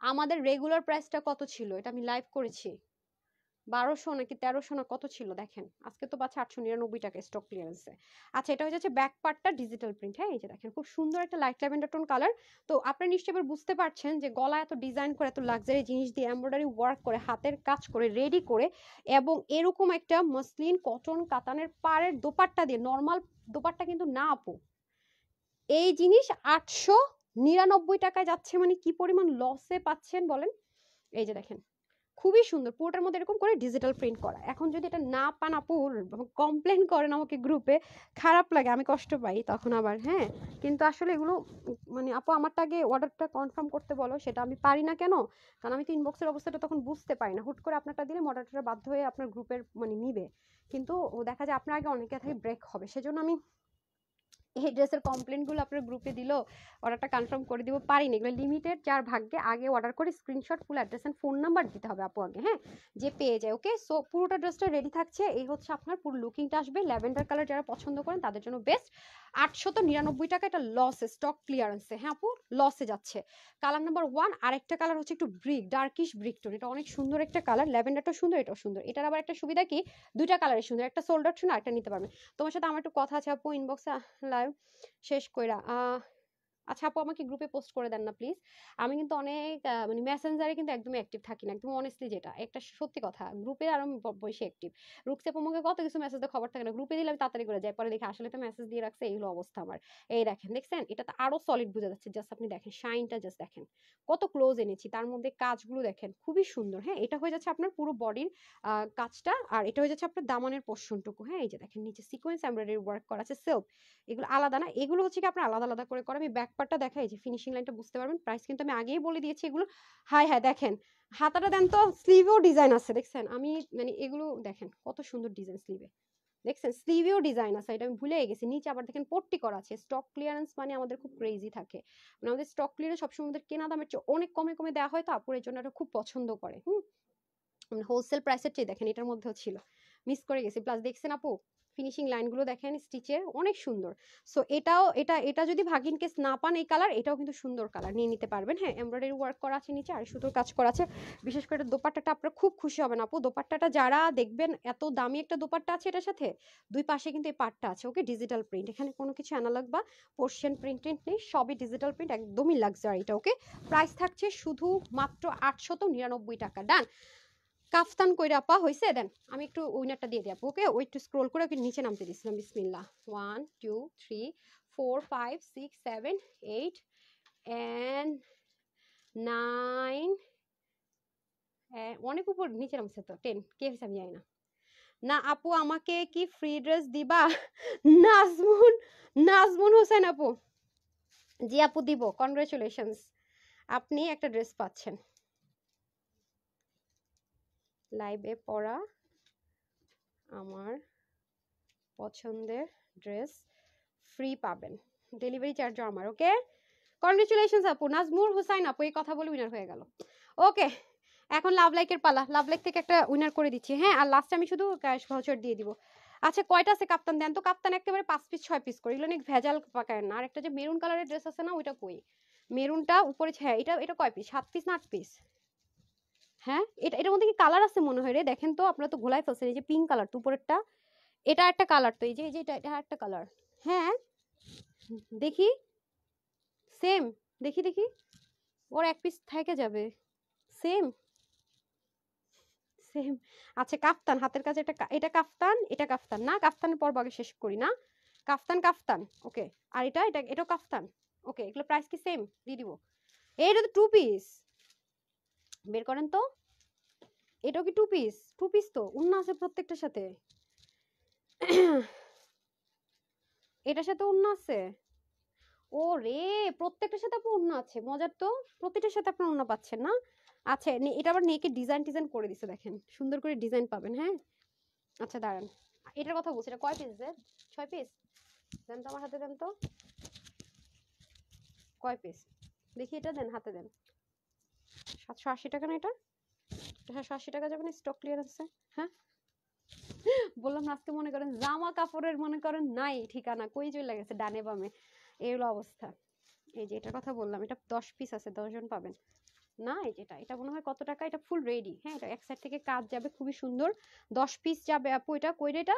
আমাদের রেগুলার প্রাইসটা কত ছিল, এটা আমি লাইভ করেছি। 1200 নাকি 1300 না কত ছিল দেখেন, আজকে তো পাচ্ছে 899 টাকা স্টক ক্লিয়ারেন্সে। আচ্ছা এটা হচ্ছে ব্যাক পার্টটা ডিজিটাল প্রিন্ট, হ্যাঁ এই যে দেখেন খুব সুন্দর একটা লাইট ল্যাভেন্ডার টোন কালার। তো আপনারা নিশ্চয়ই এবার বুঝতে পারছেন যে গলা এত ডিজাইন করে, এত লাক্সারি জিনিস দিয়ে এমব্রয়ডারি ওয়ার্ক করে, হাতের কাজ করে রেডি করে, এবং এরকম একটা মসলিন কটন কাতানের পাড়ের দোপাট্টা দিয়ে, নর্মাল দোপাট্টা কিন্তু না আপু, এই জিনিস 899 টাকায় যাচ্ছে, মানে কি পরিমাণ লসে পাচ্ছেন বলেন। এই যে দেখেন খুবই সুন্দর, পুরোটার মধ্যে এরকম করে ডিজিটাল প্রিন্ট করা। এখন যদি এটা না পান আপু, কমপ্লেন করেন আমাকে গ্রুপে, খারাপ লাগে, আমি কষ্ট পাই তখন আবার, হ্যাঁ। কিন্তু আসলে এগুলো মানে আপু আমারটা আগে অর্ডারটা কনফার্ম করতে বলো, সেটা আমি পারি না কেন, কারণ আমি তো ইনবক্সের অবস্থাটা তখন বুঝতে পারি না, হুট করে আপনারটা দিলে অর্ডারটা বাধ্য হয়ে আপনার গ্রুপের মানে নিবে, কিন্তু দেখা যায় আপনার আগে অনেকে থেকে ব্রেক হবে, সেজন্য আমি এই ড্রেসের কমপ্লেনগুলো আপনার গ্রুপে দিল, অর্ডারটা কনফার্ম করে দিব পারি না, এগুলো লিমিটেড, যার ভাগ্যে আগে অর্ডার করে screenshot full address and phone number দিতে হবে আপু আগে, হ্যাঁ, যে পেয়ে যায়। ওকে, সো পুরোটা ড্রেসটা রেডি থাকছে, এই হচ্ছে আপনার পুরো লুকিংটা আসবে, ল্যাভেন্ডার কালার যারা পছন্দ করেন তাদের জন্য বেস্ট। 899 টাকা, এটা লসে, স্টক ক্লিয়ারেন্সে, হ্যাঁ আপু লসে যাচ্ছে। কালার নাম্বার 1, আরেকটা কালার হচ্ছে একটু ব্রিক, ডার্কিশ ব্রিক টোন, এটা অনেক সুন্দর একটা কালার, ল্যাভেন্ডারটা সুন্দর, এটাও সুন্দর। এটার আবার একটা সুবিধা কি, দুইটা কালারই সুন্দর, একটা সোল্ড আউট শুনে আরেকটা নিতে পারবেন। তোমার সাথে আমার একটু কথা আছে আপু, ইনবক্সে লাইভ শেষ কইরা আচ্ছা আপু আমাকে গ্রুপে পোস্ট করে দেন না প্লিজ। আমি কিন্তু অনেক মানে মেসেঞ্জারে কিন্তু একদমই অ্যাক্টিভ থাকি না, একদম অনেস্টলি যেটা একটা সত্যি কথা, গ্রুপে আর আমি বেশি অ্যাক্টিভ। রুকসে আমাকে কত কিছু মেসেজ দিয়ে খবর থাকে না, গ্রুপে দিলে আমি তাড়াতাড়ি করে যাই, পরে দেখি আসলে তো মেসেজ দিয়ে রাখছে, এই হলো অবস্থা আমার। এই দেখেন, দেখছেন এটা তো আরো সলিড বোঝা যাচ্ছে, জাস্ট আপনি দেখেন শাইনটা, জাস্ট দেখেন কত ক্লোজ এনেছি, তার মধ্যে কাজগুলো দেখেন খুবই সুন্দর, হ্যাঁ। এটা হয়ে যাচ্ছে আপনার পুরো বডির কাজটা, আর এটা হয়ে যাচ্ছে আপনার দামানের পোর্শনটুকু, হ্যাঁ এই যে দেখেন নিচে সিকোয়েন্স এমব্রয়ডারি ওয়ার্ক করা আছে, সেলফ, এগুলো আলাদা না, এগুলো হচ্ছে কি আপনার আলাদা আলাদা করে করা। আমি ব্যাক পার্টটা দেখাই, যে ফিনিশিং লাইনটা বুঝতে পারবেন, প্রাইস কিন্তু আমি আগেই বলে দিয়েছি এগুলো। হাই হাই দেখেন হাতাটা দেন তো, স্লিভেও ডিজাইন আছে দেখছেন, আমি মানে এগুলো দেখেন কত সুন্দর ডিজাইন স্লিভে, দেখছেন স্লিভেও ডিজাইন আছে, এটা আমি ভুলে গেছি। নিচে আবার দেখেন পট্টি করা আছে, স্টক ক্লিয়ারেন্স মানে আমাদের খুব ক্রেজি থাকে, মানে আমাদের স্টক ক্লিয়ারেন্স সবসময় আমাদের কেনা দামের চেয়ে অনেক কমে কমে দেওয়া হয়, তো আপুরের জন্য এটা খুব পছন্দ করে, হোলসেল প্রাইসের চেয়ে দেখেন এটার মধ্যেও ছিল, মিস করে গেছি। প্লাস দেখছেন আপু ফিনিশিং লাইনগুলো দেখেন স্টিচের অনেক সুন্দর। সো এটাও এটা যদি ভাগিন কেস না পান এই কালার, এটাও কিন্তু সুন্দর কালার, নিয়ে নিতে পারবেন, হ্যাঁ। এমব্রয়ডারি ওয়ার্ক করা আছে নিচে, আর সুতোর কাজ করা আছে। বিশেষ করে দোপাট্টাটা আপনারা খুব খুশি হবেন আপু, দোপাট্টাটা যারা দেখবেন এত দামি একটা দোপাট্টা আছে এটার সাথে, দুই পাশে কিন্তু এই পাটটা আছে, ওকে ডিজিটাল প্রিন্ট, এখানে কোনো কিছু অ্যানালগ বা পোর্শন প্রিন্ট নেই, সবই ডিজিটাল প্রিন্ট, একদমই লাক্সারি এটা, ওকে। প্রাইস থাকছে শুধু মাত্র 899 টাকা, ডান। কাফতান কইরা আপা হইছে, দেন আমি একটু উইনারটা দিয়ে দিই আপু, ওকে। ওই একটু স্ক্রল করে ওকে নিচে নামতে দিছিলাম, বিসমিল্লাহ। 1 2 3 4 5 6 7 8 এন্ড 9, অনেক উপর নিচে নামছে তো, 10 কে হইছে আমি জানি না। না আপু আমাকে কি ফ্রি ড্রেস দিবা? নাজমুন, নাজমুন হোসেন আপু, জি আপু দিব, কনগ্রাচুলেশনস, আপনি একটা ড্রেস পাচ্ছেন লাইভে পরা আমার পছন্দের ড্রেস ফ্রি পাবেন, ডেলিভারি চার্জও আমার, ওকে। কনগ্রাচুলেশনস আপু, নাজমুর হুসাইন আপু এই কথা বলে উইনার হয়ে গেল, ওকে। এখন লাভ লাইকের পালা, লাভ লাইক থেকে একটা উইনার করে দিচ্ছি, হ্যাঁ। আর লাস্টে আমি শুধু ক্যাশ ভাউচার দিয়ে দিব। আচ্ছা কয়টা আছে কাপ্তান দেন তো, কাপ্তান একেবারে 5 পিস 6 পিস করে, এগুলো অনেক ভেজাল পাকায় না। আর একটা যে মেরুন কালারের ড্রেস আছে না, ওইটা কই, মেরুনটা উপরে, হ্যাঁ এটা এটা কয় পিস, 7 পিস না 8 পিস? হ্যাঁ এটা, এটার মধ্যে কি কালার আছে মনে হয় রে, দেখেন তো, আপনারা তো ঘোলাই ফেলছেন, এই যে পিঙ্ক কালার তো উপরেরটা, এটা একটা কালার তো, এই যে এটা একটা কালার, হ্যাঁ দেখি সেম, দেখি দেখি, ওর এক পিস থেকে যাবে, সেম সেম। আচ্ছা কাফতান, হাতের কাছে এটা এটা কাফতান, এটা কাফতান না, কাফতানের পর আগে শেষ করি না, কাফতান কাফতান, ওকে। আর এটা এটা এটাও কাফতান, ওকে। এগুলো প্রাইস কি সেম, দিয়ে দিব। এটা তো 2 পিস, বের করেন তো, এটাও কি 2 পিস? 2 পিস তো, উন্না আছে প্রত্যেকটার সাথে, এটার সাথে উন্না আছে, ও রে, প্রত্যেকটার সাথে আপনার ওড়না আছে, মজার তো, প্রত্যেকটার সাথে আপনার ওড়না পাচ্ছেন না। আচ্ছা এটা আবার নেকে ডিজাইন টিজাইন করে দিছে, দেখেন সুন্দর করে ডিজাইন পাবেন, হ্যাঁ। আচ্ছা দাঁড়ান, এটার কথা বলছি, এটা কয় পিস দেন? 6 পিস দেন তো, আমার হাতে দেন তো, কয় পিস দেখি, এটা দেন, হাতে দেন। 780 টাকা না এটা, 780 টাকা যাবে না, স্টক ক্লিয়ার আছে, হ্যাঁ। বললাম না আজকে মনে করেন জামা কাপড়ের মনে করেন নাই ঠিকানা, কই চলে গেছে ডানে বামে, এই হলো অবস্থা। এই যে এটার কথা বললাম, এটা 10 পিস আছে, 10 জন পাবেন, না এই যেটা, এটা মনে হয় কত টাকা, এটা ফুল রেডি। হ্যাঁ, এটা এক সাইড থেকে কাজ যাবে খুবই সুন্দর, 10 পিস যাবে আপু। এটা কই রে এটা?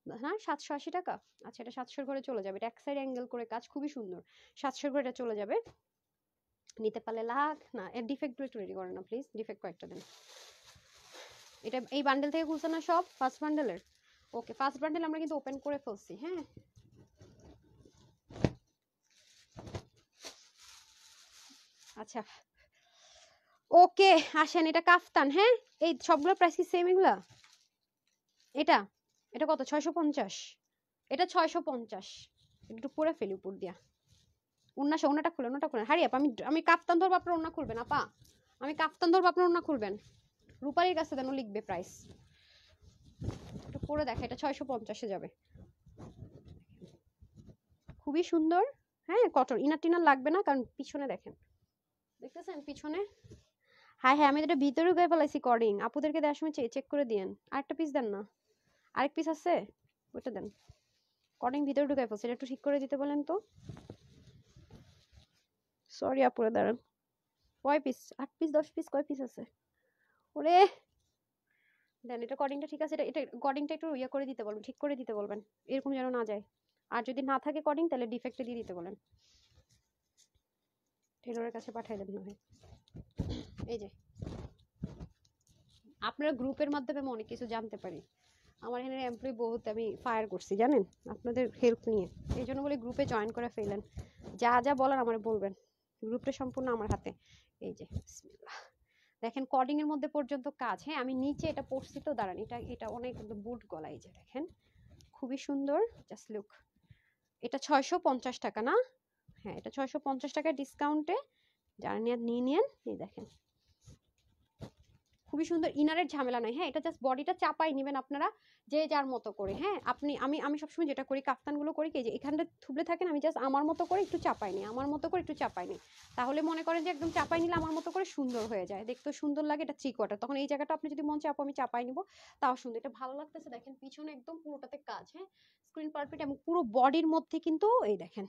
হ্যাঁ 780 টাকা। আচ্ছা, এটা 700 ঘরে চলে যাবে। এটা এক সাইড অ্যাঙ্গেল করে কাজ, খুবই সুন্দর। 700 ঘরে এটা চলে যাবে, নিতে পারলে লাখ। না এর ডিফেক্ট গুলো একটু রেডি করেন না প্লিজ, ডিফেক্ট কয়েকটা দেন। এটা এই বান্ডেল থেকে খুলছে না সব, ফার্স্ট বান্ডেলের? ওকে, ফার্স্ট বান্ডেল আমরা কিন্তু ওপেন করে ফেলছি। হ্যাঁ, আচ্ছা ওকে, আসেন। এটা কাফতান। হ্যাঁ, এই সবগুলো প্রাইস কি সেম এগুলা? এটা এটা কত? 650। এটা 650। একটু পরে ফেলি উপর দিয়া। ওনাটা খুলে, ওনাটা খুলে। হারি আপা, আমি কাফতান ধরবো, আপনার ওনা খুলবেন আপা। আমি কাফতান ধরবো, আপনার ওনা খুলবেন। রূপালীর কাছে দেন, ও লিখবে প্রাইস। একটু পরে দেখা, এটা 650-এ যাবে। খুবই সুন্দর। হ্যাঁ, কটন, ইনার টিনার লাগবে না, কারণ পিছনে দেখেন, দেখতেছেন পিছনে। হ্যাঁ হ্যাঁ, আমি এটা ভিতরে গিয়ে ফেলাইছি কর্ডিং। আপুদেরকে দেওয়ার সময় চেক করে দিয়েন। আরেকটা পিস দেন না, আরেক পিস আছে, ওইটা দেন। কর্ডিং ভিতরে ঢুকাই ফেলছে, এটা একটু ঠিক করে দিতে বলেন তো। সরি আপুরা, দাঁড়ান। কয় পিস? 8 পিস, 10 পিস, কয় পিস আছে? ওরে দেন, এটা কর্ডিংটা ঠিক আছে। এটা কর্ডিংটা একটু ইয়ে করে দিতে বলবেন, ঠিক করে দিতে বলবেন, এরকম যেন না যায়। আর যদি না থাকে কর্ডিং, তাহলে ডিফেক্টে দিয়ে দিতে বলেন, টেলরের কাছে পাঠিয়ে দেন না হয়। এই যে আপনারা গ্রুপের মাধ্যমে আমি অনেক কিছু জানতে পারি। আমার এখানে এমপ্লয়ি বহুত আমি ফায়ার করছি জানেন, আপনাদের হেল্প নিয়ে। এই জন্য বলি গ্রুপে জয়েন করে ফেলেন, যা যা বলার আমার বলবেন, গ্রুপটা সম্পূর্ণ আমার হাতে। এই যে বিসমিল্লাহ, দেখেন কর্ডিং এর মধ্যে পর্যন্ত কাজ। হ্যাঁ, আমি নিচে এটা পড়ছি তো, দাঁড়ান, এটা এটা অনেক বুট গলা। এই যে দেখেন, খুবই সুন্দর, জাস্ট লুক। এটা 650 টাকা না? হ্যাঁ, এটা 650 টাকা ডিসকাউন্টে, যারা নিয়ে নিয়েন। এই দেখেন, খুবই সুন্দর, ইনারের ঝামেলা নাই। হ্যাঁ, এটা জাস্ট বডিটা চাপাই নেবেন আপনারা, যে যার মতো করে। হ্যাঁ, আপনি আমি সবসময় যেটা করি, কাফতানগুলো করি কি, যে এখানটা থুবলে থাকেন, আমি জাস্ট আমার মতো করে একটু চাপাই নিই, আমার মতো করে একটু চাপাই নিই। তাহলে মনে করেন যে একদম চাপাই নিলে আমার মতো করে সুন্দর হয়ে যায়, দেখতে সুন্দর লাগে। এটা 3/4, তখন এই জায়গাটা আপনি যদি মন চাপো আমি চাপাই নিব, তাও সুন্দর। এটা ভালো লাগতেছে। দেখেন পিছনে একদম পুরোটাতে কাজ। হ্যাঁ, স্ক্রিন পারফেক্ট, এবং পুরো বডির মধ্যে কিন্তু এই দেখেন,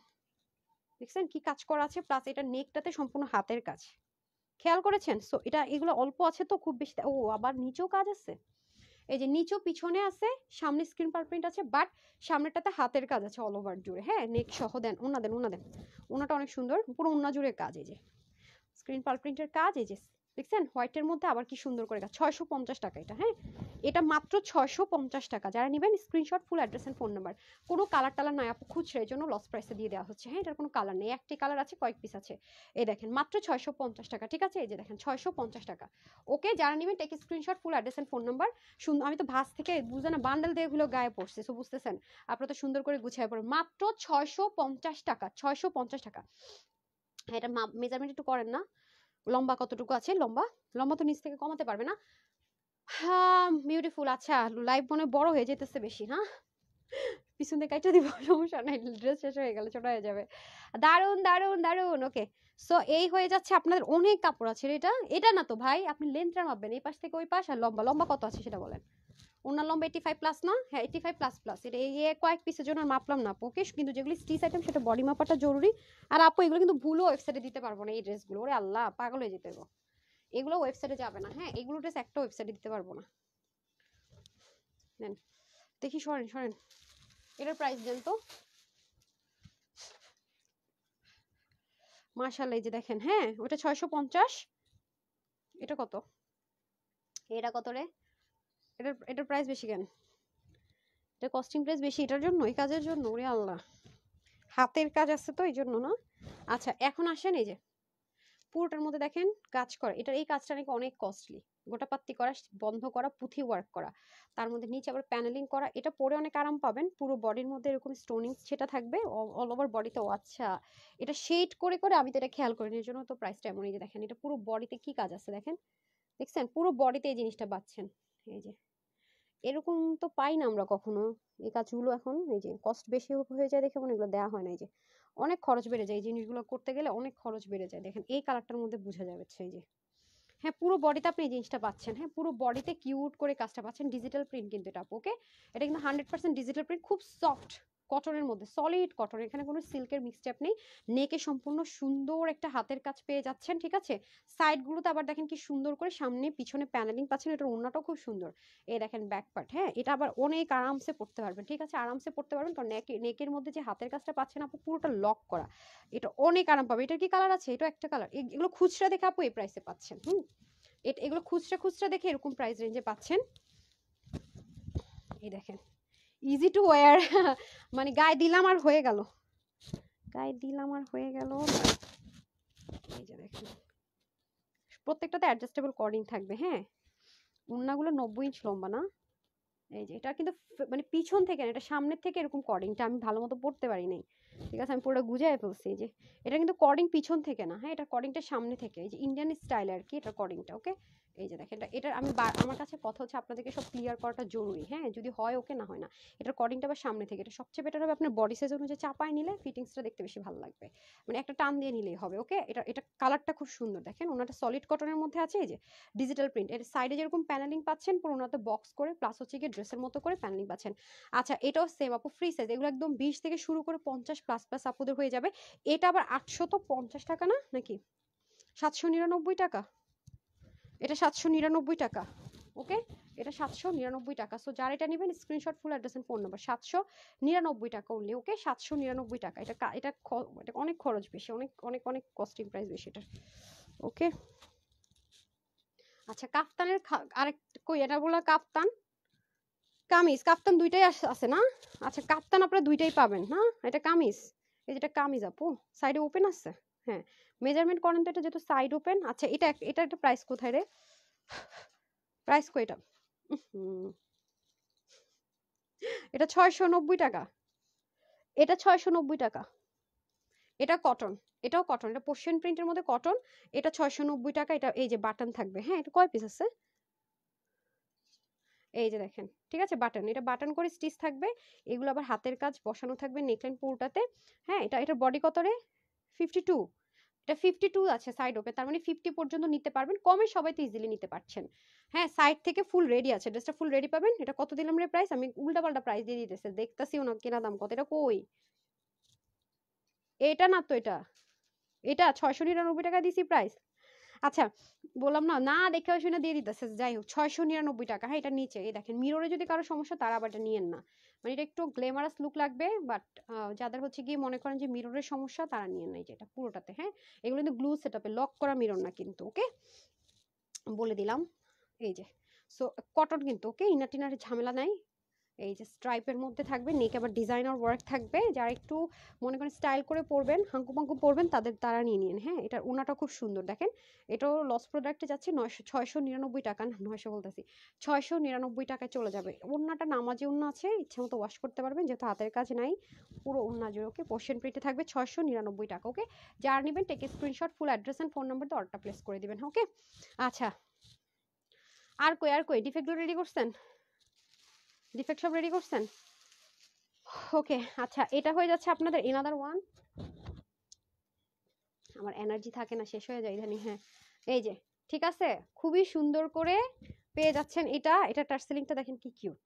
দেখছেন কি কাজ করা আছে, প্লাস এটা নেকটাতে সম্পূর্ণ হাতের কাজ, খেয়াল করেছেন? সো এটা এগুলো অল্প আছে তো, খুব বেশি। ও আবার নিচেও কাজ আছে, এই যে নিচেও পিছনে আছে, সামনে স্ক্রিন প্রিন্ট আছে, বাট সামনেরটাতে হাতের কাজ আছে অল ওভার জুড়ে। হ্যাঁ, নেক সহ দেন, ওনা দেন, ওনা দেন। ওনাটা অনেক সুন্দর, পুরো ওনা জুড়ে কাজ। এই যে স্ক্রিন প্রিন্টের কাজ, এই যে দেখছেন হোয়াইটের মধ্যে আবার কি সুন্দর করে কাজ। 650 টাকা এটা। হ্যাঁ, এটা মাত্র 650 টাকা। যারা নেবেন screenshot, full address and phone number. কোনো কালার টালার নাই আপু, খুচরা, এই জন্য লস প্রাইসে দিয়ে দেওয়া হচ্ছে। হ্যাঁ, এটার কোনো কালার নেই, একটি কালার আছে, কয়েক পিস আছে। এই দেখেন মাত্র 650 টাকা, ঠিক আছে? এই যে দেখেন 650 টাকা। ওকে, যারা নেবেন take screenshot, full address and phone number. সুন্দর, আমি তো ভাস থেকে বুঝে না, বান্ডেল দিয়ে এগুলো গায়ে পড়ছে, সো বুঝতেছেন। আপনারা তো সুন্দর করে গুছিয়ে পড়বেন, মাত্র 650 টাকা। 650 টাকা। হ্যাঁ, এটা মেজারমেন্ট একটু করেন না, লম্বা কতটুকু আছে? লম্বা লম্বা তো নিচ থেকে কমাতে পারবে না। হ্যাঁ, বিউটিফুল। আচ্ছা, লাইভ মনে বড় হয়ে যেতেছে বেশি। হ্যাঁ, পিছন থেকে কাইটা দিব, সমস্যা নাই, ড্রেস শেষ হয়ে গেলে ছোট হয়ে যাবে। দারুন দারুন দারুন। ওকে, সো এই হয়ে যাচ্ছে আপনাদের। অনেক কাপড় আছে। এটা এটা না তো ভাই, আপনি লেন্থটা মাপবেন, এই পাশ থেকে ওই পাশ, আর লম্বা লম্বা কত আছে সেটা বলেন। ওনার লম্বা 85 প্লাস না? হ্যাঁ, 85 প্লাস প্লাস। এটা এই কয়েক পিসের জন্য আর মাপলাম না। ওকে, কিন্তু যেগুলো স্টিচ আইটেম সেটা বডি মাপাটা জরুরি। আর আপু এগুলো কিন্তু ভুলও ওয়েবসাইটে দিতে পারবো না, এই ড্রেসগুলো। ওরে আল্লাহ, পাগল হয়ে যেতে পারবো। এগুলো ওয়েবসাইটে যাবে না। হ্যাঁ, এগুলো ড্রেস একটা ওয়েবসাইটে দিতে পারবো না। নেন, দেখি, সরেন সরেন, এটার প্রাইস দেন তো। মাশাআল্লাহ, এই যে দেখেন। হ্যাঁ, ওটা 650। এটা কত? এটা কত রে? এটার প্রাইস বেশি কেন? এটা কস্টিং প্রাইস বেশি এটার জন্য, এই কাজের জন্য? ওরে আল্লাহ, হাতের কাজ আছে তো এই জন্য না। আচ্ছা, এখন আসেন, এই যে পুরোটার মধ্যে দেখেন কাজ করা। এটার এই কাজটা নাকি অনেক কস্টলি, গোটাপাত্তি করা, বন্ধ করা, পুঁথি ওয়ার্ক করা, তার মধ্যে নিচে আবার প্যানেলিং করা। এটা পরে অনেক আরাম পাবেন। পুরো বডির মধ্যে এরকম স্টোনিং সেটা থাকবে অল ওভার বডিতে। ও আচ্ছা, এটা শেড করে করে আমি তো এটা খেয়াল করিনি, এর জন্য তো প্রাইসটা এমন। এই যে দেখেন, এটা পুরো বডিতে কি কাজ আছে দেখেন, দেখছেন? পুরো বডিতে এই জিনিসটা পাচ্ছেন। এই যে এরকম তো পাই না আমরা কখনো এই কাজগুলো। এখন এই যে কস্ট বেশি হয়ে যায় দেখে মনে এগুলো দেওয়া হয় না। এই যে অনেক খরচ বেড়ে যায় এই জিনিসগুলো করতে গেলে, অনেক খরচ বেড়ে যায়। দেখেন এই কালারটার মধ্যে বোঝা যাচ্ছে। এই যে হ্যাঁ, পুরো বডিতে আপনি এই জিনিসটা পাচ্ছেন। হ্যাঁ, পুরো বডিতে কিউট করে কাজটা পাচ্ছেন। ডিজিটাল প্রিন্ট কিন্তু এটা। ওকে, এটা কিন্তু 100% ডিজিটাল প্রিন্ট, খুব সফট, কটনের মধ্যে, সলিড কটন, এখানে কোনো সিল্কের মিক্সচার নেই। নেকে সম্পূর্ণ সুন্দর একটা হাতের কাজ পেয়ে যাচ্ছেন, ঠিক আছে। সাইডগুলোতে আবার দেখেন কি সুন্দর করে সামনে পিছনে প্যানেলিং পাচ্ছেন, এটার ওড়নাটাও খুব সুন্দর। এই দেখেন ব্যাক পার্ট, হ্যাঁ এটা আবার অনেক আরামসে পড়তে পারবেন, ঠিক আছে, আরামসে পড়তে পারবেন, কারণ নেকের মধ্যে যে হাতের কাজটা পাচ্ছেন আপু পুরোটা লক করা, এটা অনেক আরাম পাবে। এটার কি কালার আছে? এটা একটা কালার। এগুলো খুচরা দেখে আপু এই প্রাইসে পাচ্ছেন। এগুলো খুচরা দেখে এরকম প্রাইস রেঞ্জে পাচ্ছেন। এই দেখেন ইজি টু ওয়্যার, মানে গায়ে দিলাম আর হয়ে গেল, গায়ে দিলাম আর হয়ে গেল। এই যে দেখেন প্রত্যেকটাতে অ্যাডজাস্টেবল কর্ডিং থাকবে, হ্যাঁ ওড়নাগুলো 90 ইঞ্চ লম্বা না। এই যে এটা কিন্তু মানে পিছন থেকে না, এটা সামনের থেকে এরকম কর্ডিংটা আমি ভালো মতো পড়তে পারি নাই, ঠিক আছে, আমি পুরোটা গুজায় ফেলছি। এই যে এটা কিন্তু কর্ডিং পিছন থেকে না, হ্যাঁ এটা কর্ডিংটা সামনে থেকে, এই যে ইন্ডিয়ান স্টাইল আর কি এটা কর্ডিংটা, ওকে। এই যে দেখেন এটা আমি আমার কাছে কথা হচ্ছে আপনাদেরকে সব ক্লিয়ার করাটা জরুরি, হ্যাঁ যদি হয় ওকে, না হয় না। এটার কর্ডিংটা আবার সামনে থেকে, এটা সবচেয়ে বেটার হবে আপনার বডি সাইজ অনুযায়ী চাপায় নিলে ফিটিংসটা দেখতে বেশি ভালো লাগবে, মানে একটা টান দিয়ে নিলেই হবে, ওকে। এটা কালারটা খুব সুন্দর, দেখেন ওনাটা সলিড কটনের মধ্যে আছে, এই যে ডিজিটাল প্রিন্ট, এর সাইডে যেরকম প্যানেলিং পাচ্ছেন পুরো ওনাতে বক্স করে, প্লাস হচ্ছে গিয়ে ড্রেসের মতো করে প্যানেলিং পাচ্ছেন। আচ্ছা এটাও সেম আপু, ফ্রি সাইজ, এগুলো একদম 20 থেকে শুরু করে 50 প্লাস প্লাস আপুদের হয়ে যাবে। এটা আবার 850 টাকা না নাকি 799 টাকা, এটা 799 টাকা, ওকে এটা 799 টাকা। সো যার এটা নেবেন screenshot, full address and phone number, 799 টাকা অনলি, ওকে 799 টাকা। এটা অনেক খরচ বেশি, অনেক অনেক অনেক কস্টিং প্রাইস বেশি এটার, ওকে। আচ্ছা কাফতানের আরেক কই এটা বলা, কাফতান কামিজ, কাফতান দুইটাই আছে না? আচ্ছা কাফতান আপনারা দুইটাই পাবেন না, এটা কামিজ, এই যেটা কামিজ আপু সাইডে ওপেন আছে, হ্যাঁ মেজারমেন্ট করেন তো, এটা যেহেতু সাইড ওপেন। আচ্ছা এটা একটা প্রাইস কোথায় রে, প্রাইস কো এটা, এটা 690 টাকা, এটা 690 টাকা, এটা কটন, এটাও কটন, এটা পোর্শন প্রিন্টের মধ্যে কটন, এটা 690 টাকা। এটা এই যে বাটন থাকবে, হ্যাঁ এটা কয় পিস আছে, এই যে দেখেন, ঠিক আছে বাটন, এটা বাটন করে স্টিচ থাকবে, এগুলো আবার হাতের কাজ বসানো থাকবে নেকলাইন পুরোটাতে, হ্যাঁ এটার বডি কত রে, 52, এটা 52 আছে সাইড ওপেন, তার মানে 50 পর্যন্ত নিতে পারবেন, কমে সবাই তো ইজিলি নিতে পারছেন, হ্যাঁ সাইড থেকে ফুল রেডি আছে, ড্রেসটা ফুল রেডি পাবেন। এটা কত দিলাম রে প্রাইস, আমি উল্টা পাল্টা প্রাইস দিয়ে দিতেছে, দেখতাছিও না কেনা দাম কত, এটা কই, এটা না তো এটা 699 টাকা দিছি প্রাইস। আচ্ছা বললাম না না দেখে শুনে দিয়ে দিতেছে, যাই হোক 699 টাকা, হ্যাঁ এটা নিচে, এই দেখেন মিররে যদি কারো সমস্যা তারা আবার এটা নিয়েন না, মানে এটা একটু গ্ল্যামারাস লুক লাগবে, বাট যাদের হচ্ছে গিয়ে মনে করেন যে মিররের সমস্যা তারা নিয়েন না, এই যে এটা পুরোটাতে, হ্যাঁ এগুলো কিন্তু গ্লু সেটআপে লক করা মিরর না কিন্তু, ওকে বলে দিলাম। এই যে সো কটন কিন্তু, ওকে ইনার টিনার ঝামেলা নাই। এই যে স্ট্রাইপের মধ্যে থাকবে, নেক আবার ডিজাইনার ওয়ার্ক থাকবে, যারা একটু মনে করেন স্টাইল করে পরবেন, হাঙ্কু পাঙ্কু পরবেন তারা নিয়ে নিন, হ্যাঁ এটার ওনাটা খুব সুন্দর, দেখেন এটাও লস প্রোডাক্টে যাচ্ছে 699 টাকা না 900 বলতেছি 699 টাকায় চলে যাবে। ওন্নাটা নামাজি ওন্না আছে, ইচ্ছে মতো ওয়াশ করতে পারবেন যেহেতু হাতের কাজ নাই, পুরো ওন্না জুড়ে, ওকে পোর্শন প্রিন্টে থাকবে 699 টাকা, ওকে যারা নেবেন take screenshot, full address and phone number দিয়ে অর্ডারটা প্লেস করে দিবেন, ওকে। আচ্ছা আর কই ডিফেক্টগুলো রেডি করছেন, ডিফেক্ট সব রেডি করছেন, ওকে। আচ্ছা এটা হয়ে যাচ্ছে আপনাদের এনাদার ওয়ান, আমার এনার্জি থাকে না, শেষ হয়ে যায় ইদানিং, হ্যাঁ এই যে ঠিক আছে, খুবই সুন্দর করে পেয়ে যাচ্ছেন এটা টার্সেলিংটা দেখেন কি কিউট,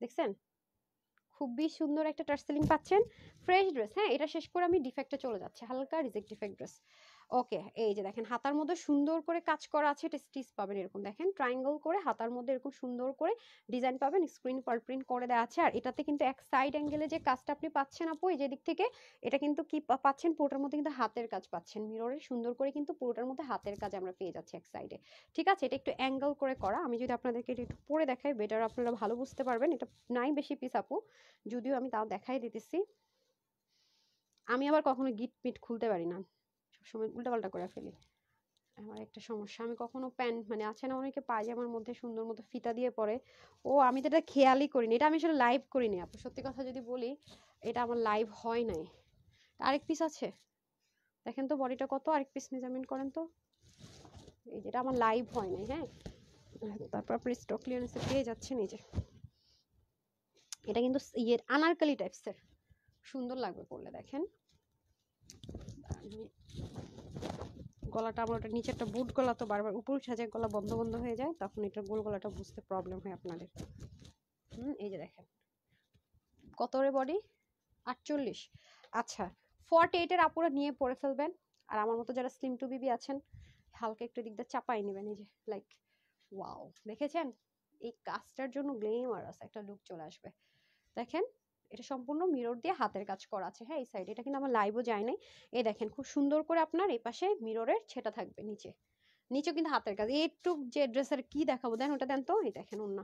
দেখছেন খুবই সুন্দর একটা টার্সেলিং পাচ্ছেন, ফ্রেশ ড্রেস, হ্যাঁ এটা শেষ করে আমি ডিফেক্টে চলে যাচ্ছে, হালকা রিজেক্ট ডিফেক্ট ড্রেস, ওকে। এই যে দেখেন হাতার মধ্যে সুন্দর করে কাজ করা আছে, এটা স্টিচ পাবেন এরকম, দেখেন ট্রায়াঙ্গল করে হাতার মধ্যে এরকম সুন্দর করে ডিজাইন পাবেন, স্ক্রিন পার প্রিন্ট করে দেওয়া আছে, আর এটাতে কিন্তু এক সাইড অ্যাঙ্গেলে যে কাজটা আপনি পাচ্ছেন আপু এই যে দিক থেকে, এটা কিন্তু কি পাচ্ছেন পুরোটার মধ্যে কিন্তু হাতের কাজ পাচ্ছেন, মিররে সুন্দর করে কিন্তু পুরোটার মধ্যে হাতের কাজ আমরা পেয়ে যাচ্ছি এক সাইডে, ঠিক আছে। এটা একটু অ্যাঙ্গেল করে করা, আমি যদি আপনাদেরকে এটা একটু পরে দেখাই বেটার আপনারা ভালো বুঝতে পারবেন, এটা নাই বেশি পিস আপু, যদিও আমি তাও দেখাই দিতেছি, আমি আবার কখনো গিট পিট খুলতে পারি না, সবসময় উল্টাপাল্টা করে ফেলি, আমার একটা সমস্যা, আমি কখনো প্যান্ট মানে আছে না অনেকে পায়জামার মধ্যে সুন্দর মতো ফিতা দিয়ে পরে, ও আমি তো এটা খেয়ালই করিনি, এটা আমি আসলে লাইভ করিনি আপু, সত্যি কথা যদি বলি এটা আমার লাইভ হয় নাই। আরেক পিস আছে দেখেন তো বডিটা কত, আরেক পিস মেজারমেন্ট করেন তো, এই যেটা আমার লাইভ হয় নাই, হ্যাঁ তারপর আপনি স্টক ক্লিয়ারেন্সে পেয়ে যাচ্ছেন, এই যে এটা কিন্তু ইয়ের আনারকলি টাইপসের, সুন্দর লাগবে পরলে, দেখেন গলাটা আমার ওটা নিচে একটা বুট গলা, তো বারবার উপর সাজে গলা বন্ধ বন্ধ হয়ে যায়, তখন এটা গোল গলাটা বুঝতে প্রবলেম হয় আপনাদের, এই যে দেখেন কত রে বডি, 48। আচ্ছা 48 এর আপুরা নিয়ে পরে ফেলবেন। আর আমার মতো যারা স্লিম টু বিবি আছেন হালকা একটু দিকটা চাপাই নেবেন, এই যে লাইক ওয়াও, দেখেছেন এই কাজটার জন্য গ্লেমারাস একটা লুক চলে আসবে। দেখেন এটা সম্পূর্ণ মিরর দিয়ে হাতের কাজ করা আছে। হ্যাঁ এই সাইড এটা কিন্তু আমার লাইভও যায় নাই। এই দেখেন খুব সুন্দর করে আপনার এই পাশে মিররের ছেটা থাকবে, নিচে নিচেও কিন্তু হাতের কাজ। একটু যে ড্রেসের কি দেখাবো দেন, ওটা দেন তো। এই দেখেন ওন্না,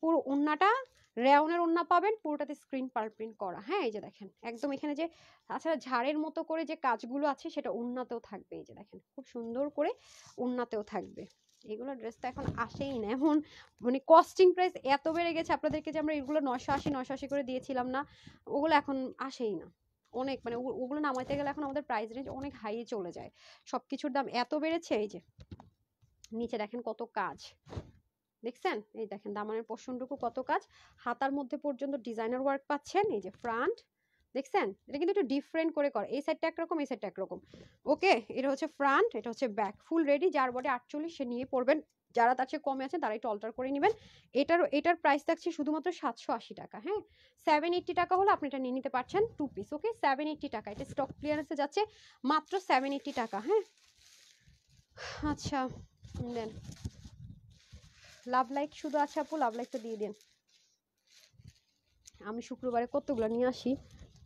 পুরো ওন্নাটা রেওনের ওন্না পাবেন, পুরোটাতে স্ক্রিন পার প্রিন্ট করা। হ্যাঁ এই যে দেখেন একদম এখানে যে তাছাড়া ঝাড়ের মতো করে যে কাজগুলো আছে সেটা ওন্নাতেও থাকবে। এই যে দেখেন খুব সুন্দর করে ওন্নাতেও থাকবে। এগুলো ড্রেস তো এখন আসেই না, এখন মানে কস্টিং প্রাইস এত বেড়ে গেছে আপনাদেরকে যে আমরা এগুলো 980 করে দিয়েছিলাম না, ওগুলো এখন আসেই না। অনেক মানে ওগুলো নামাইতে গেলে এখন আমাদের প্রাইস রেঞ্জ অনেক হাই চলে যায়, সবকিছুর দাম এত বেড়েছে। এই যে নিচে দেখেন কত কাজ, দেখছেন এই দেখেন দামানের পোর্শনটুকু কত কাজ, হাতার মধ্যে পর্যন্ত ডিজাইনার ওয়ার্ক পাচ্ছেন। এই যে ফ্রন্ট দেখছেন, এটা কিন্তু একটু ডিফারেন্ট করে করে, এই সাইডটা একরকম এই সাইডটা একরকম। ওকে এটা হচ্ছে ফ্রন্ট, এটা হচ্ছে ব্যাক, ফুল রেডি। যার বডি 48 সে নিয়ে পড়বেন, যারা তার চেয়ে কমে আছেন তারা একটু অল্টার করে নেবেন। এটার প্রাইস থাকছে শুধুমাত্র 780 টাকা। হ্যাঁ 780 টাকা হলে আপনি এটা নিয়ে নিতে পারছেন 2 পিস। ওকে 780 টাকা, এটা স্টক ক্লিয়ারেন্সে যাচ্ছে মাত্র 780 টাকা। হ্যাঁ আচ্ছা দেন লাভ লাইক শুধু আছে আপু, লাভ লাইকটা দিয়ে দিন। আমি শুক্রবারে কতগুলো নিয়ে আসি,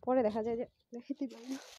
পরে দেখা যায় যে দেখাতে পারি না।